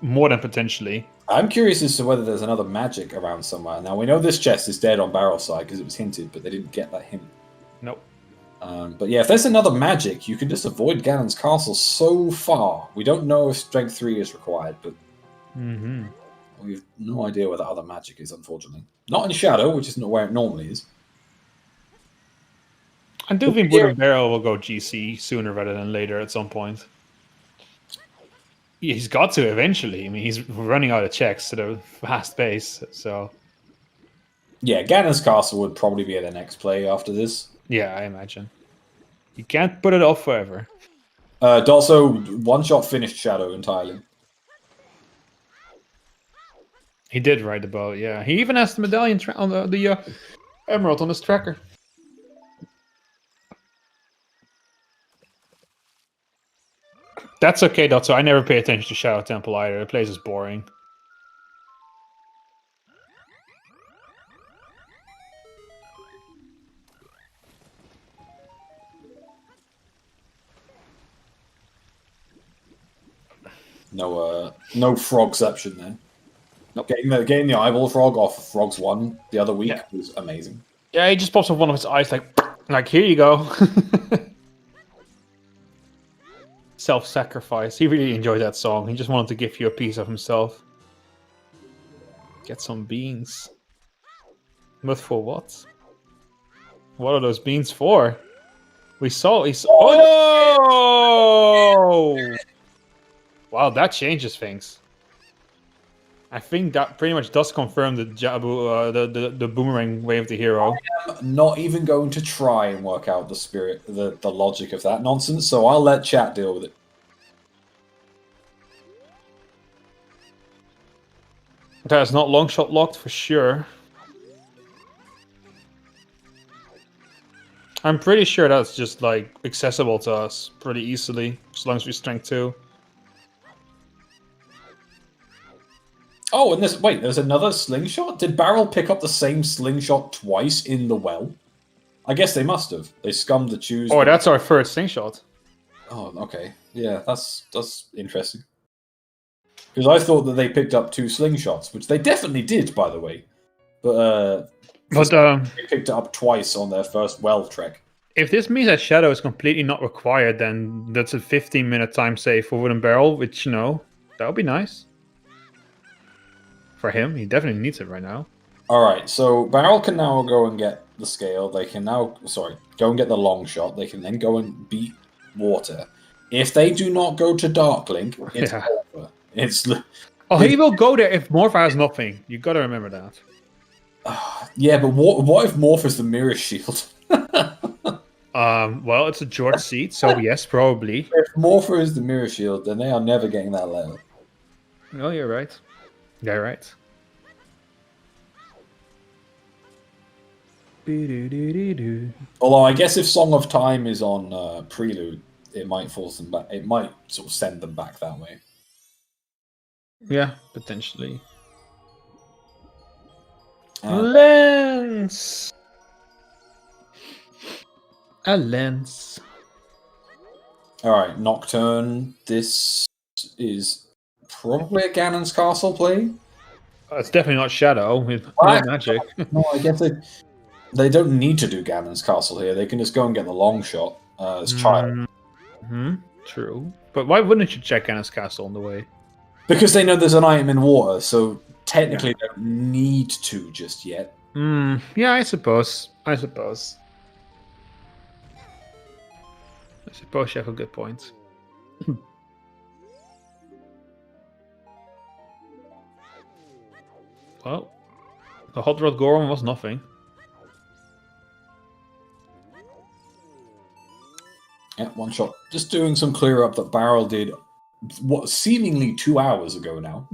more than potentially. I'm curious as to whether there's another magic around somewhere. Now, we know this chest is dead on Barrel's side because it was hinted, but they didn't get that hint. Nope. But yeah, if there's another magic, you can just avoid Ganon's castle so far. We don't know if strength 3 is required, but we have no idea where that other magic is, unfortunately. Not in Shadow, which isn't where it normally is. I do think WoodenBarrel will go GC sooner rather than later at some point. He's got to eventually. I mean, he's running out of checks at a fast pace, so... Yeah, Ganon's Castle would probably be the next play after this. Yeah, I imagine. You can't put it off forever. Also, one-shot finished Shadow entirely. He did ride the boat, yeah. He even has the medallion on the emerald on his tracker. That's okay, Dotso. I never pay attention to Shadow Temple either. The place is boring. No frogception then. Nope. Getting the eyeball frog off of Frogs 1 the other week was amazing. Yeah, he just pops up one of his eyes like here you go. Self-sacrifice. He really enjoyed that song. He just wanted to give you a piece of himself. Get some beans. But for what? What are those beans for? We saw. Oh! Wow, that changes things. I think that pretty much does confirm the Jabu, the boomerang way of the hero. I'm not even going to try and work out the logic of that nonsense, so I'll let chat deal with it. That is not long shot locked for sure. I'm pretty sure that's just like accessible to us pretty easily, as long as we strength 2. Oh, and there's another slingshot? Did Barrel pick up the same slingshot twice in the well? I guess they must have. They scummed the choose. Oh, that's our first slingshot. Oh, okay. Yeah, that's interesting. Because I thought that they picked up 2 slingshots, which they definitely did, by the way. But they picked it up twice on their first well trek. If this means that Shadow is completely not required, then that's a 15-minute time save for WoodenBarrel, which, you know, that would be nice. For him, he definitely needs it right now. Alright, so Barrel can now go and get the scale. They can now, go and get the long shot. They can then go and beat Water. If they do not go to Darklink, it's over. He will go there if Morpha has nothing. You gotta remember that. Yeah, but what if Morph is the Mirror Shield? Well, it's a George seat, so yes, probably. If Morpha is the Mirror Shield, then they are never getting that level. Oh, you're right. Yeah, right. Although I guess if Song of Time is on Prelude, it might force them back. It might sort of send them back that way. Yeah, potentially. Lens. A lens. All right, Nocturne. This is probably a Ganon's Castle play. It's definitely not Shadow with no magic. No, I guess they don't need to do Ganon's Castle here. They can just go and get the long shot as Child. True. But why wouldn't you check Ganon's Castle on the way? Because they know there's an item in water, so technically they don't need to just yet. Yeah, I suppose. I suppose you have a good point. Well, the Hot Rod Goron was nothing. Yeah, one shot. Just doing some clear up that Barrel did, what, seemingly 2 hours ago now.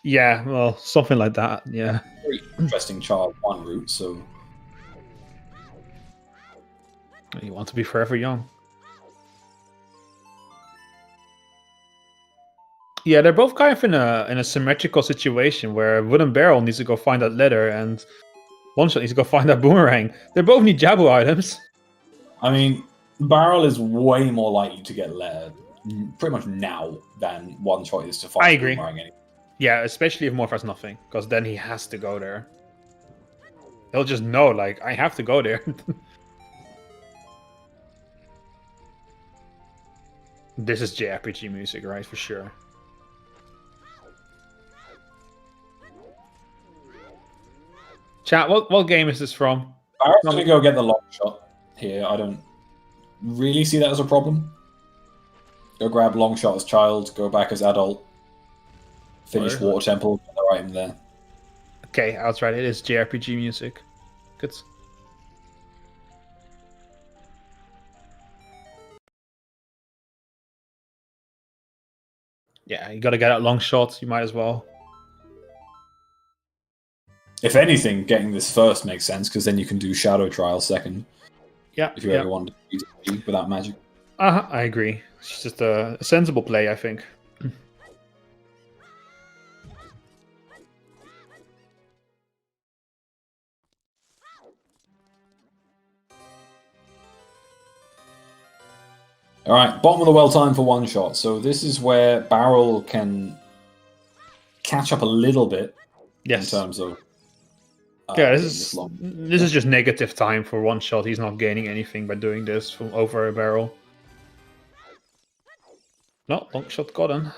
Yeah, well, something like that, yeah. Very interesting Child 1 route, so... You want to be forever young. Yeah, they're both kind of in a symmetrical situation where WoodenBarrel needs to go find that letter and Oneshot needs to go find that boomerang. They both need Jabu items. I mean, Barrel is way more likely to get letter pretty much now than Oneshot is to find I agree. boomerang anyway. Yeah, especially if Morph has nothing, because then he has to go there. He'll just know, like, I have to go there. This is JRPG music, right? For sure. Chat, what game is this from? Barrel's gonna go get the long shot. here. I don't really see that as a problem. Go grab long shot as child, go back as adult, finish Water Temple, get the item there. Okay, I was right. It is JRPG music. Good. Yeah, you gotta get out long shots. You might as well. If anything, getting this first makes sense, because then you can do Shadow Trial second. Yeah. If you ever want to beat without magic. I agree. It's just a sensible play, I think. Alright, bottom of the well time for one shot. So this is where Barrel can catch up a little bit in terms of... yeah, this is just negative time for one shot. He's not gaining anything by doing this from over a barrel. No, long shot got him.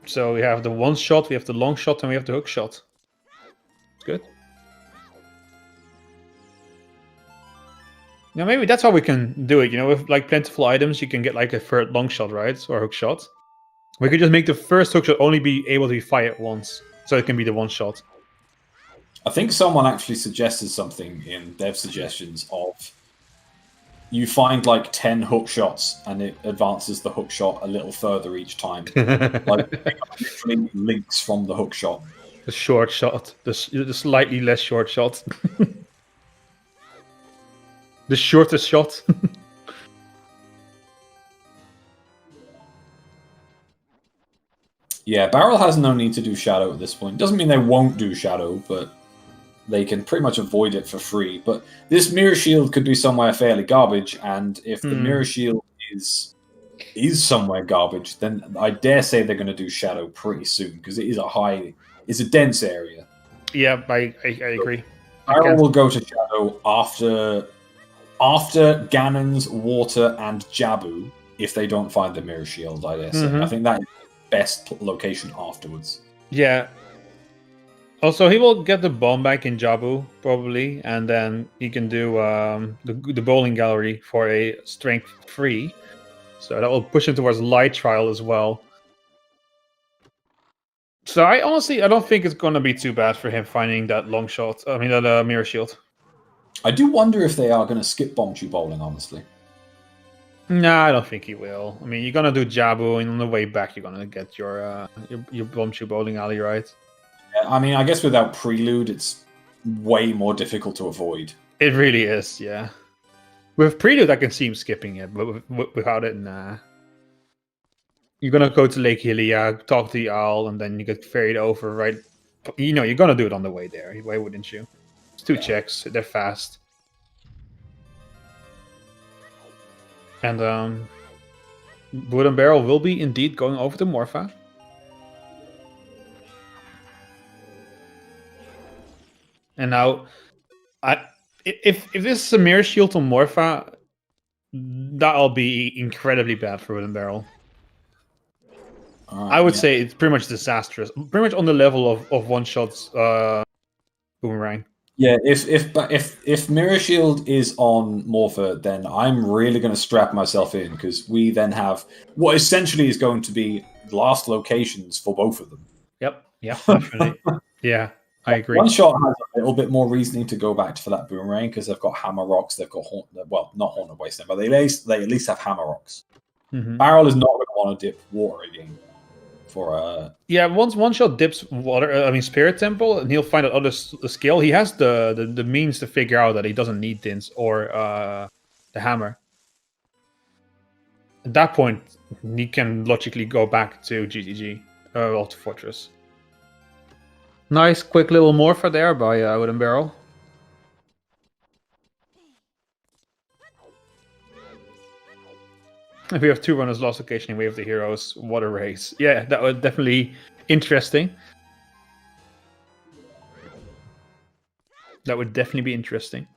So we have the one shot, we have the long shot, and we have the hook shot. Good. Now maybe that's how we can do it. You know, with like plentiful items, you can get like a third long shot, right, or hook shot. We could just make the first hook shot only be able to be fired once, so it can be the one shot. I think someone actually suggested something in dev suggestions of you find like 10 hook shots and it advances the hook shot a little further each time. Like literally links from the hook shot. The short shot, the slightly less short shot. The shortest shot. Yeah, Barrel has no need to do Shadow at this point. Doesn't mean they won't do Shadow, but they can pretty much avoid it for free. But this Mirror Shield could be somewhere fairly garbage, and if the Mirror Shield is somewhere garbage, then I dare say they're going to do Shadow pretty soon, because it is it's a dense area. Yeah, I agree. Barrel will go to Shadow after Ganon's, Water, and Jabu, if they don't find the Mirror Shield, I dare say. I think that is the best location afterwards. Yeah. Also, he will get the bomb back in Jabu, probably, and then he can do the bowling gallery for a strength 3. So that will push him towards light trial as well. So I don't think it's going to be too bad for him finding that long shot. I mean, that mirror shield. I do wonder if they are going to skip bomb tube bowling, honestly. No, I don't think he will. I mean, you're going to do Jabu, and on the way back, you're going to get your bomb tube bowling alley, right? Yeah, I mean, I guess without Prelude, it's way more difficult to avoid. It really is, yeah. With Prelude, I can see him skipping it, but without it, nah. You're going to go to Lake Hylia, talk to the owl, and then you get ferried over, right? You know, you're going to do it on the way there. Why wouldn't you? It's 2 checks. They're fast. And WoodenBarrel will be indeed going over to Morpha. And now, if this is a mirror shield on Morpha, that'll be incredibly bad for WoodenBarrel. I would say it's pretty much disastrous. Pretty much on the level of one-shots Boomerang. Yeah, if Mirror Shield is on Morpha, then I'm really going to strap myself in, because we then have what essentially is going to be last locations for both of them. Yep, definitely. Yeah, I agree. One Shot has a little bit more reasoning to go back for that Boomerang, because they've got Hammer Rocks, they've got not Haunted Wasteland, but they at least have Hammer Rocks. Mm-hmm. Barrel is not going to want to dip water again. Once One Shot dips water, Spirit Temple, and he'll find out other skill. He has the means to figure out that he doesn't need Dins or the hammer. At that point, he can logically go back to GTG, or to Fortress. Nice, quick little morpher there by WoodenBarrel. If we have 2 runners lost occasionally, we have the heroes. What a race. Yeah, that was definitely interesting. That would definitely be interesting.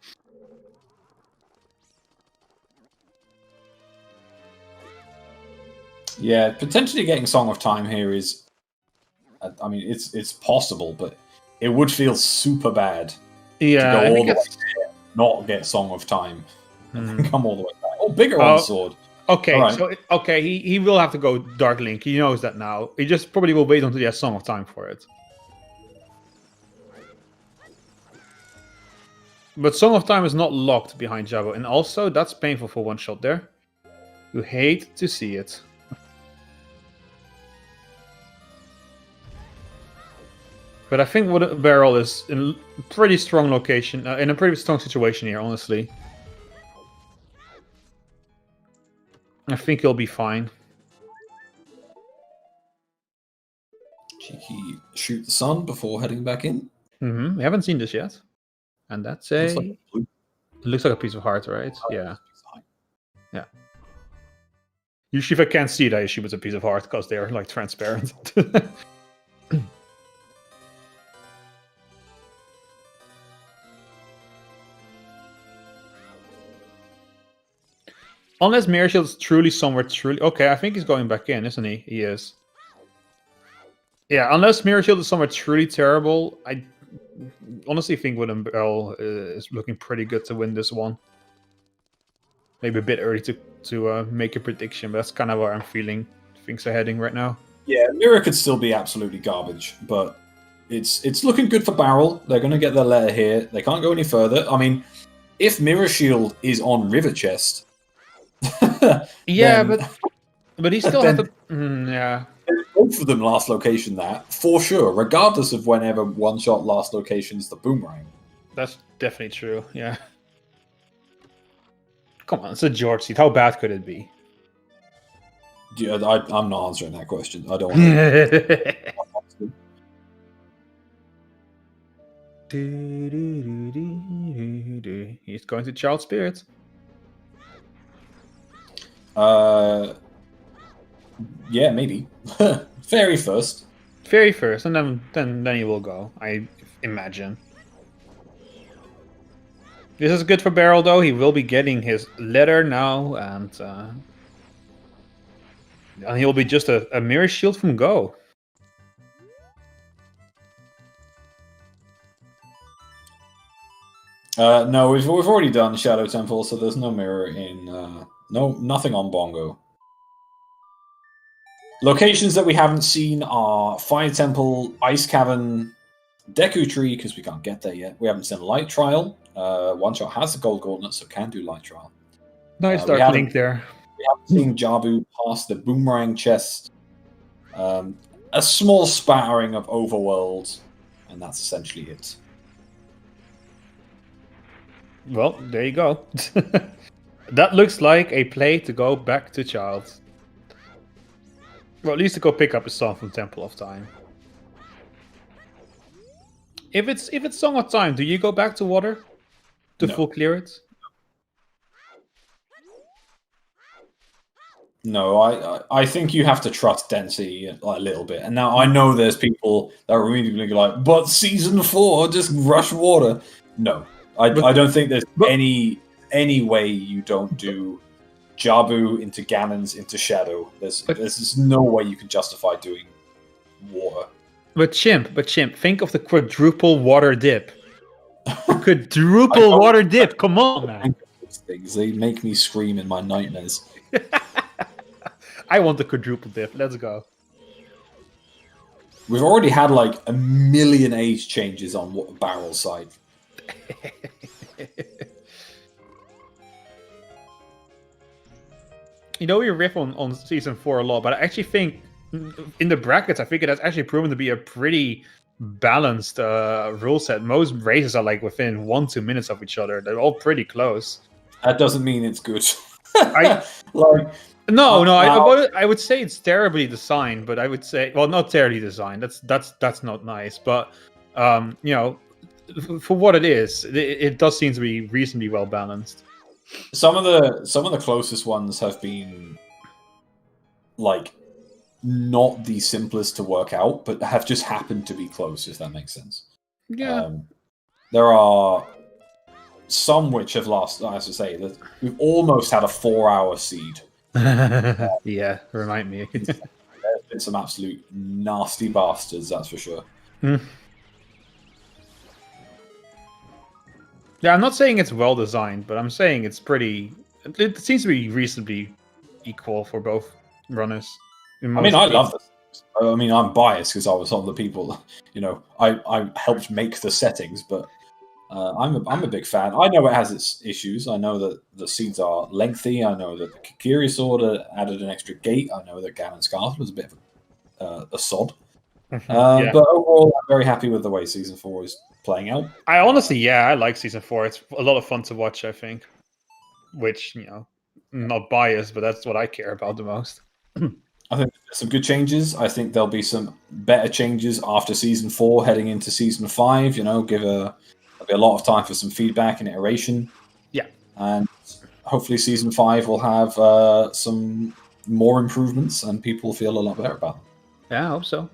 Yeah, potentially getting Song of Time here is... it's possible, but it would feel super bad Yeah, to I go all think the way it's... there, not get Song of Time, and then Hmm. come all the way back. Oh, bigger on sword. Okay, Alright. so he will have to go Dark Link. He knows that now. He just probably will wait until he has Song of Time for it. But Song of Time is not locked behind Jabo, and also that's painful for one shot there. You hate to see it. But I think WoodenBarrel is in a pretty strong location, in a pretty strong situation here, honestly. I think he'll be fine. Cheeky shoot the sun before heading back in. We haven't seen this yet. And that's a... Looks like a blue. It looks like a piece of heart, right? Oh, Yeah. Yeah. Usually if I can't see it, I assume it's a piece of heart because they're like transparent. Unless Mirror Shield's truly somewhere truly... Okay, I think he's going back in, isn't he? He is. Yeah, unless Mirror Shield is somewhere truly terrible, I honestly think WoodenBarrel is looking pretty good to win this one. Maybe a bit early to make a prediction, but that's kind of where I'm feeling things are heading right now. Yeah, Mirror could still be absolutely garbage, but it's looking good for Barrel. They're going to get their letter here. They can't go any further. I mean, if Mirror Shield is on River Chest... Yeah, then, but he still has to... yeah. Both of them last location that, for sure, regardless of whenever one-shot last location is the boomerang. That's definitely true, yeah. Come on, it's a George seat. How bad could it be? Yeah, I'm not answering that question. I don't want to. He's going to Child Spirit. Yeah, maybe. Fairy first. Fairy first, and then he will go, I imagine. This is good for Barrel, though. He will be getting his letter now, and he'll be just a Mirror Shield from Go. No, we've already done Shadow Temple, so there's no mirror in... nothing on Bongo. Locations that we haven't seen are Fire Temple, Ice Cavern, Deku Tree, because we can't get there yet. We haven't seen Light Trial. One Shot has the Gold Gauntlet, so can do Light Trial. Nice Dark Link there. We haven't seen Jabu past the Boomerang Chest. A small spattering of Overworld, and that's essentially it. Well, there you go. That looks like a play to go back to Child. Well, at least to go pick up a song from Temple of Time. If it's Song of Time, do you go back to Water to full clear it? No, I think you have to trust Density a little bit. And now I know there's people that are really going to be like, but Season 4, just rush Water. No, I don't think there's any way you don't do Jabu into Ganon's into Shadow. There's just no way you can justify doing Water. But Chimp, think of the quadruple water dip. Quadruple water dip, come on, man. Things, they make me scream in my nightmares. I want the quadruple dip, let's go. We've already had like a million age changes on Barrel side. You know, we riff on Season 4 a lot, but I actually think in the brackets, I think it has actually proven to be a pretty balanced rule set. Most races are like within 1-2 minutes of each other. They're all pretty close. That doesn't mean it's good. No, I would say it's terribly designed, but I would say, well, not terribly designed. That's not nice, but you know, for what it is, it does seem to be reasonably well balanced. Some of the closest ones have been like not the simplest to work out, but have just happened to be close, if that makes sense. Yeah. There are some which have lost, as I say, that we've almost had a 4-hour seed. Yeah, remind me. There's been some absolute nasty bastards, that's for sure. Yeah, I'm not saying it's well designed, but I'm saying it's pretty. It seems to be reasonably equal for both runners. I mean, I love this. I mean, I'm biased because I was one of the people. I helped make the settings, but I'm a big fan. I know it has its issues. I know that the scenes are lengthy. I know that the Kikiri sword added an extra gate. I know that Ganon's Castle was a bit of a sod. Yeah. But overall, I'm very happy with the way Season 4 is playing out. I honestly, I like Season 4. It's a lot of fun to watch, I think. Which, not biased, but that's what I care about the most. I think there's some good changes. I think there'll be some better changes after Season 4 heading into Season 5. There'll be a lot of time for some feedback and iteration. Yeah. And hopefully Season 5 will have some more improvements and people will feel a lot better about them. Yeah, I hope so.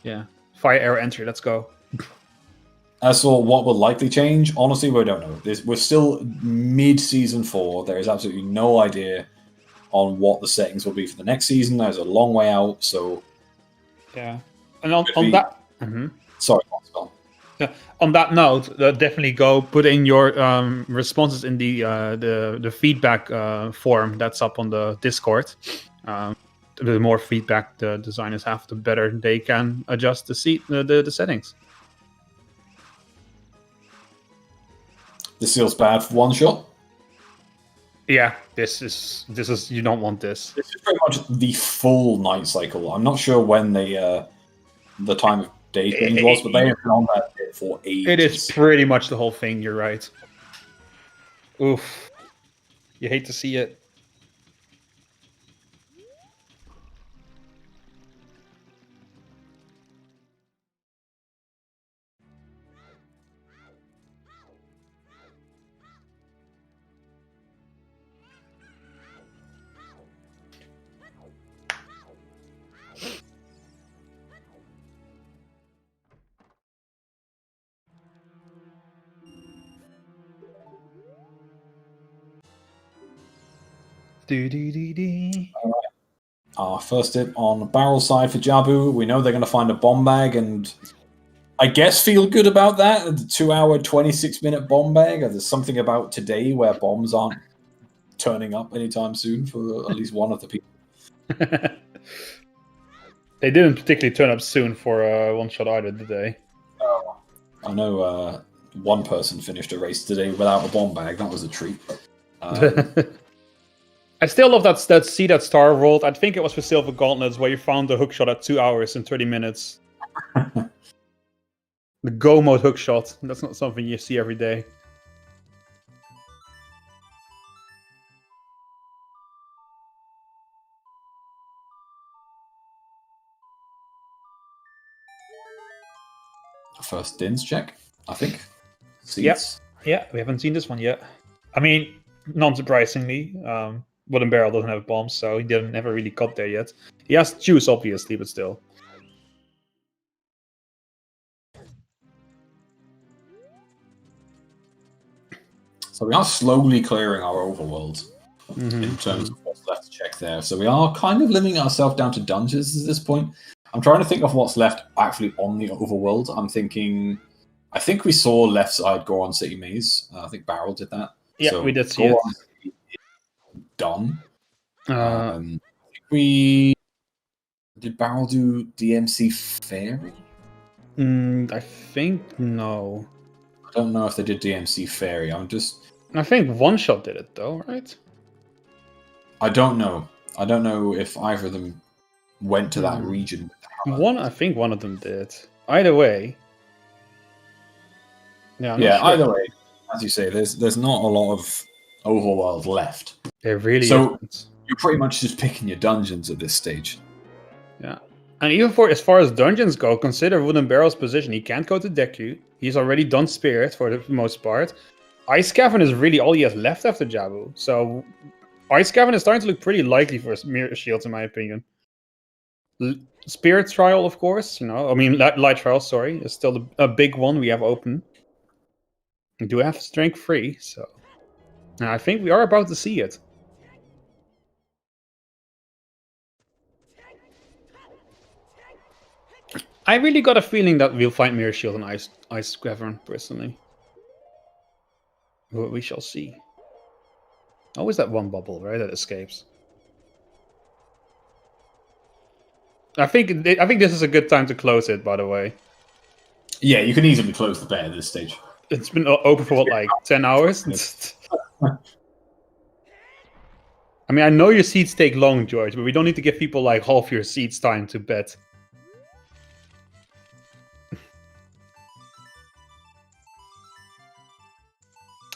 Yeah. Fire arrow entry, let's go. As for what will likely change, honestly, we don't know. We're still mid-Season 4. There is absolutely no idea on what the settings will be for the next season. There's a long way out, so... Yeah. And on that... Mm-hmm. Sorry, Scott. Yeah. On that note, definitely go put in your responses in the feedback form that's up on the Discord. The more feedback the designers have, the better they can adjust the settings. This feels bad for one shot. Yeah, this is you don't want this. This is pretty much the full night cycle. I'm not sure when the time of day change was, but they have been on that bit for ages. It is pretty much the whole thing. You're right. Oof, you hate to see it. Alright. Our first hit on barrel side for Jabu. We know they're going to find a bomb bag, and I guess feel good about that. The 2-hour, 26-minute bomb bag. There's something about today where bombs aren't turning up anytime soon for at least one of the people. They didn't particularly turn up soon for one shot either, did they? I know one person finished a race today without a bomb bag. That was a treat. I still love that Star World. I think it was for Silver Gauntlets where you found the hookshot at 2 hours and 30 minutes. The go mode hookshot. That's not something you see every day. First Dins check, I think. Seeds. Yeah, we haven't seen this one yet. I mean, non-surprisingly, WoodenBarrel doesn't have bombs, so he never really got there yet. He has juice, obviously, but still. So we are slowly clearing our overworld in terms of what's left to check there. So we are kind of limiting ourselves down to dungeons at this point. I'm trying to think of what's left actually on the overworld. I think we saw left side Goron City Maze. I think Barrel did that. Yeah, so we did see it. Done. Did Barrel do DMC Fairy? I think no. I don't know if they did DMC Fairy. I think One Shot did it though, right? I don't know. I don't know if either of them went to that region. I think one of them did. Either way. Yeah, either way. As you say, there's not a lot of overworld left. There really so isn't. You're pretty much just picking your dungeons at this stage. Yeah. And even as far as dungeons go, consider WoodenBarrel's position. He can't go to Deku. He's already done Spirit for the most part. Ice Cavern is really all he has left after Jabu. So Ice Cavern is starting to look pretty likely for Mirror Shields, in my opinion. Spirit Trial, of course. Light Trial, sorry, is still a big one we have open. We do have Strength 3, so... And I think we are about to see it. I really got a feeling that we'll find Mirror Shield and Ice Cavern, personally. But we shall see. Always that one bubble, right, that escapes. I think this is a good time to close it, by the way. Yeah, you can easily close the bet at this stage. It's been open for, what, like 10 hours? I mean, I know your seats take long, George, but we don't need to give people, like, half your seats time to bet.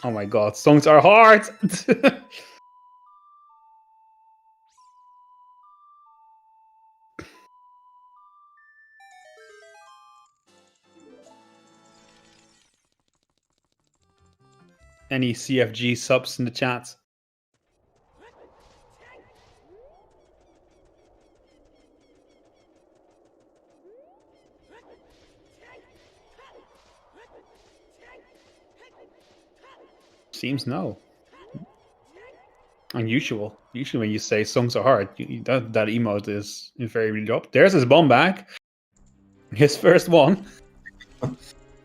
Oh my god, songs are hard! Any CFG subs in the chat? Seems no. Unusual. Usually when you say songs are hard, that emote is invariably up. There's his bomb back. His first one.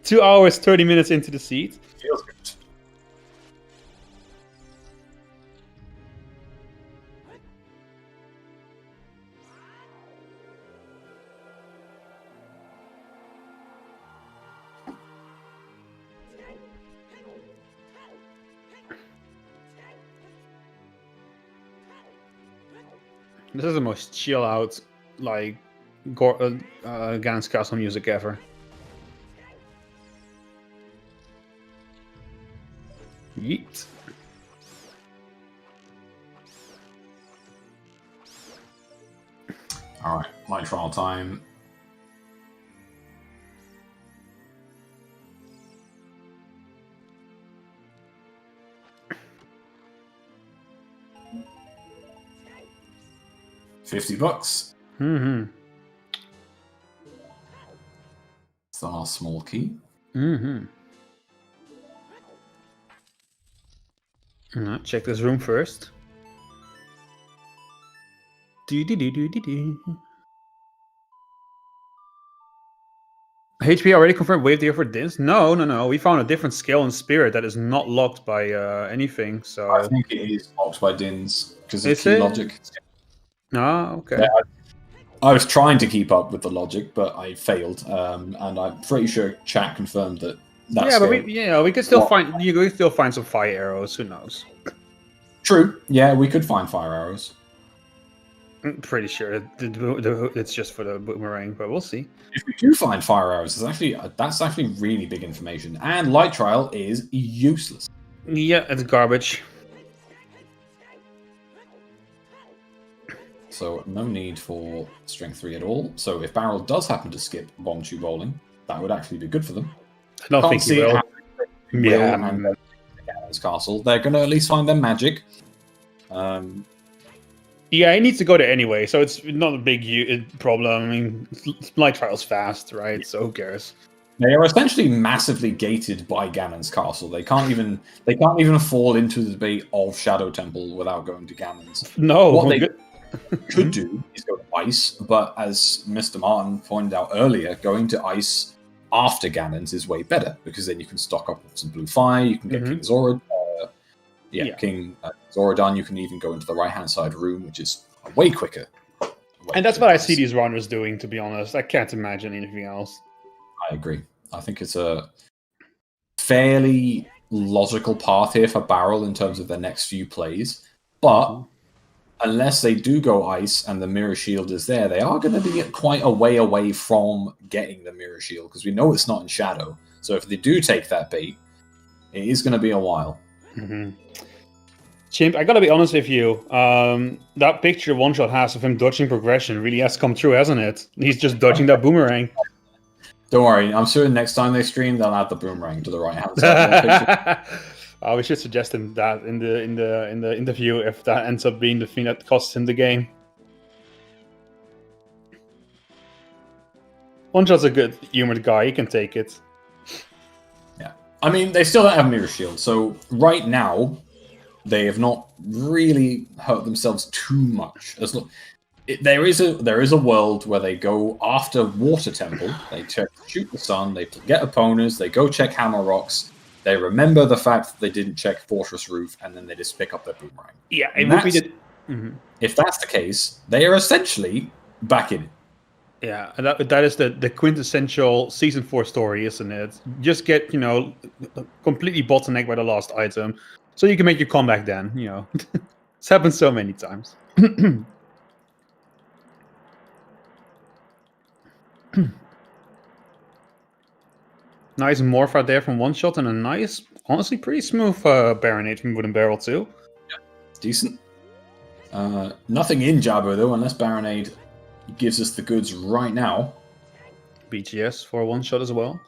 2 hours, 30 minutes into the seat. Feels good. This is the most chill out, like, Ganon's Castle music ever. Yeet. Alright, light trial time. $50. Mm-hmm. It's our small key. Mm-hmm. Check this room first. HP already confirmed wave deal for Dins? No. We found a different skill and spirit that is not locked by anything. So I think it is locked by Dins because it's Is key it? logic. Ah, okay. Yeah, I was trying to keep up with the logic, but I failed. And I'm pretty sure chat confirmed that. Yeah, but we could still find. You could still find some fire arrows. Who knows? True. Yeah, we could find fire arrows. I'm pretty sure it's just for the boomerang, but we'll see. If we do find fire arrows, that's actually really big information. And light trial is useless. Yeah, it's garbage. So no need for strength 3 at all. So if Barrel does happen to skip bomb tube bowling, that would actually be good for them. I don't think he will. Yeah, and Ganon's Castle. They're going to at least find their magic. Yeah, he needs to go there anyway, so it's not a big problem. I mean, light trial's fast, right? Yeah. So who cares? They are essentially massively gated by Ganon's Castle. They can't even fall into the debate of Shadow Temple without going to Ganon's. No, what they could do is go to Ice, but as Mr. Martin pointed out earlier, going to Ice after Ganon's is way better because then you can stock up with some blue fire. You can get King Zora. King Zoradon. You can even go into the right-hand side room, which is way quicker. And that's what I see these runners doing, to be honest. I can't imagine anything else. I agree. I think it's a fairly logical path here for Barrel in terms of their next few plays. But unless they do go Ice and the Mirror Shield is there, they are going to be quite a way away from getting the Mirror Shield because we know it's not in Shadow. So if they do take that bait, it is going to be a while. Chimp, I gotta be honest with you. That picture Oneshot has of him dodging progression really has come true, hasn't it? He's just dodging that boomerang. Don't worry, I'm sure next time they stream, they'll add the boomerang to the right hand side. We should suggest him that in the interview if that ends up being the thing that costs him the game. Oneshot's a good humored guy; he can take it. Yeah, I mean they still don't have Mirror Shield, so right now. They have not really hurt themselves too much. There is a world where they go after Water Temple. They shoot the sun. They get opponents. They go check Hammer Rocks. They remember the fact that they didn't check Fortress Roof, and then they just pick up their boomerang. Yeah, it would be if that's the case, they are essentially back in it. Yeah, and that is the quintessential Season 4 story, isn't it? Just get, completely bottlenecked by the last item, so you can make your comeback then, It's happened so many times. Nice morph out there from Oneshot, and a nice, honestly, pretty smooth Baronade from WoodenBarrel too. Yeah, it's decent. Nothing in Jabu though, unless Baronade gives us the goods right now. BGS for Oneshot as well.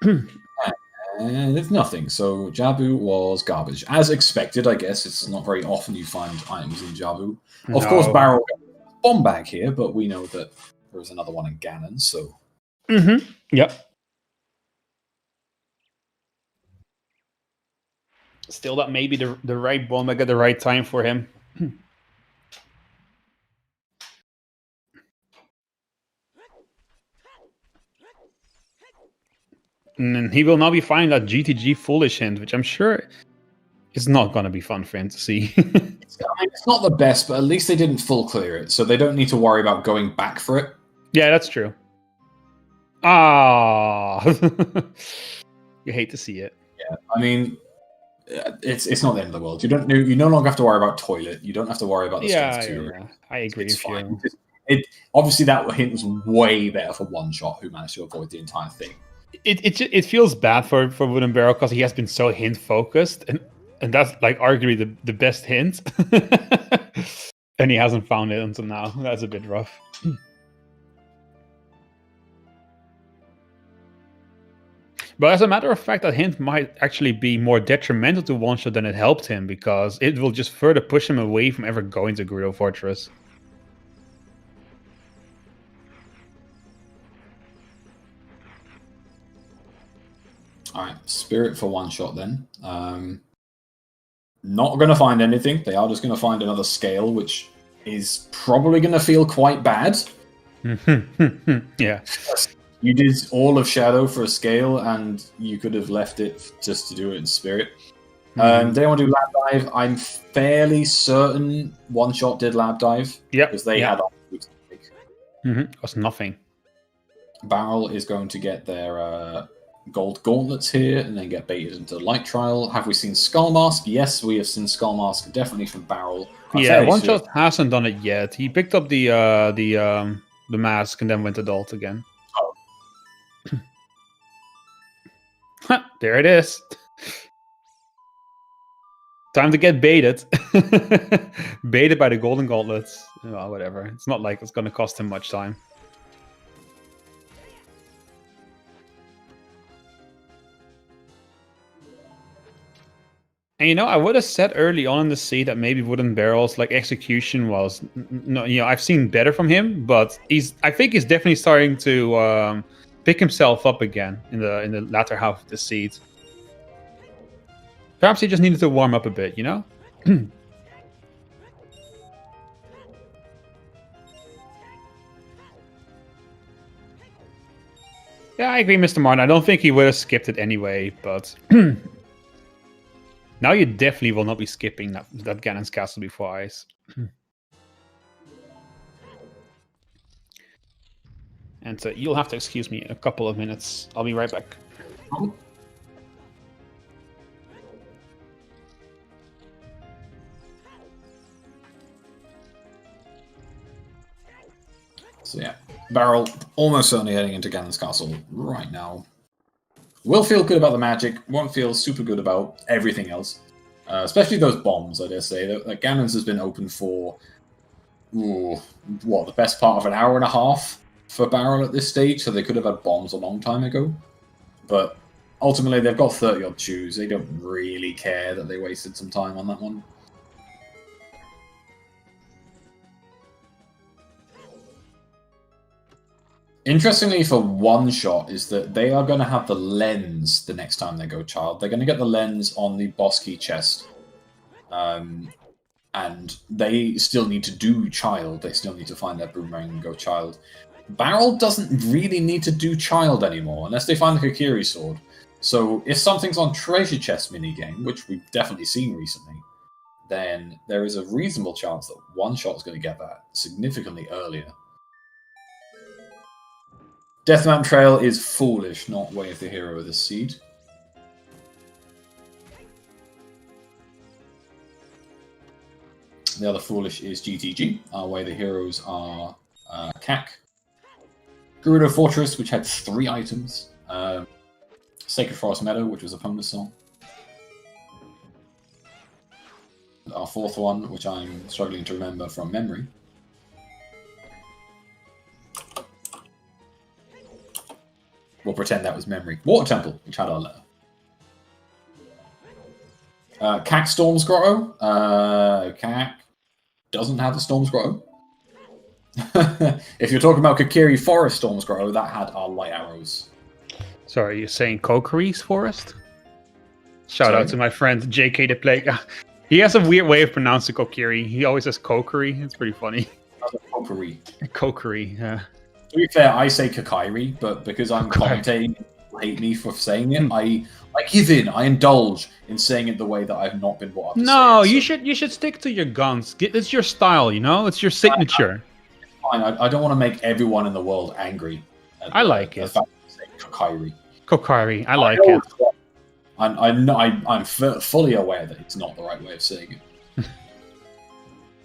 And it's nothing. So Jabu was garbage, as expected. I guess it's not very often you find items in Jabu. Of course, Barrel got a bomb bag here, but we know that there was another one in Ganon. So. Yep. Still, that may be the right bomb bag at the right time for him. And he will now be finding that GTG foolish hint, which I'm sure is not going to be fun for him to see. It's not the best, but at least they didn't full clear it, so they don't need to worry about going back for it. Yeah, that's true. Ah, you hate to see it. Yeah, I mean, it's not the end of the world. You no longer have to worry about toilet. You don't have to worry about the strength 2. Yeah. I agree with you. Obviously that hint was way better for Oneshot, who managed to avoid the entire thing. It feels bad for WoodenBarrel because he has been so hint focused, and that's like arguably the best hint, and he hasn't found it until now. That's a bit rough. But as a matter of fact, that hint might actually be more detrimental to Oneshot than it helped him, because it will just further push him away from ever going to Gerudo Fortress. Alright, Spirit for Oneshot then. Not going to find anything. They are just going to find another scale, which is probably going to feel quite bad. Yeah. You did all of Shadow for a scale, and you could have left it just to do it in Spirit. They want to do Lab Dive. I'm fairly certain Oneshot did Lab Dive. Yep. Because they had it was nothing. Barrel is going to get their gold gauntlets here, and then get baited into Light Trial. Have we seen Skull Mask? Yes, we have seen Skull Mask, definitely from Barrel. Yeah, Oneshot hasn't done it yet. He picked up the mask and then went adult again. There it is. Time to get baited. Baited by the golden gauntlets. Oh, whatever. It's not like it's going to cost him much time. And I would have said early on in the seed that maybe WoodenBarrel's execution was I've seen better from him, but I think he's definitely starting to pick himself up again in the latter half of the seed. Perhaps he just needed to warm up a bit, Yeah, I agree, Mr. Martin. I don't think he would have skipped it anyway, but now you definitely will not be skipping that Ganon's Castle before Ice. And you'll have to excuse me a couple of minutes. I'll be right back. So yeah, Barrel almost certainly heading into Ganon's Castle right now. Will feel good about the magic, won't feel super good about everything else. Especially those bombs, I dare say. That Ganon's has been open for, the best part of an hour and a half for Barrel at this stage, so they could have had bombs a long time ago. But ultimately, they've got 30-odd chews. They don't really care that they wasted some time on that one. Interestingly, for Oneshot, is that they are going to have the lens the next time they go Child. They're going to get the lens on the boss key chest. And and they still need to do Child. They still need to find their boomerang and go Child. Barrel doesn't really need to do Child anymore, unless they find the Kokiri sword. So if something's on Treasure Chest minigame, which we've definitely seen recently, then there is a reasonable chance that One-Shot is going to get that significantly earlier. Death Mountain Trail is foolish, not Way of the Hero with a seed. The other foolish is GTG, Way the Heroes are CAC. Gerudo Fortress, which had 3 items. Sacred Forest Meadow, which was Opponent's Song. Our 4th one, which I'm struggling to remember from memory. We'll pretend that was memory. Water Temple, which had our letter. CAC Storm's Grotto. CAC doesn't have a Storm's Grotto. If you're talking about Kokiri Forest Storm's Grotto, that had our light arrows. Sorry, you're saying Kokiri's Forest? Shout out to my friend JK the Plague. He has a weird way of pronouncing Kokiri. He always says Kokiri. It's pretty funny. Kokiri. Kokiri, yeah. To be fair, I say Kakairi, but because I'm commentating, people hate me for saying it. I give in. I indulge in saying it the way that I've not been brought up to No, say it, you should stick to your guns. It's your style, you know? It's your signature. Fine. I don't want to make everyone in the world angry. I like it. The fact that I say Kakairi. Kokiri, I like it. I'm fully aware that it's not the right way of saying it.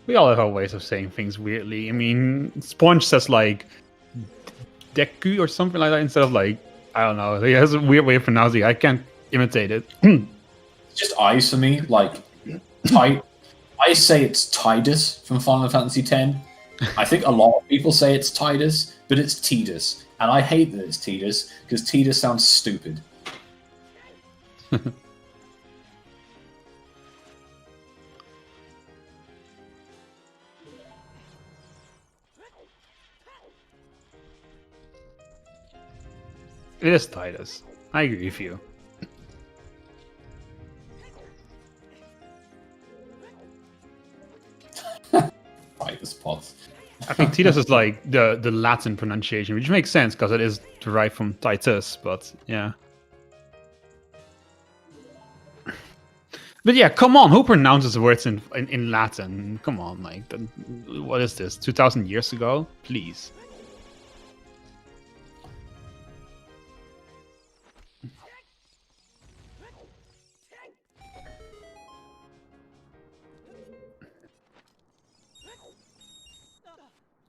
We all have our ways of saying things weirdly. I mean, Sponge says like Deku or something like that instead of like, I don't know. He has a weird way of pronouncing it. I can't imitate it. It's just eyes for me. Like, I say it's Tidus from Final Fantasy X. I think a lot of people say it's Tidus, but it's Tidus. And I hate that it's Tidus, because Tidus sounds stupid. It is Titus. I agree with you. Titus pots. I think Titus is like the Latin pronunciation, which makes sense because it is derived from Titus, but yeah. But yeah, come on, who pronounces words in Latin? Come on, like, what is this, 2,000 years ago? Please.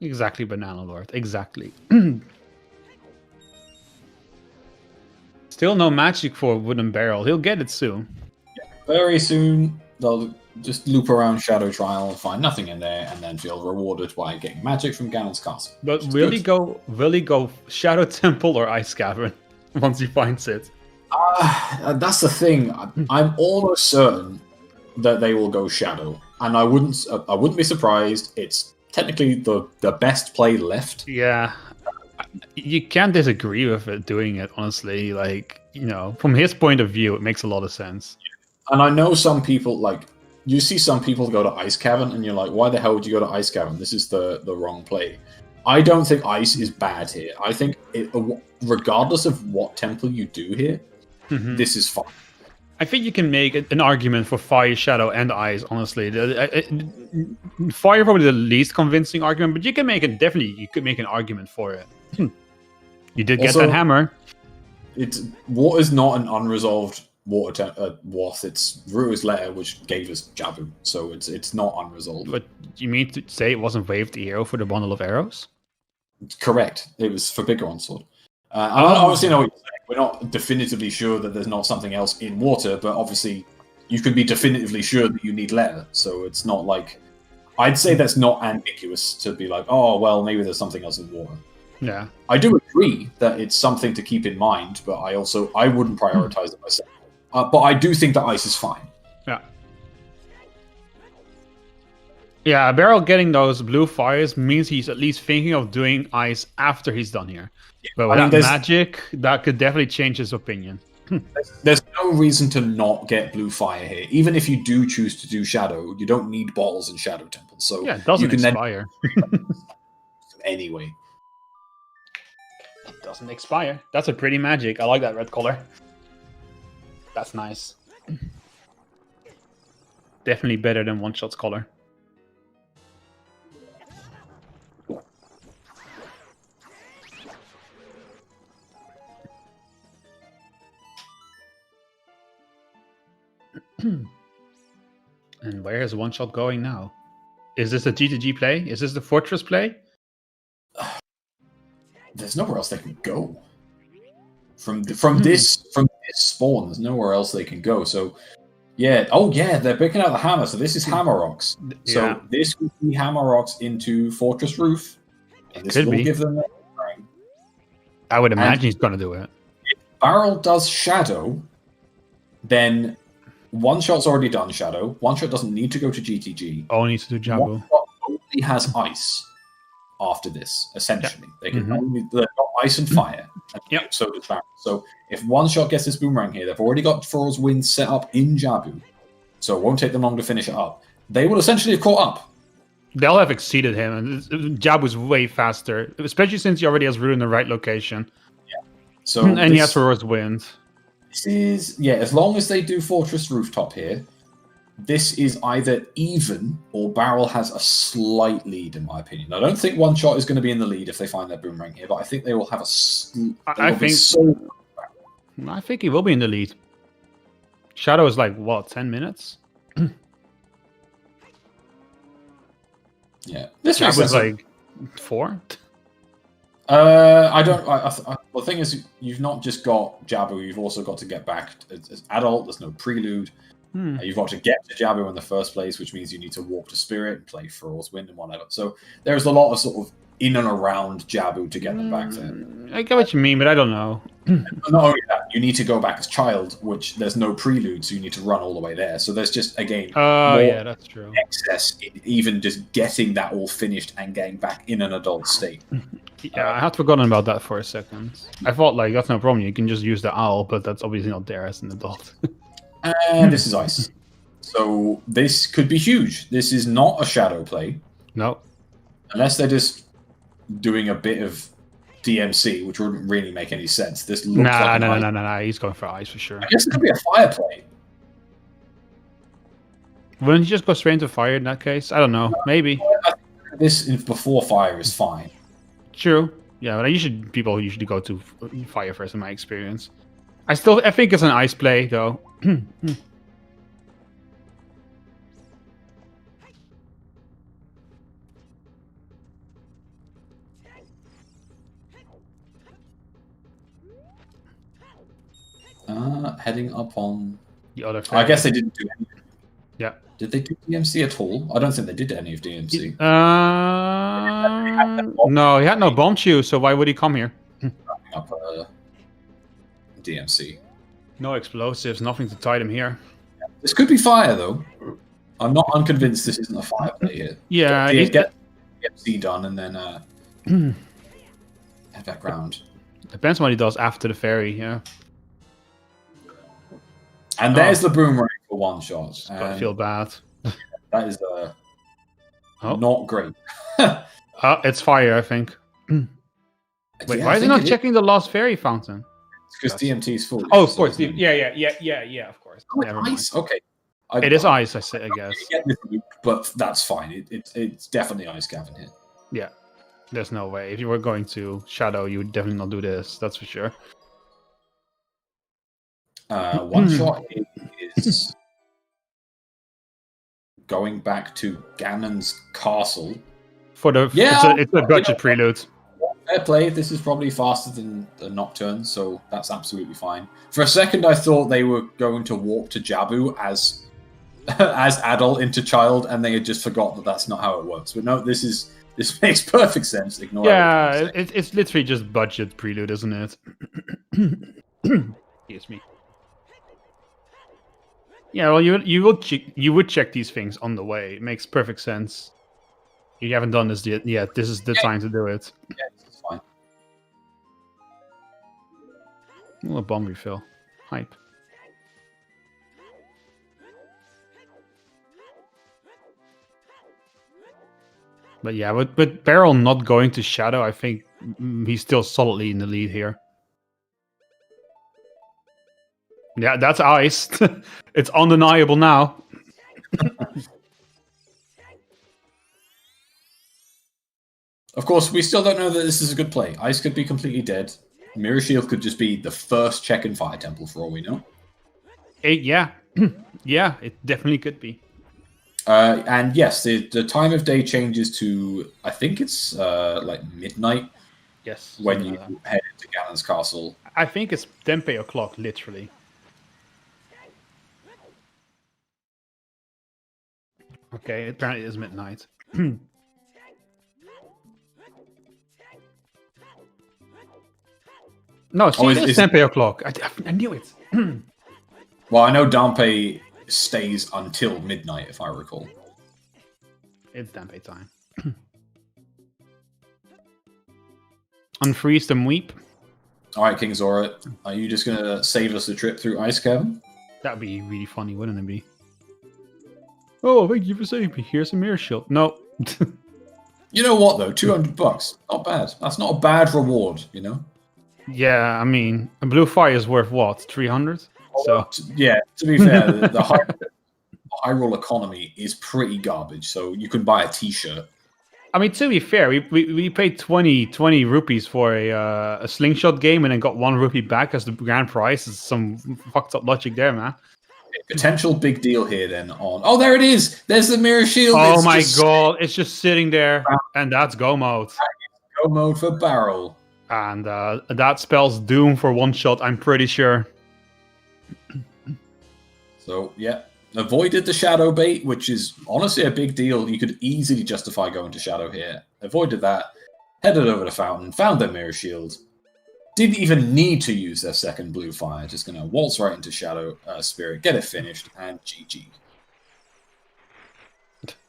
Exactly, Banana Lord. Exactly. Still no magic for WoodenBarrel. He'll get it soon. Very soon, they'll just loop around Shadow Trial and find nothing in there, and then feel rewarded by getting magic from Ganon's castle. But will he go Shadow Temple or Ice Cavern once he finds it? That's the thing. I'm almost certain that they will go Shadow, and I wouldn't be surprised. It's technically the best play left. Yeah, you can't disagree with it doing it, honestly. Like, you know, from his point of view, it makes a lot of sense. And I know some people, like, you see some people go to Ice Cavern, and you're like, why the hell would you go to Ice Cavern? This is the wrong play. I don't think Ice is bad here. I think, regardless of what temple you do here, this is fine. I think you can make an argument for Fire, Shadow, and Ice, honestly. Fire probably the least convincing argument, but you can make it, definitely, you could make an argument for it. You did get that hammer. Water is not an unresolved Wath. It's Rua's letter, which gave us Jabu, so it's not unresolved. But you mean to say it wasn't Wave the Arrow for the bundle of arrows? Correct. It was for Bigger Sword. I obviously know what you're saying. We're not definitively sure that there's not something else in water, but obviously you can be definitively sure that you need letter. So it's not like, I'd say that's not ambiguous to be like, oh, well, maybe there's something else in water. Yeah. I do agree that it's something to keep in mind, but I wouldn't prioritize it myself. But I do think that Ice is fine. Yeah. Yeah, Barrel getting those blue fires means he's at least thinking of doing Ice after he's done here. Yeah, but without magic, that could definitely change his opinion. There's no reason to not get blue fire here. Even if you do choose to do shadow, you don't need balls in Shadow Temple. So Yeah, it doesn't you can expire. then anyway. It doesn't expire. That's a pretty magic. I like that red color. That's nice. Definitely better than One-Shot's color. And where is One-Shot going now? Is this a G2G play? Is this the Fortress play? There's nowhere else they can go. From this spawn, there's nowhere else they can go. So yeah, they're picking out the hammer. So this is Hammer Rocks. So Yeah. this would be Hammer Rocks into Fortress Roof. And this Could will be. give them. I would imagine he's going to do it. If Barrel does Shadow, then One-Shot's already done Shadow. One-Shot doesn't need to go to GTG. Only to do Jabu. One-Shot only has Ice after this, essentially. They can only they've got Ice and Fire. Yep. So does Barrel. So if One-Shot gets this boomerang here, they've already got Fro's Wind set up in Jabu. So it won't take them long to finish it up. They will essentially have caught up. They'll have exceeded him, and Jabu's way faster, especially since he already has Root in the right location. So And he has Fro's Wind. This is, as long as they do Fortress Rooftop here, this is either even or Barrel has a slight lead, in my opinion. I don't think One-Shot is going to be in the lead if they find their boomerang here, but I think they will have a. I think he will be in the lead. Shadow is like, what, 10 minutes? Yeah. This Jabu makes was sense. like 4? I don't. Well, the thing is, you've not just got Jabu, you've also got to get back as adult. There's no prelude. You've got to get to Jabu in the first place, which means you need to walk to Spirit and play Fro's Wind and whatever. So there's a lot of sort of in and around Jabu to get them back there. I get what you mean, but I don't know. Not only that, you need to go back as child, which there's no prelude, so you need to run all the way there. So there's just, again, Oh, more yeah, that's true. excess in even just getting that all finished and getting back in an adult state. Yeah, I had forgotten about that for a second. I thought, like, that's no problem. You can just use the owl, but that's obviously not there as an adult. And this is Ice. So this could be huge. This is not a shadow play. No. Unless they're just doing a bit of DMC, which wouldn't really make any sense. This looks like No. He's going for ice for sure. I guess it could be a fire play. Wouldn't you just go straight into fire in that case? I don't know. Maybe. This before fire is fine. True. Yeah, but people usually go to fire first in my experience. I think it's an ice play though. Heading up on The other. I guess they didn't do any. Yeah. Did they do DMC at all? I don't think they did any of DMC. No, he had no bomb chew, so why would he come here? Up DMC. No explosives, nothing to tide him here. This could be fire though. I'm not unconvinced this isn't a fire play here. Yeah, Get DMC done and then head back round. Depends on what he does after the fairy. Yeah. And there's the boomerang for One-Shot. I feel bad. That is not great. It's fire, I think. Wait, why is he not checking the lost fairy fountain? It's because DMT's full. Oh, of course. Yeah, of course. Never mind. Ice? Okay. It is ice, I guess. Get this loop, but that's fine. It's definitely ice Gavin here. Yeah. There's no way. If you were going to Shadow, you would definitely not do this. That's for sure. One-Shot is going back to Ganon's castle. It's a budget prelude. Fair play. This is probably faster than the Nocturne, so that's absolutely fine. For a second, I thought they were going to walk to Jabu as adult into child, and they had just forgot that that's not how it works. But no, this makes perfect sense. Ignore. Yeah, it's literally just budget prelude, isn't it? Excuse me. Yeah, well, you would check these things on the way. It makes perfect sense. You haven't done this yet. This is the time to do it. Yeah, this is fine. A bomb refill. hype. But yeah, with Barrel not going to Shadow, I think he's still solidly in the lead here. Yeah, that's ice. It's undeniable now. Of course, we still don't know that this is a good play. Ice could be completely dead. Mirror Shield could just be the first check in Fire Temple for all we know. Yeah. Yeah, it definitely could be. And yes, the time of day changes to, I think it's like midnight. Yes. When you head into Ganon's castle. I think it's Tempe o'clock, literally. Okay, apparently it is midnight. No, see, it's Tempe o'clock. I knew it. Well, I know Dampe stays until midnight, if I recall. It's Tempe time. Unfreeze them, weep. All right, King Zora, are you just gonna save us the trip through Ice Cavern? That'd be really funny, wouldn't it be? Oh, thank you for saving me. Here's a mirror shield. No. You know what though? $200. Not bad. That's not a bad reward, you know? Yeah, I mean, a blue fire is worth what? 300? So yeah, to be fair, the high roll economy is pretty garbage. So you can buy a T-shirt. I mean, to be fair, we paid 20 rupees for a slingshot game and then got 1 rupee back as the grand prize. It's some fucked up logic there, man. Potential big deal here then on... Oh, there it is! There's the mirror shield! Oh my god, it's just sitting there. And that's go mode. Go mode for Barrel. And that spells doom for one shot, I'm pretty sure. So, yeah. Avoided the shadow bait, which is honestly a big deal. You could easily justify going to shadow here. Avoided that. Headed over to Fountain. Found their mirror shield. Didn't even need to use their second blue fire. Just going to waltz right into Shadow Spirit. Get it finished. And GG.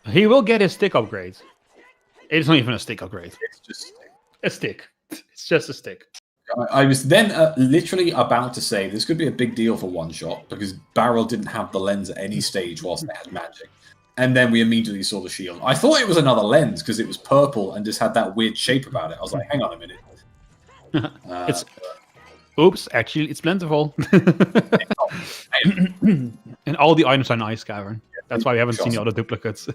He will get his stick upgrade. It's not even a stick upgrade. It's just a stick. It's just a stick. I was then literally about to say this could be a big deal for one shot because Barrel didn't have the lens at any stage whilst they had magic. And then we immediately saw the shield. I thought it was another lens because it was purple and just had that weird shape about it. I was like, hang on a minute. It's oops, actually, it's plentiful. And all the items are in Ice Cavern. That's why we haven't seen the other duplicates.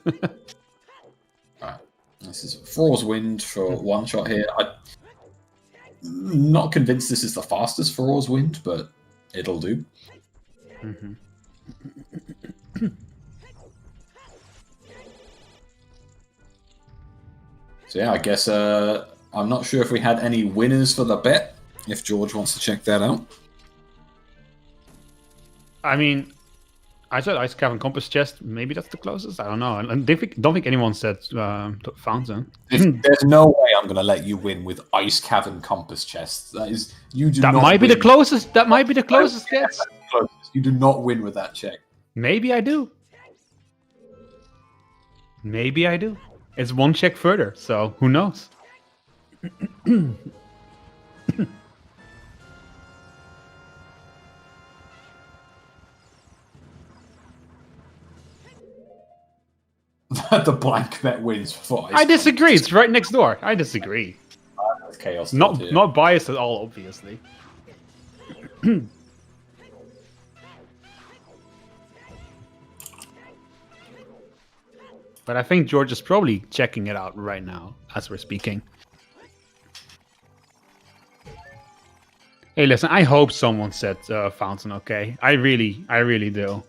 Alright. This is Fro's Wind for one shot here. I'm not convinced this is the fastest Fro's Wind, but it'll do. So yeah, I guess I'm not sure if we had any winners for the bet, if George wants to check that out. I mean, I said Ice Cavern Compass Chest. Maybe that's the closest. I don't know. I don't think anyone said Fountain. There's no way I'm going to let you win with Ice Cavern Compass Chest. That is, you do. That not might win. be the closest. That might be the closest. Gets. You do not win with that check. Maybe I do. Maybe I do. It's one check further, so who knows? The blank bet wins for Ice I disagree. It's right next door. I disagree. That's chaos. Not biased at all, obviously. But I think George is probably checking it out right now as we're speaking. Hey, listen, I hope someone said Fountain, okay? I really do.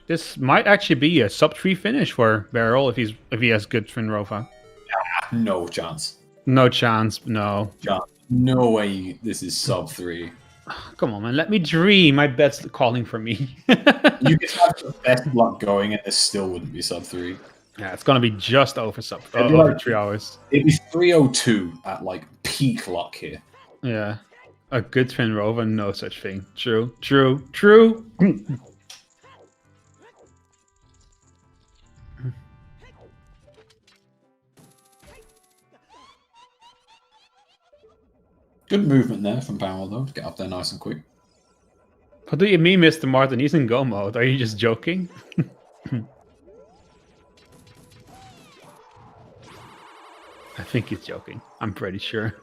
This might actually be a sub 3 finish for Barrel if he has good Twin Rova. No chance. No chance. No. No way. This is sub 3. Come on, man. Let me dream. My bet's calling for me. You could have the best luck going, and this still wouldn't be sub 3. Yeah, it's gonna be just over over 3 hours. It'd be 3:02 at like peak luck here. Yeah, a good Twin Rova, no such thing. True. Good movement there from Barrel, though, to get up there nice and quick. What do you mean, Mr. Martin? He's in go mode. Are you just joking? I think he's joking. I'm pretty sure.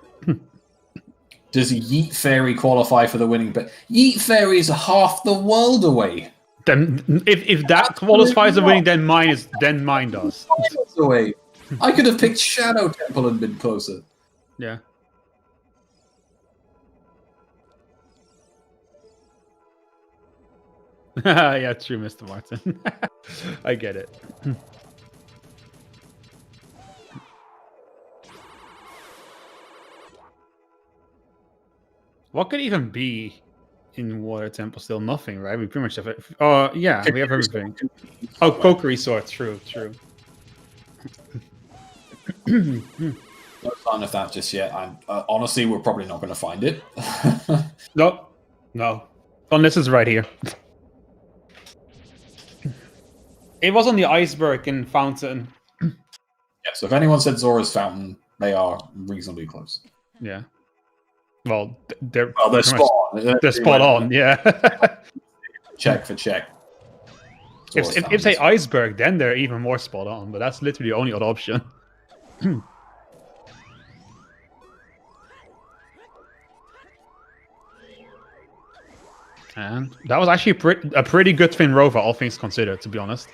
Does Yeet Fairy qualify for the winning bet? Yeet Fairy is half the world away. Then, if that qualifies the winning, then mine does. Miles away. I could have picked Shadow Temple and been closer. Yeah. Yeah, true, Mr. Martin. I get it. What could even be in Water Temple? Still nothing, right? We pretty much have it. Oh, yeah, we have everything. Oh, Kokory Sword. True. No sign of that just yet. Honestly, we're probably not going to find it. No. Unless it's right here. It was on the iceberg in Fountain. Yeah, so if anyone said Zora's Fountain, they are reasonably close. Yeah. Well, they're spot on. They're spot on, yeah. Check for check. If they iceberg, then they're even more spot on, but that's literally the only other option. And that was actually a pretty good Twin Rover, all things considered, to be honest.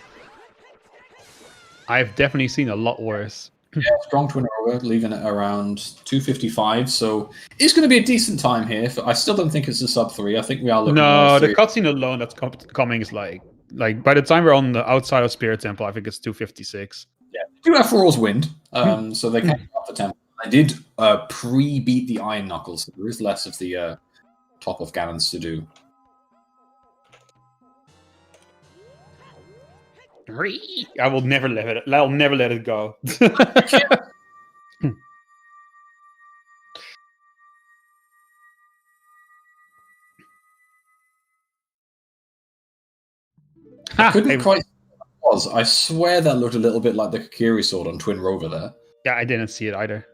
I've definitely seen a lot worse. Yeah, strong Twin Rover, leaving it around 255, so it's going to be a decent time here. I still don't think it's a sub 3. I think we are looking No, the cutscene alone that's coming is like by the time we're on the outside of Spirit Temple, I think it's 256. Yeah, they do have Furor's Wind, so they can up the temple. I did pre-beat the Iron Knuckles, so there is less of the top of Ganon's to do. I will never let it. I'll never let it go. I couldn't quite see what it was. I swear that looked a little bit like the Kokiri sword on Twin Rover there. Yeah, I didn't see it either.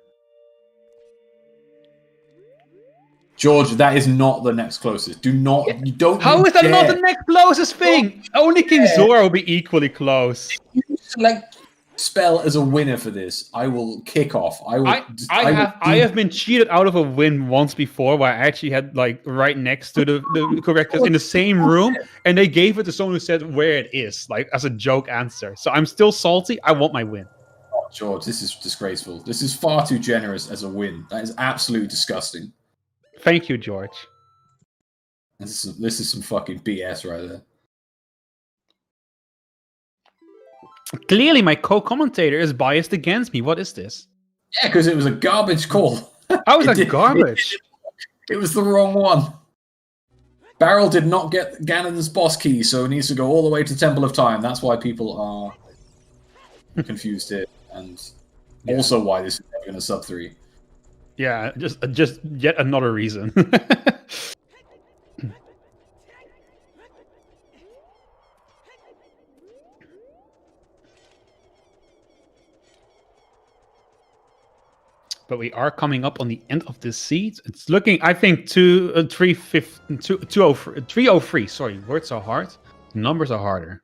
George, that is not the next closest. You don't. How is that not the next closest thing? Only King Zora will be equally close. If you select spell as a winner for this, I will kick off. I have been cheated out of a win once before, where I actually had like right next to the correctors in the same room, and they gave it to someone who said where it is, like as a joke answer. So I'm still salty. I want my win. Oh, George, this is disgraceful. This is far too generous as a win. That is absolutely disgusting. Thank you, George. This is some fucking BS right there. Clearly, my co-commentator is biased against me. What is this? Yeah, because it was a garbage call. How is that garbage? It was the wrong one. Barrel did not get Ganon's boss key, so it needs to go all the way to Temple of Time. That's why people are confused here, and also why this is never going to sub 3. Yeah, just yet another reason. But we are coming up on the end of this seed. It's looking, I think, 303. Sorry, words are hard. Numbers are harder.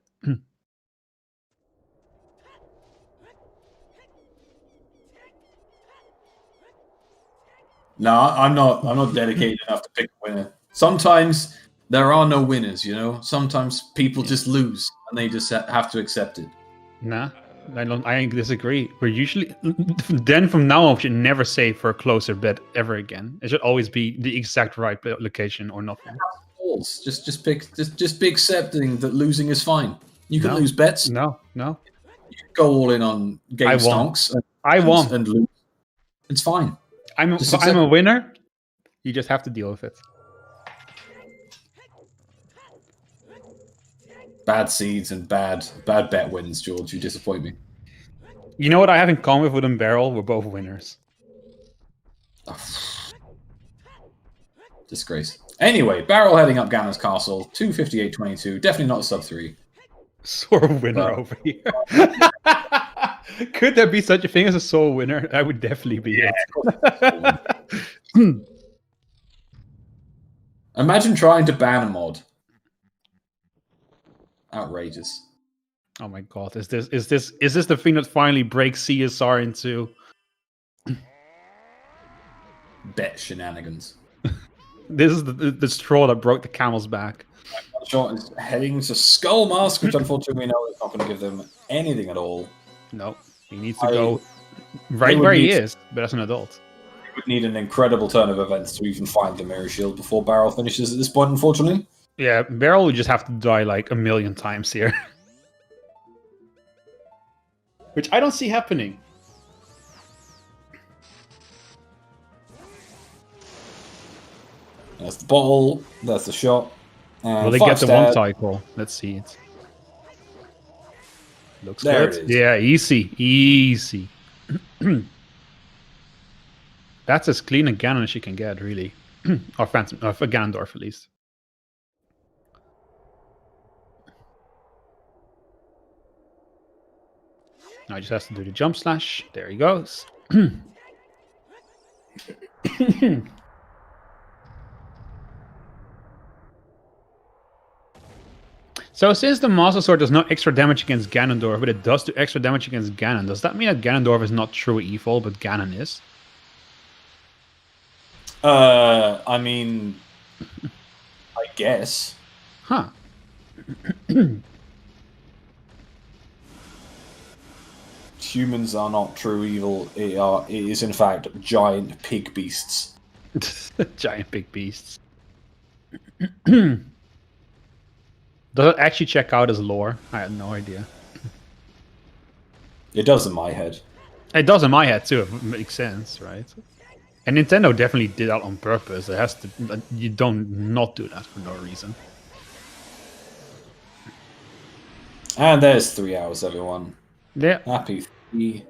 No, I'm not dedicated enough to pick a winner. Sometimes there are no winners, you know? Sometimes people just lose, and they just have to accept it. Nah, I disagree. We're usually... Then from now on, we should never say for a closer bet ever again. It should always be the exact right location or nothing. Just be accepting that losing is fine. You can lose bets. No. You can go all in on game stonks. I won. And lose. It's fine. I'm a winner. You just have to deal with it. Bad seeds and bad bet wins, George. You disappoint me. You know what I have in common with WoodenBarrel? We're both winners. Disgrace. Anyway, Barrel heading up Ganon's castle. 258.22. Definitely not a sub 3. Sore winner over here. Could there be such a thing as a sole winner? That would definitely be it. Imagine trying to ban a mod. Outrageous. Oh my god, is this the thing that finally breaks CSR into Bet shenanigans. this is the straw that broke the camel's back. Oneshot is heading to Skull Mask, which unfortunately we know is not going to give them anything at all. No, he needs to go right where he is, but as an adult. He would need an incredible turn of events to even find the Mirror Shield before Barrel finishes at this point, unfortunately. Yeah, Barrel would just have to die like a million times here. Which I don't see happening. That's the bottle, that's the shot. And will they get the one cycle? Let's see it. Looks there good. It is. Yeah, easy. That's as clean a Ganon as you can get, really. Or Phantom, for Ganondorf at least. Now he just has to do the jump slash. There he goes. So since the Master Sword does no extra damage against Ganondorf, but it does do extra damage against Ganon, does that mean that Ganondorf is not true evil, but Ganon is? I mean, I guess. Huh. Humans are not true evil. It is in fact giant pig beasts. Giant big beasts. Does it actually check out as lore? I had no idea. It does in my head. It does in my head too. It makes sense, right? And Nintendo definitely did that on purpose. It has to. You don't not do that for no reason. And there's 3 hours, everyone. Yeah. Happy 3.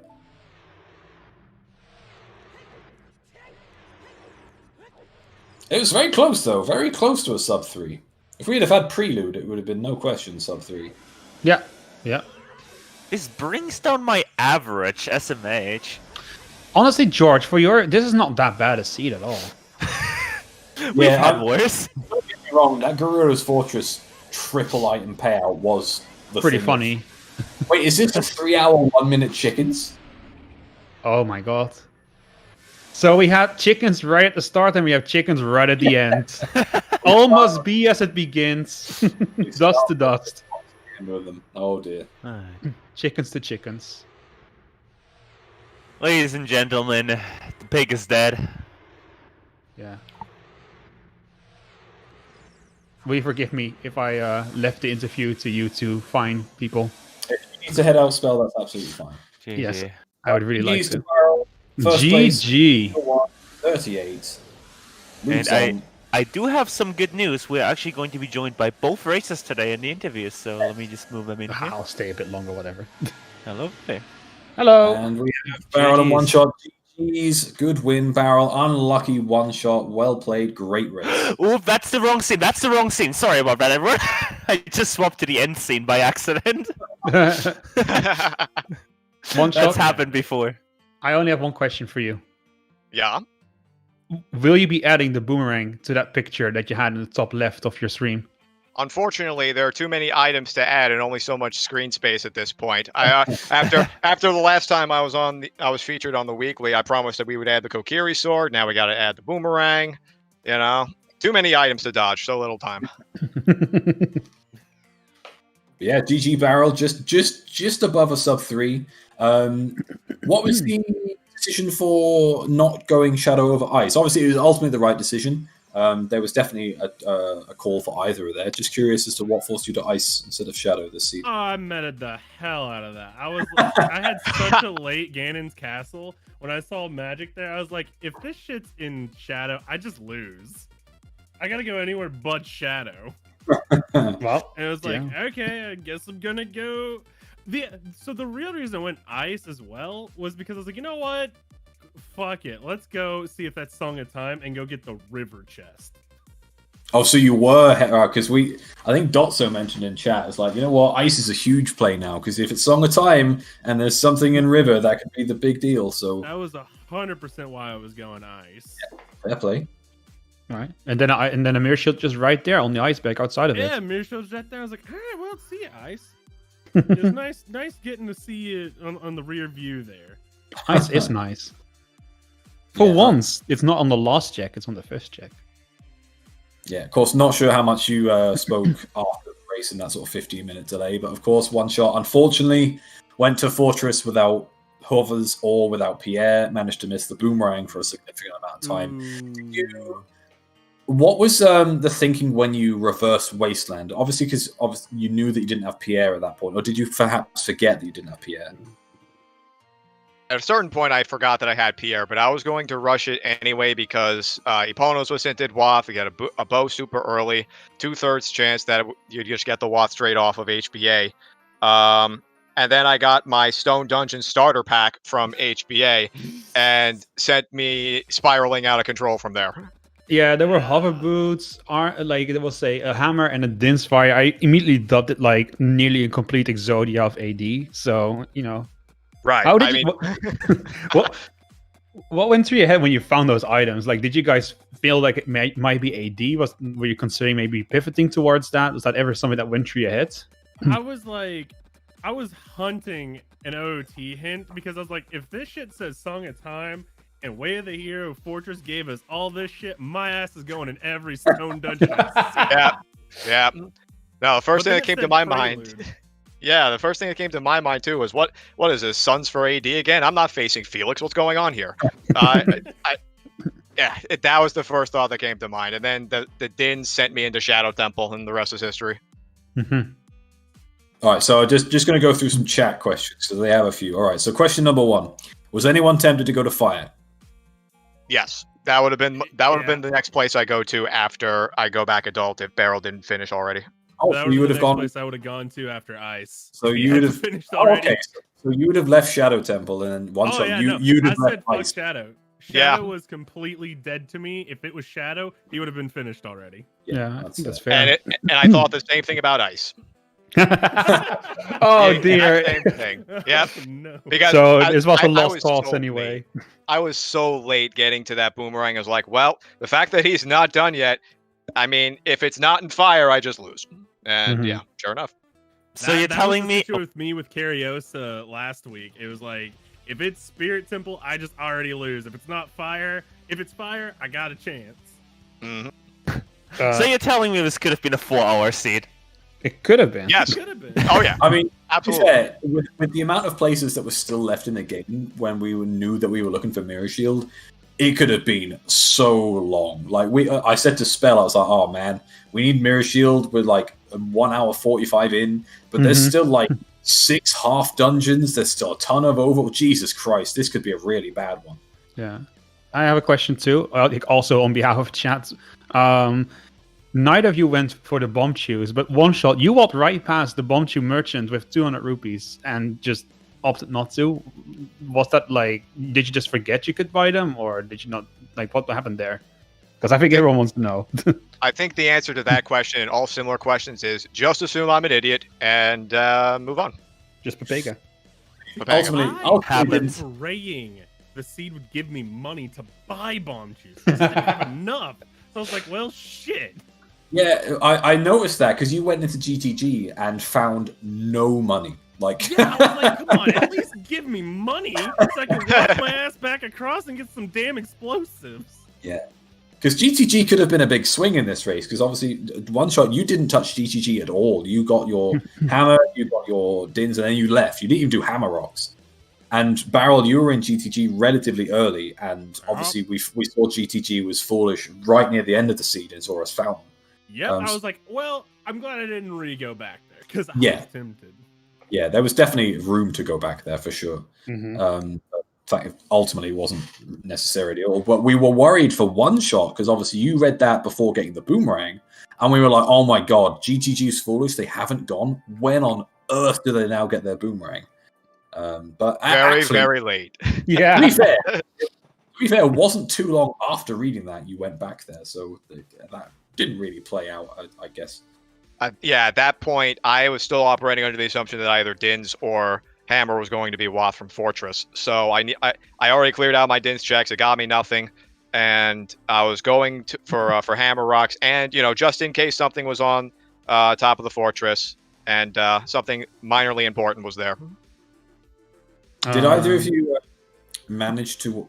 It was very close, though. Very close to a sub 3. If we'd have had Prelude, it would have been no question sub 3. Yeah. Yeah. This brings down my average SMH. Honestly, George, for your this is not that bad a seed at all. We've had worse. Don't get me wrong, that Gerudo's Fortress triple item payout was the Pretty thing funny. Wait, is this a 3 hour, 1 minute chickens? Oh my god. So we had chickens right at the start and we have chickens right at the end. All must be as it begins. Dust to dust. With them. Oh dear. Chickens to chickens. Ladies and gentlemen, the pig is dead. Yeah. Will you forgive me if I left the interview to you to find people? If you need to head out spell, that's absolutely fine. GG. Yes, I would really like to. First GG. Place, 38. And I do have some good news. We're actually going to be joined by both races today in the interview, so let me just move them in here. I'll stay a bit longer, whatever. Hello there. Hello. And we have Barrel and Oneshot. GG's, good win, Barrel. Unlucky Oneshot. Well played. Great race. Oh, that's the wrong scene. That's the wrong scene. Sorry about that, everyone. I just swapped to the end scene by accident. One That's shot. happened before. I only have one question for you. Yeah. Will you be adding the boomerang to that picture that you had in the top left of your stream? Unfortunately, there are too many items to add and only so much screen space at this point. After the last time I was featured on the weekly, I promised that we would add the Kokiri sword. Now we got to add the boomerang. You know, too many items to dodge, so little time. Yeah, GG Barrel just above a sub 3. What was the decision for not going Shadow over Ice? Obviously, it was ultimately the right decision. There was definitely a call for either there. Just curious as to what forced you to Ice instead of Shadow this season. Oh, I meted the hell out of that. I had such a late Ganon's Castle. When I saw Magic there, I was like, if this shit's in Shadow, I just lose. I gotta go anywhere but Shadow. Well, And it was like, okay, I guess I'm gonna go. So the real reason I went Ice as well was because I was like, you know what? Fuck it. Let's go see if that's Song of Time and go get the river chest. Oh, so you were, because I think Dotso mentioned in chat, it's like, you know what, Ice is a huge play now, because if it's Song of Time and there's something in River, that could be the big deal, so That was 100% why I was going Ice. fair play. Right, and then a mirror shield just right there on the ice bag outside of it. Yeah, mirror shield's right there. I was like, all right, well, see you, Ice. It was nice getting to see it on the rear view there. Ice is nice. For once, it's not on the last check; it's on the first check. Yeah, of course, not sure how much you spoke after the race in that sort of 15-minute delay, but of course, Oneshot unfortunately went to Fortress without hovers or without Pierre, managed to miss the boomerang for a significant amount of time. What was the thinking when you reversed Wasteland? Obviously, because you knew that you didn't have Pierre at that point, or did you perhaps forget that you didn't have Pierre? At a certain point, I forgot that I had Pierre, but I was going to rush it anyway because Eponos was hinted Wath. We got a bow super early, 2/3 chance that you'd just get the Wath straight off of HBA. And then I got my Stone Dungeon starter pack from HBA and sent me spiraling out of control from there. Yeah, there were hover boots, there was a hammer and a Din's Fire. I immediately dubbed it like nearly a complete Exodia of AD. So, Right. How did what went through your head when you found those items? Like, did you guys feel like it might be AD? Were you considering maybe pivoting towards that? Was that ever something that went through your head? I was hunting an OoT hint because I was like, if this shit says Song of Time and Way of the Hero Fortress gave us all this shit, my ass is going in every stone dungeon. Yeah. No, the first thing that came to my mind. Yeah, the first thing that came to my mind too was what is this? Sons for AD again? I'm not facing Felix. What's going on here? That was the first thought that came to mind, and then the Din sent me into Shadow Temple, and the rest is history. Mm-hmm. All right, so just going to go through some chat questions. So they have a few. All right, so question number 1: was anyone tempted to go to Fire? Yes, that would have been the next place I go to after I go back adult if Barrel didn't finish already. Oh, so you would have gone. Place I would have gone to after Ice. So you would have finished already. Okay, so you would have left Shadow Temple and you'd have left Ice. Shadow. Shadow was completely dead to me. If it was Shadow, he would have been finished already. Yeah, I think that's fair. And I thought the same thing about Ice. Oh dear. Same thing. Yep. No. Because it was a lost cause anyway. I was so late getting to that boomerang. I was like, well, the fact that he's not done yet. I mean, if it's not in Fire, I just lose. And yeah, sure enough. So you're telling me with me with Cariosa last week, it was like, if it's Spirit Temple, I just already lose. If it's not Fire, if it's Fire, I got a chance. Mm-hmm. So you're telling me this could have been a 4-hour seed? It could have been. Yes. It could have been. Oh yeah. I mean, absolutely. Fair, with the amount of places that were still left in the game when we knew that we were looking for Mirror Shield, it could have been so long. Like I said to Spell, I was like, "Oh man, we need Mirror Shield with like 1 hour 45 in, but there's still like 6 half dungeons. There's still a ton of over. Jesus Christ, this could be a really bad one." Yeah, I have a question too. Also on behalf of chat, neither of you went for the bomb shoes, but Oneshot, you walked right past the bomb shoe merchant with 200 rupees and just opted not to. Was that like, did you just forget you could buy them, or did you not, like, what happened there? Because I think everyone wants to know. I think the answer to that question and all similar questions is just assume I'm an idiot and move on. Just Papega. Ultimately, I was praying the seed would give me money to buy bomb shoes. I didn't have enough. So I was like, well, shit. Yeah, I noticed that because you went into GTG and found no money. Like, yeah, I was like, come on, at least give me money so I can walk my ass back across and get some damn explosives. Yeah, because GTG could have been a big swing in this race. Because obviously, Oneshot, you didn't touch GTG at all. You got your hammer, you got your dins, and then you left. You didn't even do hammer rocks. And Barrel, you were in GTG relatively early, and obviously we saw GTG was foolish right near the end of the seed and saw us fountain. Yep, I was like, well, I'm glad I didn't go back there because I was tempted. Yeah, there was definitely room to go back there for sure. But ultimately, it wasn't necessarily all. But we were worried for Oneshot because obviously you read that before getting the boomerang, and we were like, "Oh my god, GTG's foolish. They haven't gone. When on earth do they now get their boomerang?" But very late. Yeah. To be fair, it wasn't too long after reading that you went back there, so that didn't really play out, I guess. Yeah, at that point, I was still operating under the assumption that either Dins or Hammer was going to be Wath from Fortress. So I already cleared out my Dins checks. It got me nothing. and I was going for hammer rocks, and just in case something was on top of the fortress, and something minorly important was there. Did either of you manage to?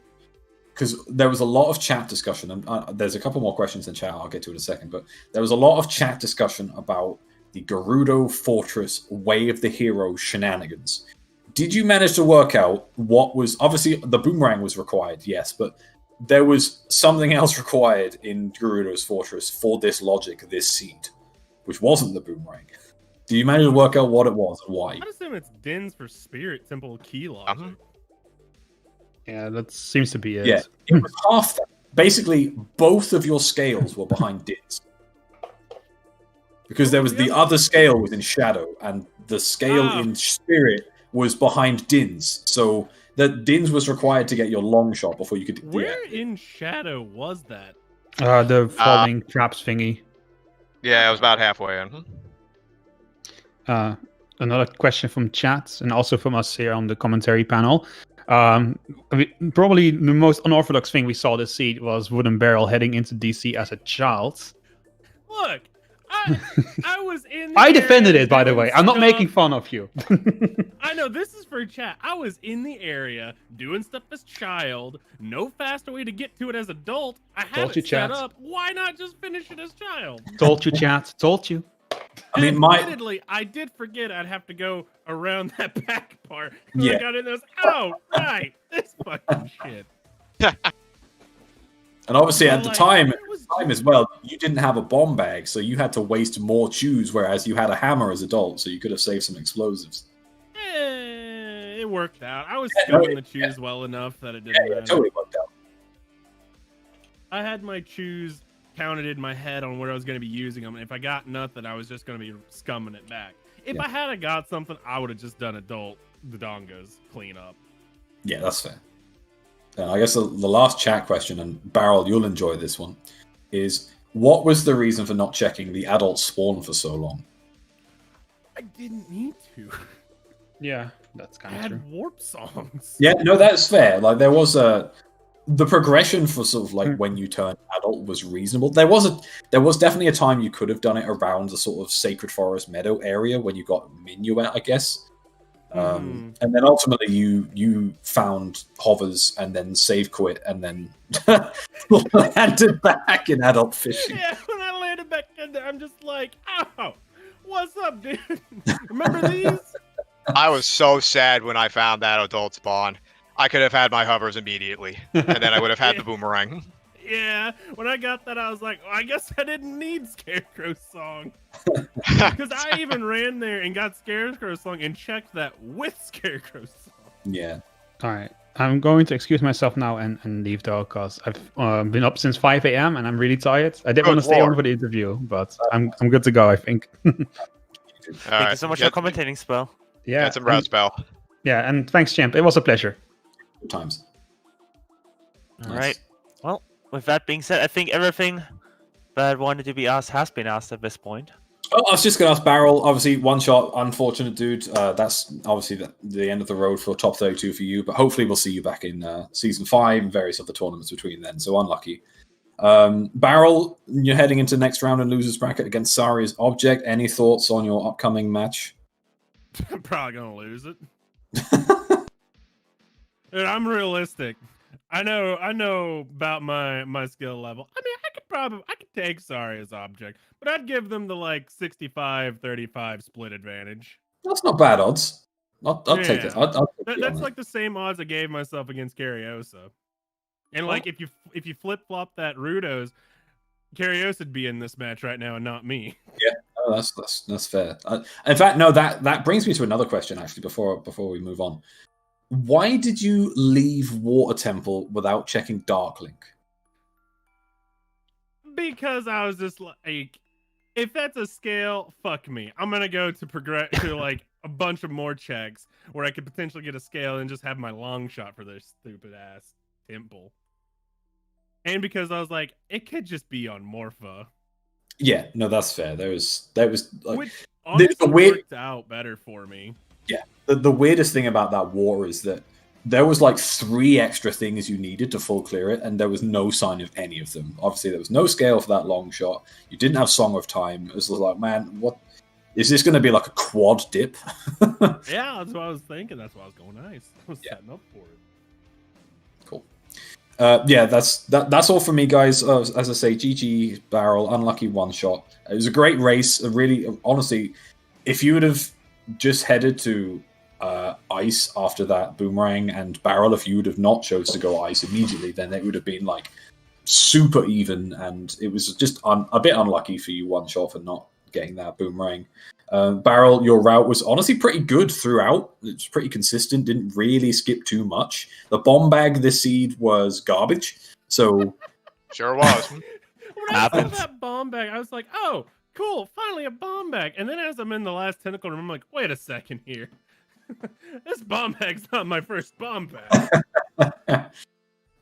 Because there was a lot of chat discussion, and there's a couple more questions in chat. I'll get to it in a second, but there was a lot of chat discussion about the Gerudo Fortress Way of the Hero shenanigans. Did you manage to work out what was obviously the boomerang was required? Yes, but there was something else required in Gerudo's Fortress for this logic, this seed, which wasn't the boomerang. Do you manage to work out what it was and why? I'd assume it's Din's for Spirit Temple key logic. Yeah, that seems to be it. Yeah, it was half that. Basically, both of your scales were behind Din's. Because there was the other scale was in Shadow, and the scale in Spirit was behind Din's. So that Din's was required to get your long shot before you could. Where in Shadow was that? The falling traps thingy. Yeah, it was about halfway in. Another question from chat, and also from us here on the commentary panel. Probably the most unorthodox thing we saw this seed was WoodenBarrel heading into DC as a child. Look, I was in. I defended it, by the way. I'm not making fun of you. I know this is for chat. I was in the area doing stuff as child. No faster way to get to it as adult. I have it set up. Why not just finish it as child? Told you, chat. Told you. I mean, admittedly, I did forget I'd have to go around that back part. I got in those. Oh, right, this fucking shit. And obviously, at the time as well, you didn't have a bomb bag, so you had to waste more chews, whereas you had a hammer as adult, so you could have saved some explosives. It worked out. I was scumming the chews well enough that it didn't matter. It totally worked out. I had my chews counted in my head on where I was going to be using them, and if I got nothing, I was just going to be scumming it back. If I had got something, I would have just done adult the dongos clean up. Yeah, that's fair. I guess the last chat question, and Barrel, you'll enjoy this one, is what was the reason for not checking the adult spawn for so long? I didn't need to. Yeah, that's kind of true. I had warp songs. Yeah, no, that's fair. Like there was the progression for sort of like when you turn adult was reasonable. There was definitely a time you could have done it around the sort of Sacred Forest Meadow area when you got Minuet, I guess. And then ultimately you found hovers and then save quit and then landed back in adult fishing. Yeah, when I landed back in there, I'm just like, oh, what's up, dude? Remember these? I was so sad when I found that adult spawn. I could have had my hovers immediately, and then I would have had the boomerang. Yeah, when I got that, I was like, I guess I didn't need Scarecrow's song. Because I even ran there and got Scarecrow's song and checked that with Scarecrow's song. Yeah. All right. I'm going to excuse myself now and leave though, because I've been up since 5 a.m. and I'm really tired. I didn't want to stay on for the interview, but I'm good to go, I think. Thank you so much for commentating, Spell. Yeah. That's some route, Spell. Yeah, and thanks, Champ. It was a pleasure. Good times. All right. Well, with that being said, I think everything that wanted to be asked has been asked at this point. Oh, I was just going to ask Barrel. Obviously, one shot, unfortunate dude. That's obviously the end of the road for top 32 for you. But hopefully, we'll see you back in season 5 and various other tournaments between then. So unlucky. Barrel, you're heading into next round in losers bracket against Saria's Object. Any thoughts on your upcoming match? I'm probably gonna lose it. Dude, I'm realistic. I know about my skill level. I mean, I could take Saria's Object, but I'd give them the like 65-35 split advantage. That's not bad odds. I'll take it. That's like the same odds I gave myself against Cariosa. And like if you flip flop that Rudos, Cariosa'd be in this match right now and not me. Yeah, oh, that's fair. In fact, no, that brings me to another question actually. Before we move on, why did you leave Water Temple without checking Dark Link? Because I was just like, if that's a scale, fuck me. I'm gonna go to progress to like a bunch of more checks where I could potentially get a scale and just have my long shot for this stupid ass temple. And because I was like, it could just be on Morpha. Yeah, no, that's fair. There was like, which honestly worked out better for me. Yeah, the weirdest thing about that war is that there was like 3 extra things you needed to full clear it, and there was no sign of any of them. Obviously, there was no scale for that long shot. You didn't have Song of Time. It was like, man, what is this going to be, like a quad dip? Yeah, that's what I was thinking. That's why I was going nice. I was setting up for it. Cool. Yeah, that's all for me, guys. As I say, GG Barrel, unlucky one shot. It was a great race. Honestly, if you would have just headed to ice after that boomerang and Barrel, if you would have not chose to go ice immediately, then it would have been like super even, and it was just a bit unlucky for you one shot for not getting that boomerang. Barrel, your route was honestly pretty good throughout. It's pretty consistent, didn't really skip too much. The bomb bag this seed was garbage, so Sure was. When I saw that bomb bag, I was like, oh, cool, finally a bomb bag. And then as I'm in the last tentacle room, I'm like, wait a second here. This bomb bag's not my first bomb bag.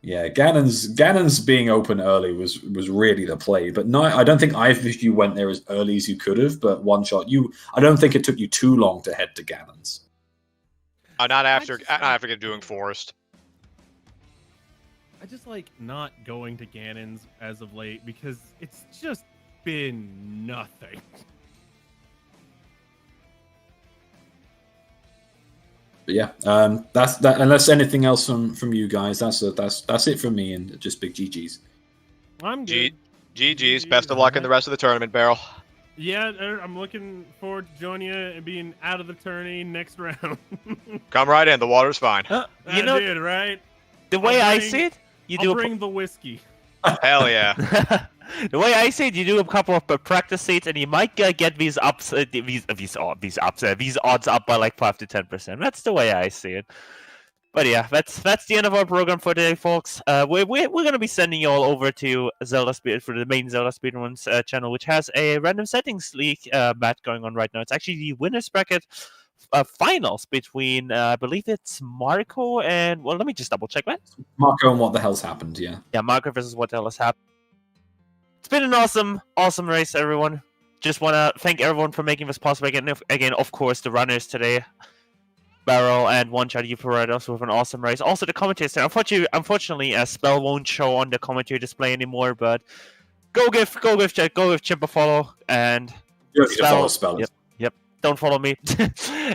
yeah, Ganon's being open early was really the play, but no, I don't think either of you went there as early as you could have. But one shot, I don't think it took you too long to head to Ganon's. Not after doing Forest. I just like not going to Ganon's as of late because it's just been nothing. But yeah, that's that. Unless anything else from you guys, that's it from me, and just big GGs. I'm good. GG's. Best of luck in the rest of the tournament, Barrel. Yeah, I'm looking forward to joining you and being out of the tourney next round. Come right in. The water's fine. You know, did, right? the way I see it, I'll bring the whiskey. Hell yeah. The way I see it, you do a couple of practice seats, and you might get these odds up by like 5 to 10%. That's the way I see it. But yeah, that's the end of our program for today, folks. We're gonna be sending you all over to Zelda Speed for the main Zelda Speedruns channel, which has a random settings league match going on right now. It's actually the winners bracket finals between I believe it's Marco and let me just double check that. Marco and what the hell's happened? Yeah, Marco versus what the hell has happened. It's been an awesome race, everyone. Just want to thank everyone for making this possible. Again, of course, the runners today, Barrel and One Shot. You provided us with an awesome race. Also, the commentators. Unfortunately, Spell won't show on the commentary display anymore. But go give Chimp a follow and Spell. Yep. Don't follow me.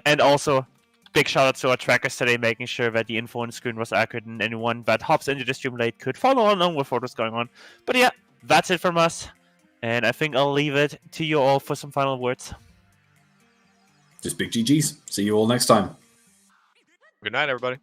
And also, big shout out to our trackers today, making sure that the info on the screen was accurate, and anyone that hops into the stream late could follow along with what was going on. But yeah. That's it from us, and I think I'll leave it to you all for some final words. Just big GGs. See you all next time. Good night, everybody.